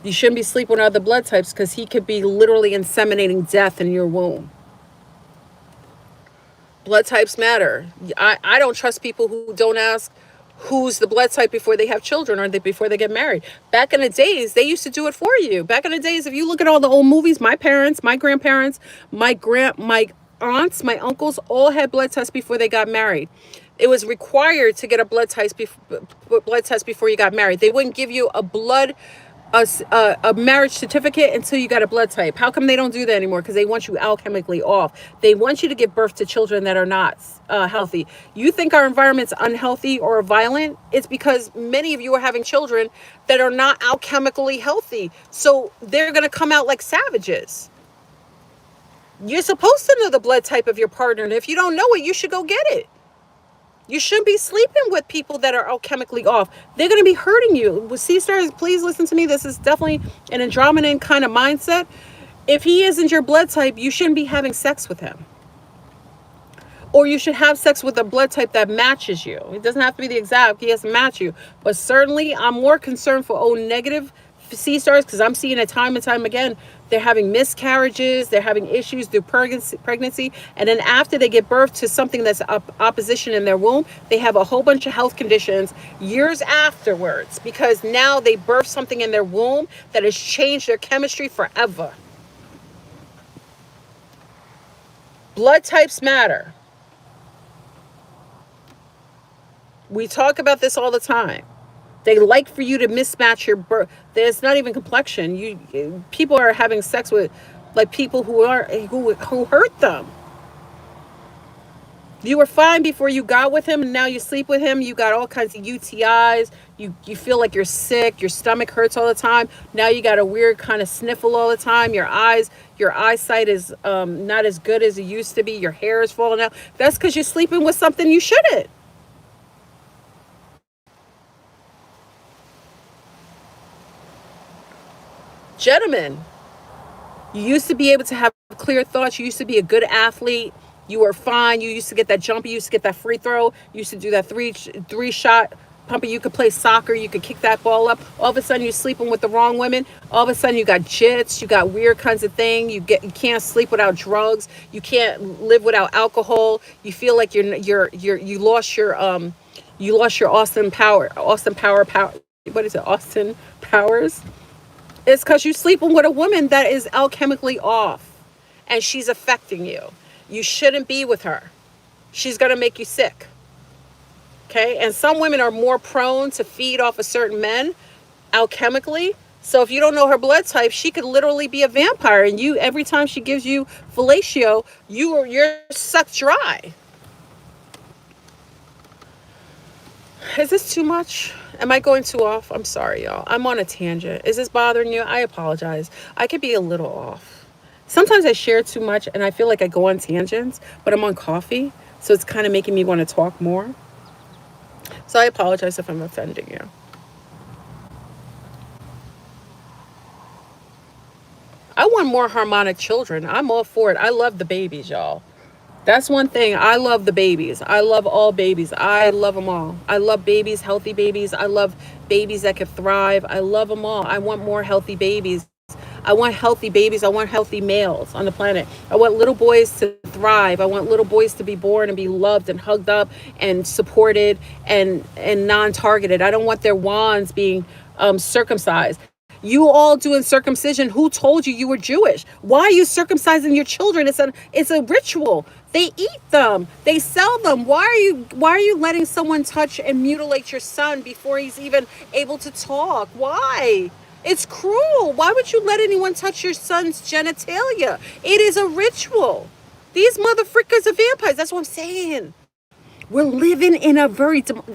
You shouldn't be sleeping with other blood types because he could be literally inseminating death in your womb. Blood types matter. I don't trust people who don't ask who's the blood type before they have children or before they get married. Back in the days, they used to do it for you. Back in the days, if you look at all the old movies, my parents, my grandparents, my aunts, my uncles all had blood tests before they got married. It was required to get a blood test before you got married. They wouldn't give you a marriage certificate until you got a blood type. How come they don't do that anymore? Because they want you alchemically off. They want you to give birth to children that are not healthy. You think our environment's unhealthy or violent? It's because many of you are having children that are not alchemically healthy. So they're going to come out like savages. You're supposed to know the blood type of your partner, and if you don't know it, you should go get it. You shouldn't be sleeping with people that are alchemically off. They're going to be hurting you. With sea stars, please listen to me. This is definitely an Andromadan kind of mindset. If he isn't your blood type, you shouldn't be having sex with him. Or you should have sex with a blood type that matches you. It doesn't have to be the exact, he has to match you. But certainly, I'm more concerned for O negative sea stars because I'm seeing it time and time again. They're having miscarriages, they're having issues through pregnancy, and then after they give birth to something that's opposition in their womb, they have a whole bunch of health conditions years afterwards because now they birthed something in their womb that has changed their chemistry forever. Blood types matter. We talk about this all the time. They like for you to mismatch your birth. There's not even complexion. People are having sex with like people who hurt them. You were fine before you got with him, and now you sleep with him. You got all kinds of UTIs. You feel like you're sick. Your stomach hurts all the time. Now you got a weird kind of sniffle all the time. Your eyesight is not as good as it used to be. Your hair is falling out. That's because you're sleeping with something you shouldn't. Gentlemen, you used to be able to have clear thoughts. You used to be a good athlete. You were fine. You used to get that jump. You used to get that free throw. You used to do that three shot pumper. You could play soccer. You could kick that ball up. All of a sudden, you're sleeping with the wrong women. All of a sudden, you got jits. You got weird kinds of thing. You can't sleep without drugs. You can't live without alcohol. You feel like you lost your Austin Power. What is it? Austin Powers. It's because you're sleeping with a woman that is alchemically off and she's affecting you. You shouldn't be with her. She's going to make you sick. Okay? And some women are more prone to feed off of certain men alchemically. So if you don't know her blood type, she could literally be a vampire. And every time she gives you fellatio, you're sucked dry. Is this too much? Am I going too off? I'm sorry, y'all. I'm on a tangent. Is this bothering you? I apologize. I could be a little off. Sometimes I share too much and I feel like I go on tangents, but I'm on coffee, so it's kind of making me want to talk more. So I apologize if I'm offending you. I want more harmonic children. I'm all for it. I love the babies, y'all. That's one thing. I love the babies. I love all babies. I love them all. I love babies, healthy babies. I love babies that can thrive. I love them all. I want more healthy babies. I want healthy babies. I want healthy males on the planet. I want little boys to thrive. I want little boys to be born and be loved and hugged up and supported and non-targeted. I don't want their wands being circumcised. You all doing circumcision. Who told you were Jewish? Why are you circumcising your children? It's a ritual. They eat them. They sell them. Why are you letting someone touch and mutilate your son before he's even able to talk? Why? It's cruel. Why would you let anyone touch your son's genitalia? It is a ritual. These motherfuckers are vampires. That's what I'm saying. We're living in a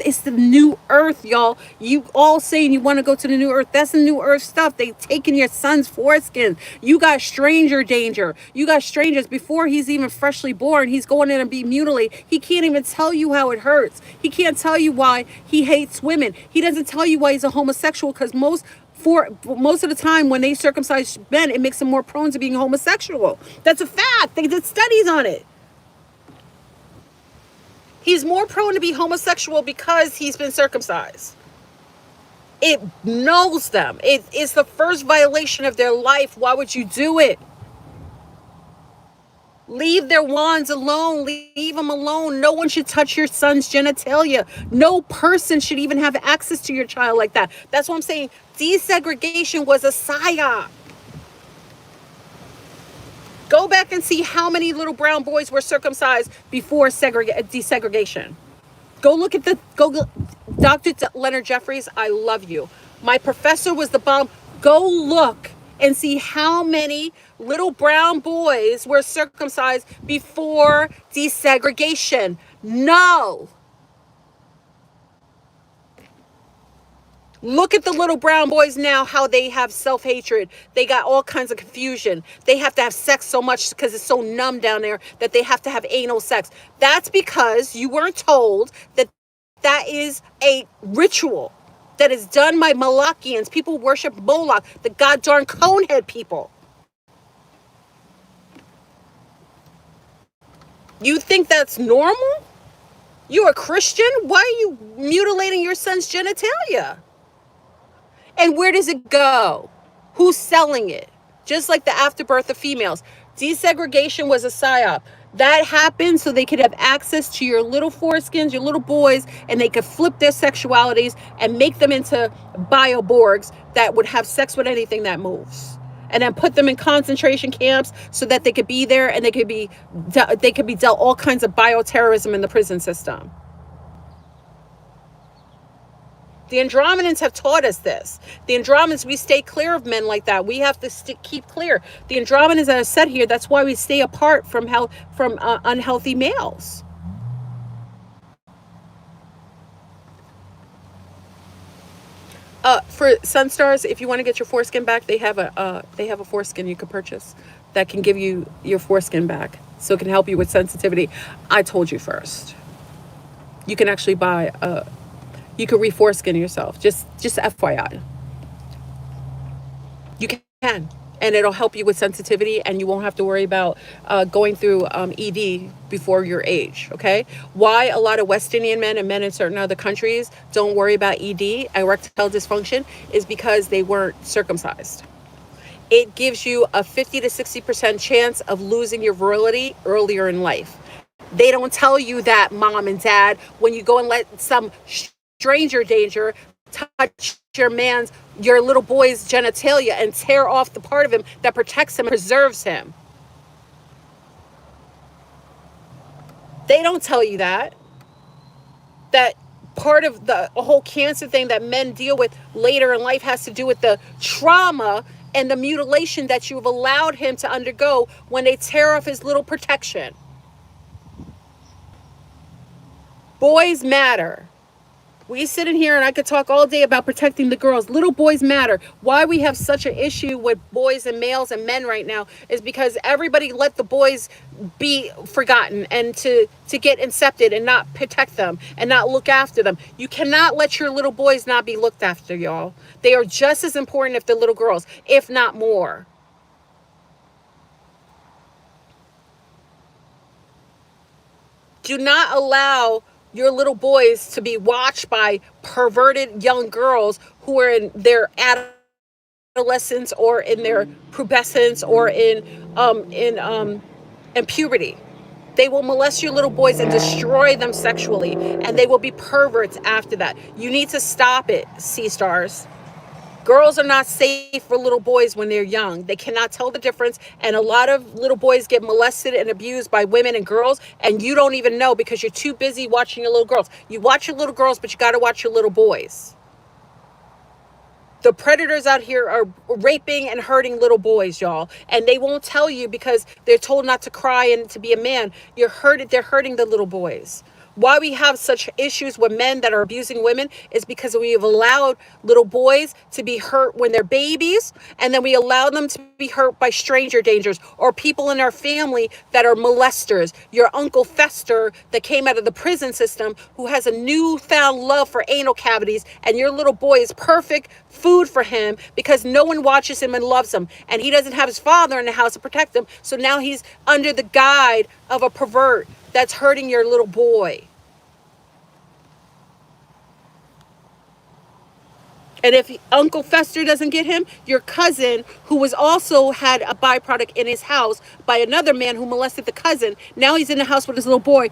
it's the new earth, y'all. You all saying you want to go to the new earth. That's the new earth stuff. They taking your son's foreskin. You got stranger danger. You got strangers before he's even freshly born. He's going in and be mutilated. He can't even tell you how it hurts. He can't tell you why he hates women. He doesn't tell you why he's a homosexual, because most of the time when they circumcise men, it makes them more prone to being homosexual. That's a fact. They did studies on it. He's more prone to be homosexual because he's been circumcised. It knows them. It is the first violation of their life. Why would you do it? Leave their wands alone. Leave them alone. No one should touch your son's genitalia. No person should even have access to your child like that. That's what I'm saying. Desegregation was a psyop. Go back and see how many little brown boys were circumcised before desegregation. Go look at Dr. Leonard Jeffries, I love you. My professor was the bomb. Go look and see how many little brown boys were circumcised before desegregation. No. Look at the little brown boys now, how they have self-hatred. They got all kinds of confusion. They have to have sex so much because it's so numb down there that they have to have anal sex. That's because you weren't told that that is a ritual that is done by Malachians. People worship Moloch, the god darn ConeHead people. You think that's normal? You're a Christian? Why are you mutilating your son's genitalia? And where does it go? Who's selling it? Just like the afterbirth of females. Desegregation was a psyop. That happened so they could have access to your little foreskins, your little boys, and they could flip their sexualities and make them into bioborgs that would have sex with anything that moves. And then put them in concentration camps so that they could be there and they could be dealt all kinds of bioterrorism in the prison system. The Andromedans have taught us this. The Andromedans, we stay clear of men like that. We have to keep clear. The Andromedans that are said here, that's why we stay apart from unhealthy males. For Sunstars, if you want to get your foreskin back, they have a foreskin you can purchase that can give you your foreskin back, so it can help you with sensitivity. I told you first. You can actually buy you can reforeskin yourself. Just FYI. You can, and it'll help you with sensitivity, and you won't have to worry about going through ED before your age. Okay? Why a lot of West Indian men and men in certain other countries don't worry about ED, erectile dysfunction, is because they weren't circumcised. It gives you a 50 to 60% chance of losing your virility earlier in life. They don't tell you that, mom and dad, when you go and let some stranger danger touch your little boy's genitalia and tear off the part of him that protects him and preserves him. They don't tell you that part of the whole cancer thing that men deal with later in life has to do with the trauma and the mutilation that you've allowed him to undergo when they tear off his little protection. Boys matter. We sit in here and I could talk all day about protecting the girls. Little boys matter. Why we have such an issue with boys and males and men right now is because everybody let the boys be forgotten and to get incepted and not protect them and not look after them. You cannot let your little boys not be looked after, y'all. They are just as important if they're little girls, if not more. Do not allow your little boys to be watched by perverted young girls who are in their adolescence or in their pubescence or in puberty. They will molest your little boys and destroy them sexually, and they will be perverts after that. You need to stop it, sea stars. Girls are not safe for little boys when they're young. They cannot tell the difference. And a lot of little boys get molested and abused by women and girls. And you don't even know because you're too busy watching your little girls. You watch your little girls, but you got to watch your little boys. The predators out here are raping and hurting little boys, y'all. And they won't tell you because they're told not to cry and to be a man. They're hurting the little boys. Why we have such issues with men that are abusing women is because we have allowed little boys to be hurt when they're babies, and then we allow them to be hurt by stranger dangers or people in our family that are molesters. Your Uncle Fester that came out of the prison system who has a newfound love for anal cavities, and your little boy is perfect food for him because no one watches him and loves him, and he doesn't have his father in the house to protect him, so now he's under the guide of a pervert that's hurting your little boy. And if Uncle Fester doesn't get him, your cousin, who was also had a byproduct in his house by another man who molested the cousin, now he's in the house with his little boy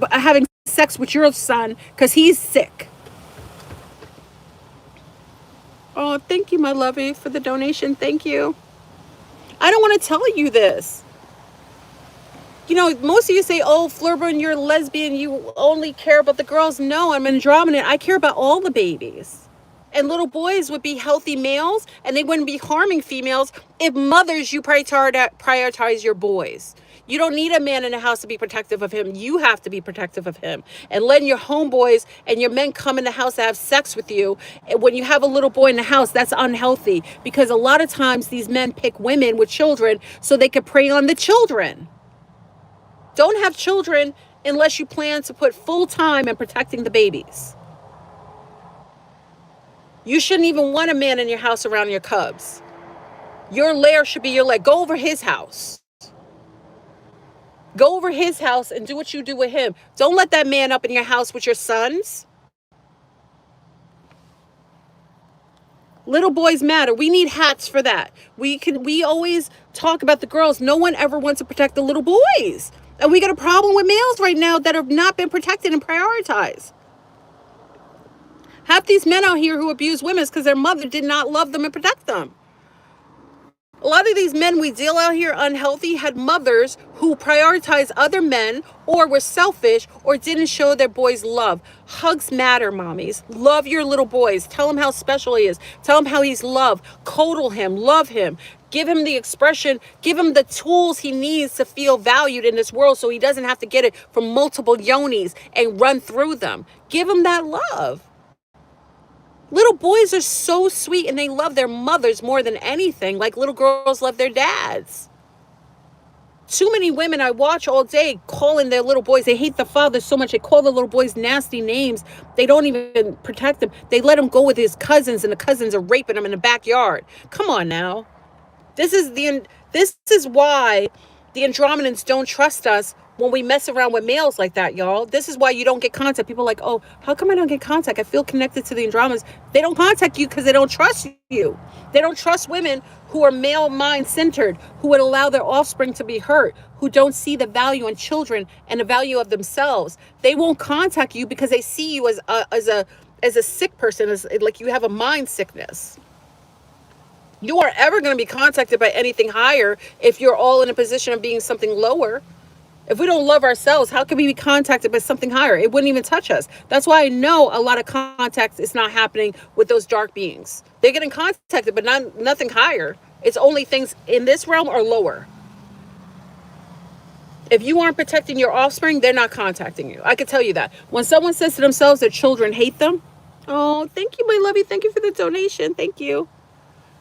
having sex with your son because he's sick. Oh, thank you, my lovey, for the donation. Thank you. I don't want to tell you this. You know, most of you say, oh, FleurBrun, you're a lesbian. You only care about the girls. No, I'm Andromadan. I care about all the babies. And little boys would be healthy males, and they wouldn't be harming females if mothers, you prioritize your boys. You don't need a man in the house to be protective of him. You have to be protective of him. And letting your homeboys and your men come in the house to have sex with you, when you have a little boy in the house, that's unhealthy. Because a lot of times these men pick women with children so they could prey on the children. Don't have children unless you plan to put full time in protecting the babies. You shouldn't even want a man in your house around your cubs. Your lair should be your lair. Go over his house. Go over his house and do what you do with him. Don't let that man up in your house with your sons. Little boys matter. We need hats for that. We always talk about the girls. No one ever wants to protect the little boys. And we got a problem with males right now that have not been protected and prioritized. Half these men out here who abuse women is because their mother did not love them and protect them. A lot of these men we deal out here unhealthy had mothers who prioritized other men or were selfish or didn't show their boys love. Hugs matter, mommies. Love your little boys. Tell him how special he is. Tell him how he's loved. Coddle him. Love him. Give him the expression. Give him the tools he needs to feel valued in this world so he doesn't have to get it from multiple yonis and run through them. Give him that love. Little boys are so sweet and they love their mothers more than anything, like little girls love their dads. Too many women I watch all day calling their little boys, they hate the father so much, they call the little boys nasty names. They don't even protect them. They let him go with his cousins and the cousins are raping him in the backyard. Come on now. This is why the Andromedans don't trust us when we mess around with males like that, y'all. This is why you don't get contact. People are like, oh, how come I don't get contact? I feel connected to the Andromedans. They don't contact you because they don't trust you. They don't trust women who are male mind centered, who would allow their offspring to be hurt, who don't see the value in children and the value of themselves. They won't contact you because they see you as a sick person, as like you have a mind sickness. You aren't ever going to be contacted by anything higher if you're all in a position of being something lower. If we don't love ourselves, how can we be contacted by something higher? It wouldn't even touch us. That's why I know a lot of contact is not happening with those dark beings. They're getting contacted, but nothing higher. It's only things in this realm or lower. If you aren't protecting your offspring, they're not contacting you. I can tell you that. When someone says to themselves their children hate them, oh, thank you, my lovey. Thank you for the donation. Thank you.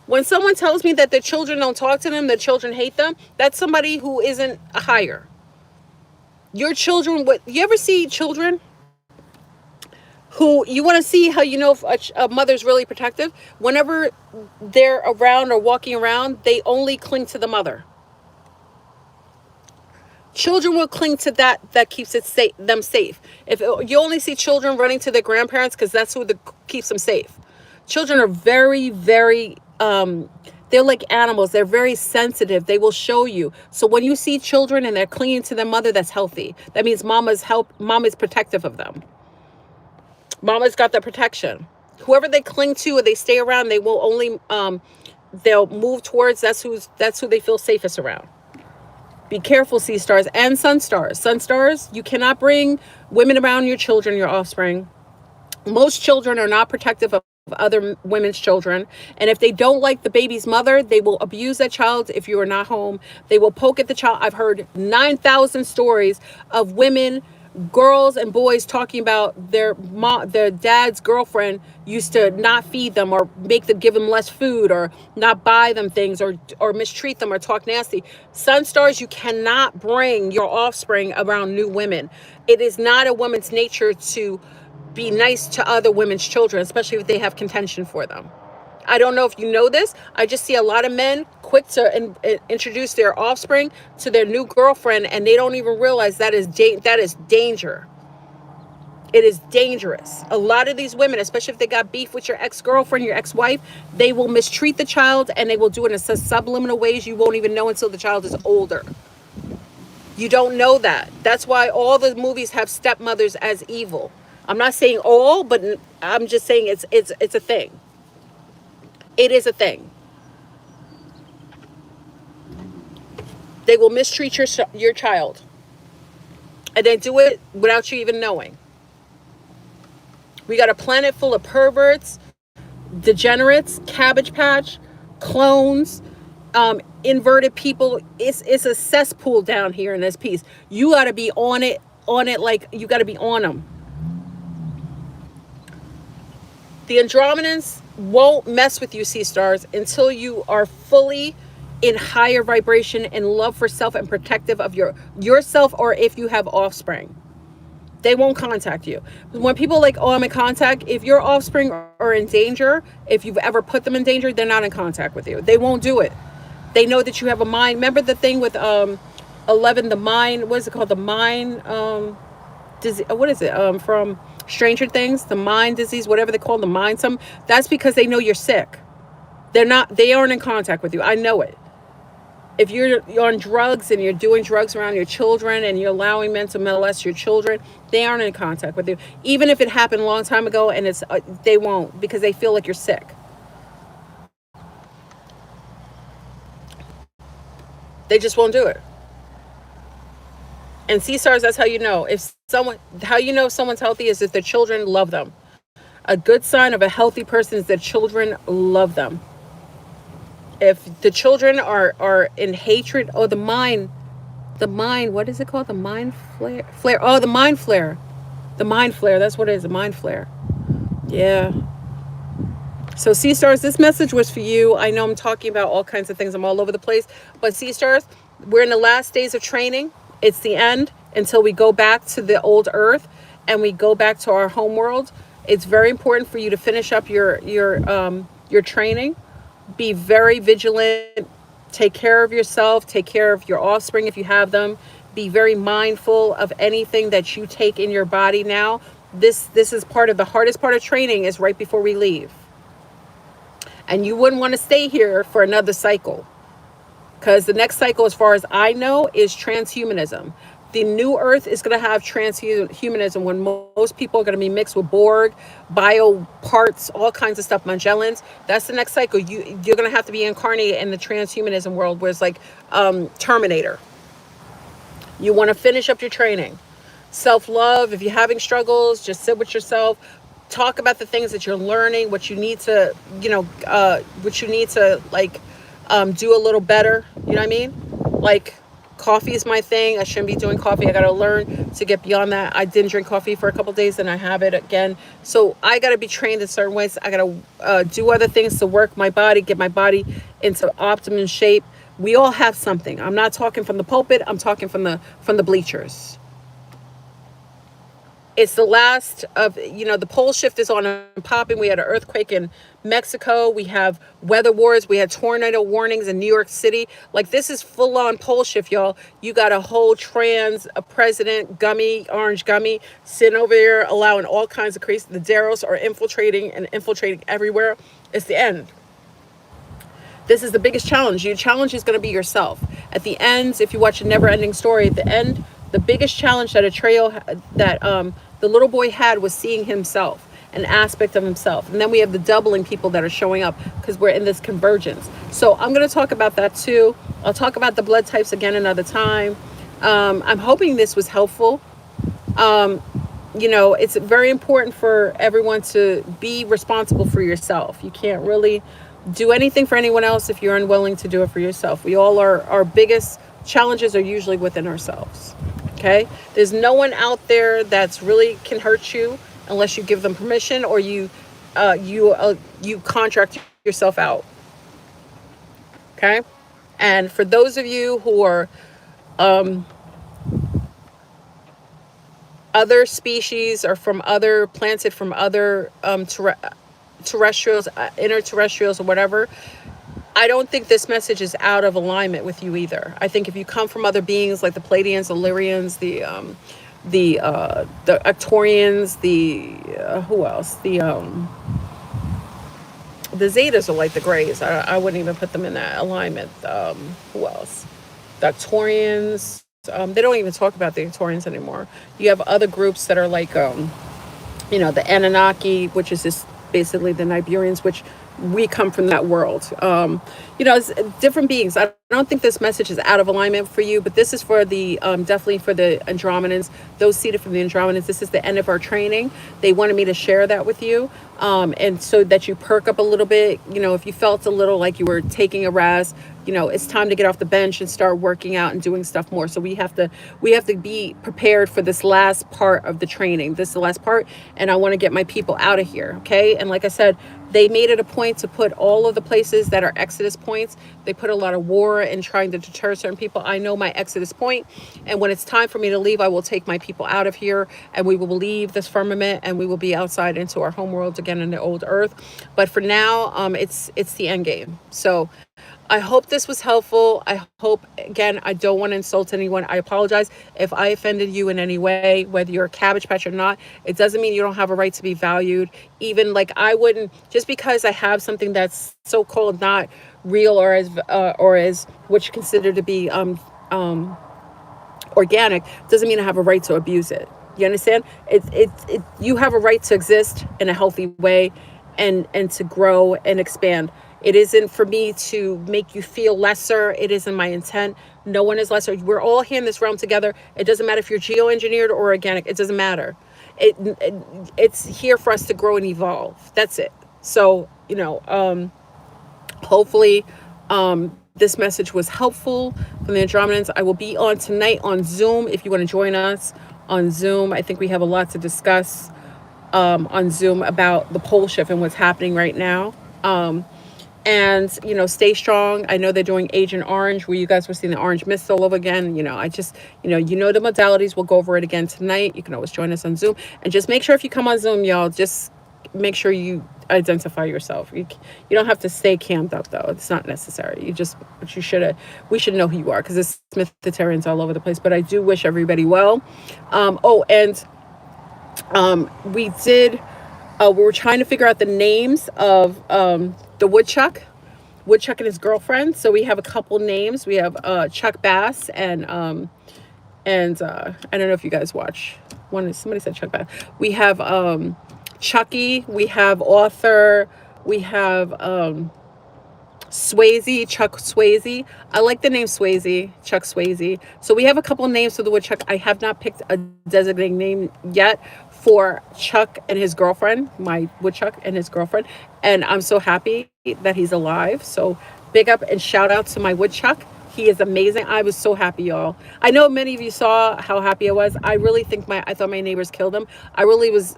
When someone tells me that their children don't talk to them, their children hate them, that's somebody who isn't a higher. Your children, you ever see children who, you want to see how you know if a mother's really protective? Whenever they're around or walking around, they only cling to the mother. Children will cling to that keeps them safe. If you only see children running to their grandparents because that's who keeps them safe. Children are very, very, they're like animals. They're very sensitive. They will show you. So when you see children and they're clinging to their mother, that's healthy. That means mama's protective of them. Mama's got the protection. Whoever they cling to or they stay around, they will only, they'll move towards, that's who they feel safest around. Be careful, sea stars and sun stars. Sun stars, you cannot bring women around your children, your offspring. Most children are not protective of other women's children, and if they don't like the baby's mother, they will abuse that child. If you are not home, they will poke at the child. I've heard 9,000 stories of women girls and boys talking about their dad's girlfriend used to not feed them or make them give them less food or not buy them things or mistreat them or talk nasty. Sun stars, you cannot bring your offspring around new women. It is not a woman's nature to be nice to other women's children, especially if they have contention for them. I don't know if you know this. I just see a lot of men quick to introduce their offspring to their new girlfriend, and they don't even realize that is danger. It is dangerous. A lot of these women, especially if they got beef with your ex-girlfriend, your ex-wife, they will mistreat the child, and they will do it in subliminal ways you won't even know until the child is older. You don't know that. That's why all the movies have stepmothers as evil. I'm not saying all, but I'm just saying it's a thing. It is a thing. They will mistreat your child, and they do it without you even knowing. We got a planet full of perverts, degenerates, Cabbage Patch, clones, inverted people. It's a cesspool down here in this piece. You got to be on it like you got to be on them. The Andromedans won't mess with you, sea stars, until you are fully in higher vibration and love for self and protective of yourself, or if you have offspring. They won't contact you. When people are like, oh, I'm in contact, if your offspring are in danger, if you've ever put them in danger, they're not in contact with you. They won't do it. They know that you have a mind. Remember the thing with 11, the mind, what is it called? The mind, what is it? From Stranger Things, the mind disease, whatever they call the mind. That's because they know you're sick. They aren't in contact with you. I know it. If you're on drugs and you're doing drugs around your children and you're allowing men to molest your children, they aren't in contact with you. Even if it happened a long time ago, and they won't, because they feel like you're sick. They just won't do it. And sea stars, that's how you know how you know someone's healthy is if their children love them. A good sign of a healthy person is that children love them. If the children are in hatred, or the mind, what is it called? The mind flare. Oh, the mind flare. The mind flare, that's what it is, a mind flare. Yeah. So sea stars, this message was for you. I know I'm talking about all kinds of things. I'm all over the place. But sea stars, we're in the last days of training. It's the end until we go back to the old earth and we go back to our home world. It's very important for you to finish up your training. Be very vigilant. Take care of yourself. Take care of your offspring if you have them. Be very mindful of anything that you take in your body now. This is part of the hardest part of training, is right before we leave. And you wouldn't want to stay here for another cycle, because the next cycle, as far as I know, is transhumanism. The new earth is going to have transhumanism, when most people are going to be mixed with Borg, bio parts, all kinds of stuff, Magellans. That's the next cycle. You're going to have to be incarnated in the transhumanism world, where it's like Terminator. You want to finish up your training. Self-love, if you're having struggles, just sit with yourself. Talk about the things that you're learning, what you need to, do a little better. You know what I mean? Like, coffee is my thing. I shouldn't be doing coffee. I got to learn to get beyond that. I didn't drink coffee for a couple of days, and I have it again. So I got to be trained in certain ways. I got to do other things to work my body, get my body into optimum shape. We all have something. I'm not talking from the pulpit. I'm talking from the bleachers. It's the last of, the pole shift is on and popping. We had an earthquake in Mexico. We have weather wars. We had tornado warnings in New York City. Like, this is full on pole shift, y'all. You got a whole a president, orange gummy, sitting over there allowing all kinds of crazy. The Deros are infiltrating everywhere. It's the end. This is the biggest challenge. Your challenge is going to be yourself. At the end, if you watch a never ending story, at the end, the biggest challenge that the little boy had was seeing himself, an aspect of himself. And then we have the doubling people that are showing up, because we're in this convergence. So I'm going to talk about that too. I'll talk about the blood types again another time. I'm hoping this was helpful. It's very important for everyone to be responsible for yourself. You can't really do anything for anyone else if you're unwilling to do it for yourself. Our biggest challenges are usually within ourselves. Okay, there's no one out there that's really can hurt you unless you give them permission, or you contract yourself out. Okay, and for those of you who are other species or from other planted from other terrestrials, interterrestrials, or whatever, I don't think this message is out of alignment with you either. I think if you come from other beings like the Pleiadians, the Lyrians, the Arcturians, the who else? The Zetas are like the Greys. I wouldn't even put them in that alignment. Who else? The Arcturians. They don't even talk about the Arcturians anymore. You have other groups that are like the Anunnaki, which is just basically the Niburians, which we come from that world. It's different beings. I don't think this message is out of alignment for you, but this is for the definitely for the Andromedans, those seated from the Andromedans. This is the end of our training. They wanted me to share that with you, and so that you perk up a little bit. If you felt a little like you were taking a rest, it's time to get off the bench and start working out and doing stuff more. So we have to be prepared for this last part of the training. This is the last part, and I want to get my people out of here. Okay, and like I said, they made it a point to put all of the places that are Exodus points. They put a lot of war in trying to deter certain people. I know my Exodus point, and when it's time for me to leave, I will take my people out of here, and we will leave this firmament, and we will be outside into our home world again in the old earth. But for now, it's the end game. So I hope this was helpful. I hope, again, I don't want to insult anyone. I apologize if I offended you in any way, whether you're a Cabbage Patch or not. It doesn't mean you don't have a right to be valued. Even like I wouldn't, just because I have something that's so-called not real or as what you consider to be organic, doesn't mean I have a right to abuse it. You understand? You have a right to exist in a healthy way and to grow and expand. It isn't for me to make you feel lesser. It isn't my intent. No one is lesser. We're all here in this realm together. It doesn't matter if you're geoengineered or organic. It doesn't matter. It's here for us to grow and evolve. That's it. So, hopefully this message was helpful from the Andromedans. I will be on tonight on Zoom if you want to join us on Zoom. I think we have a lot to discuss on Zoom about the pole shift and what's happening right now. And stay strong. I know they're doing Agent Orange, where you guys were seeing the orange mist all over again. I just the modalities. We'll go over it again tonight. You can always join us on Zoom, and just make sure if you come on Zoom, y'all, just make sure you identify yourself. You don't have to stay camped up though. It's not necessary. We should know who you are, because there's Smithitarians all over the place. But I do wish everybody well. We were trying to figure out the names of the woodchuck and his girlfriend. So we have a couple names. We have Chuck Bass and I don't know if you guys watch. Somebody said Chuck Bass. We have Chucky. We have Author. We have Swayze, Chuck Swayze. I like the name Swayze, Chuck Swayze. So we have a couple names for the woodchuck. I have not picked a designated name yet for Chuck and his girlfriend, my woodchuck and his girlfriend. And I'm so happy that he's alive. So big up and shout out to my woodchuck. He is amazing. I was so happy, y'all. I know many of you saw how happy I was. I really think I thought my neighbors killed him. I really was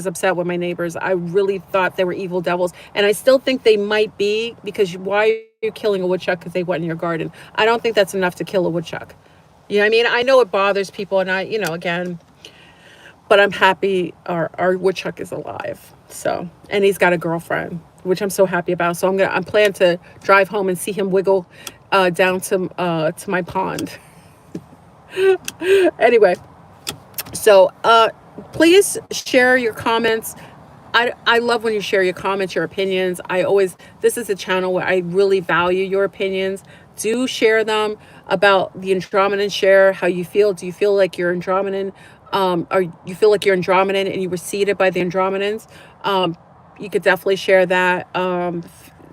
upset with my neighbors. I really thought they were evil devils. And I still think they might be, because why are you killing a woodchuck because they went in your garden? I don't think that's enough to kill a woodchuck. You know what I mean? I know it bothers people, and again, but I'm happy our woodchuck is alive. So, and he's got a girlfriend, which I'm so happy about. So I'm planning to drive home and see him wiggle down to my pond. Anyway, so please share your comments. I love when you share your comments, your opinions. This is a channel where I really value your opinions. Do share them about the Andromedan. Share how you feel. Do you feel like you're Andromedan? Or you feel like you're Andromedan and you were seeded by the Andromedans? You could definitely share that.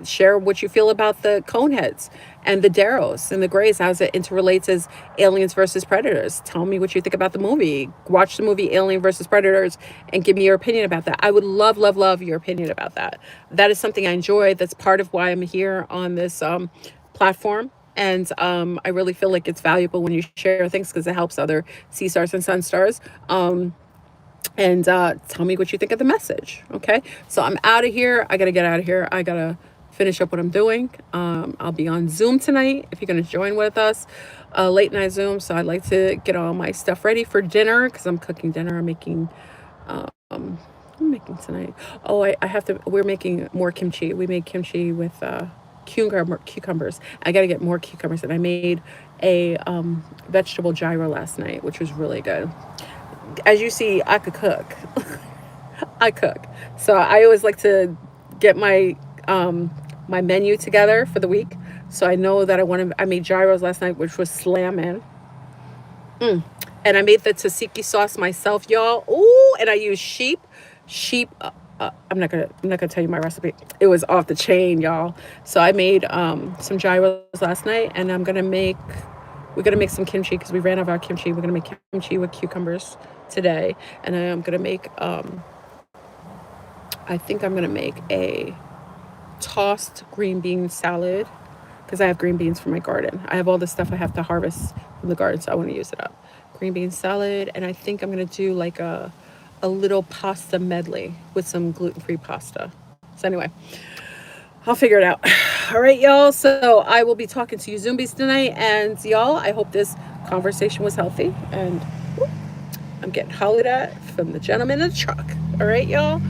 Share what you feel about the ConeHeads and the Deros and the Greys, how it interrelates as aliens versus predators. Tell me what you think about the movie. Watch the movie Alien versus Predators and give me your opinion about that. I would love, love, love your opinion about that. That is something I enjoy. That's part of why I'm here on this platform. And I really feel like it's valuable when you share things because it helps other sea stars and sun stars. And tell me what you think of the message. Okay, so I'm out of here. I gotta get out of here. I gotta finish up what I'm doing. I'll be on Zoom tonight if you're gonna join with us, late night Zoom. So I'd like to get all my stuff ready for dinner because I'm cooking dinner. I'm making tonight. Oh, I have to. We're making more kimchi. We made kimchi with cucumbers. I got to get more cucumbers, and I made a vegetable gyro last night, which was really good. As you see, I could cook. I cook. So I always like to get my menu together for the week. So I know that I made gyros last night, which was slamming. And I made the tzatziki sauce myself, y'all. Ooh, and I used sheep. I'm not gonna tell you my recipe. It was off the chain, y'all. So I made some gyros last night, and we're gonna make some kimchi because we ran out of our kimchi. We're gonna make kimchi with cucumbers today, and I'm gonna make. I think I'm gonna make a tossed green bean salad because I have green beans from my garden. I have all the stuff I have to harvest from the garden, so I want to use it up. Green bean salad, and I think I'm gonna do like a little pasta medley with some gluten-free pasta. So anyway, I'll figure it out. All right, y'all. So I will be talking to you Zombies tonight, and y'all, I hope this conversation was healthy. And I'm getting hollered at from the gentleman in the truck. All right, y'all.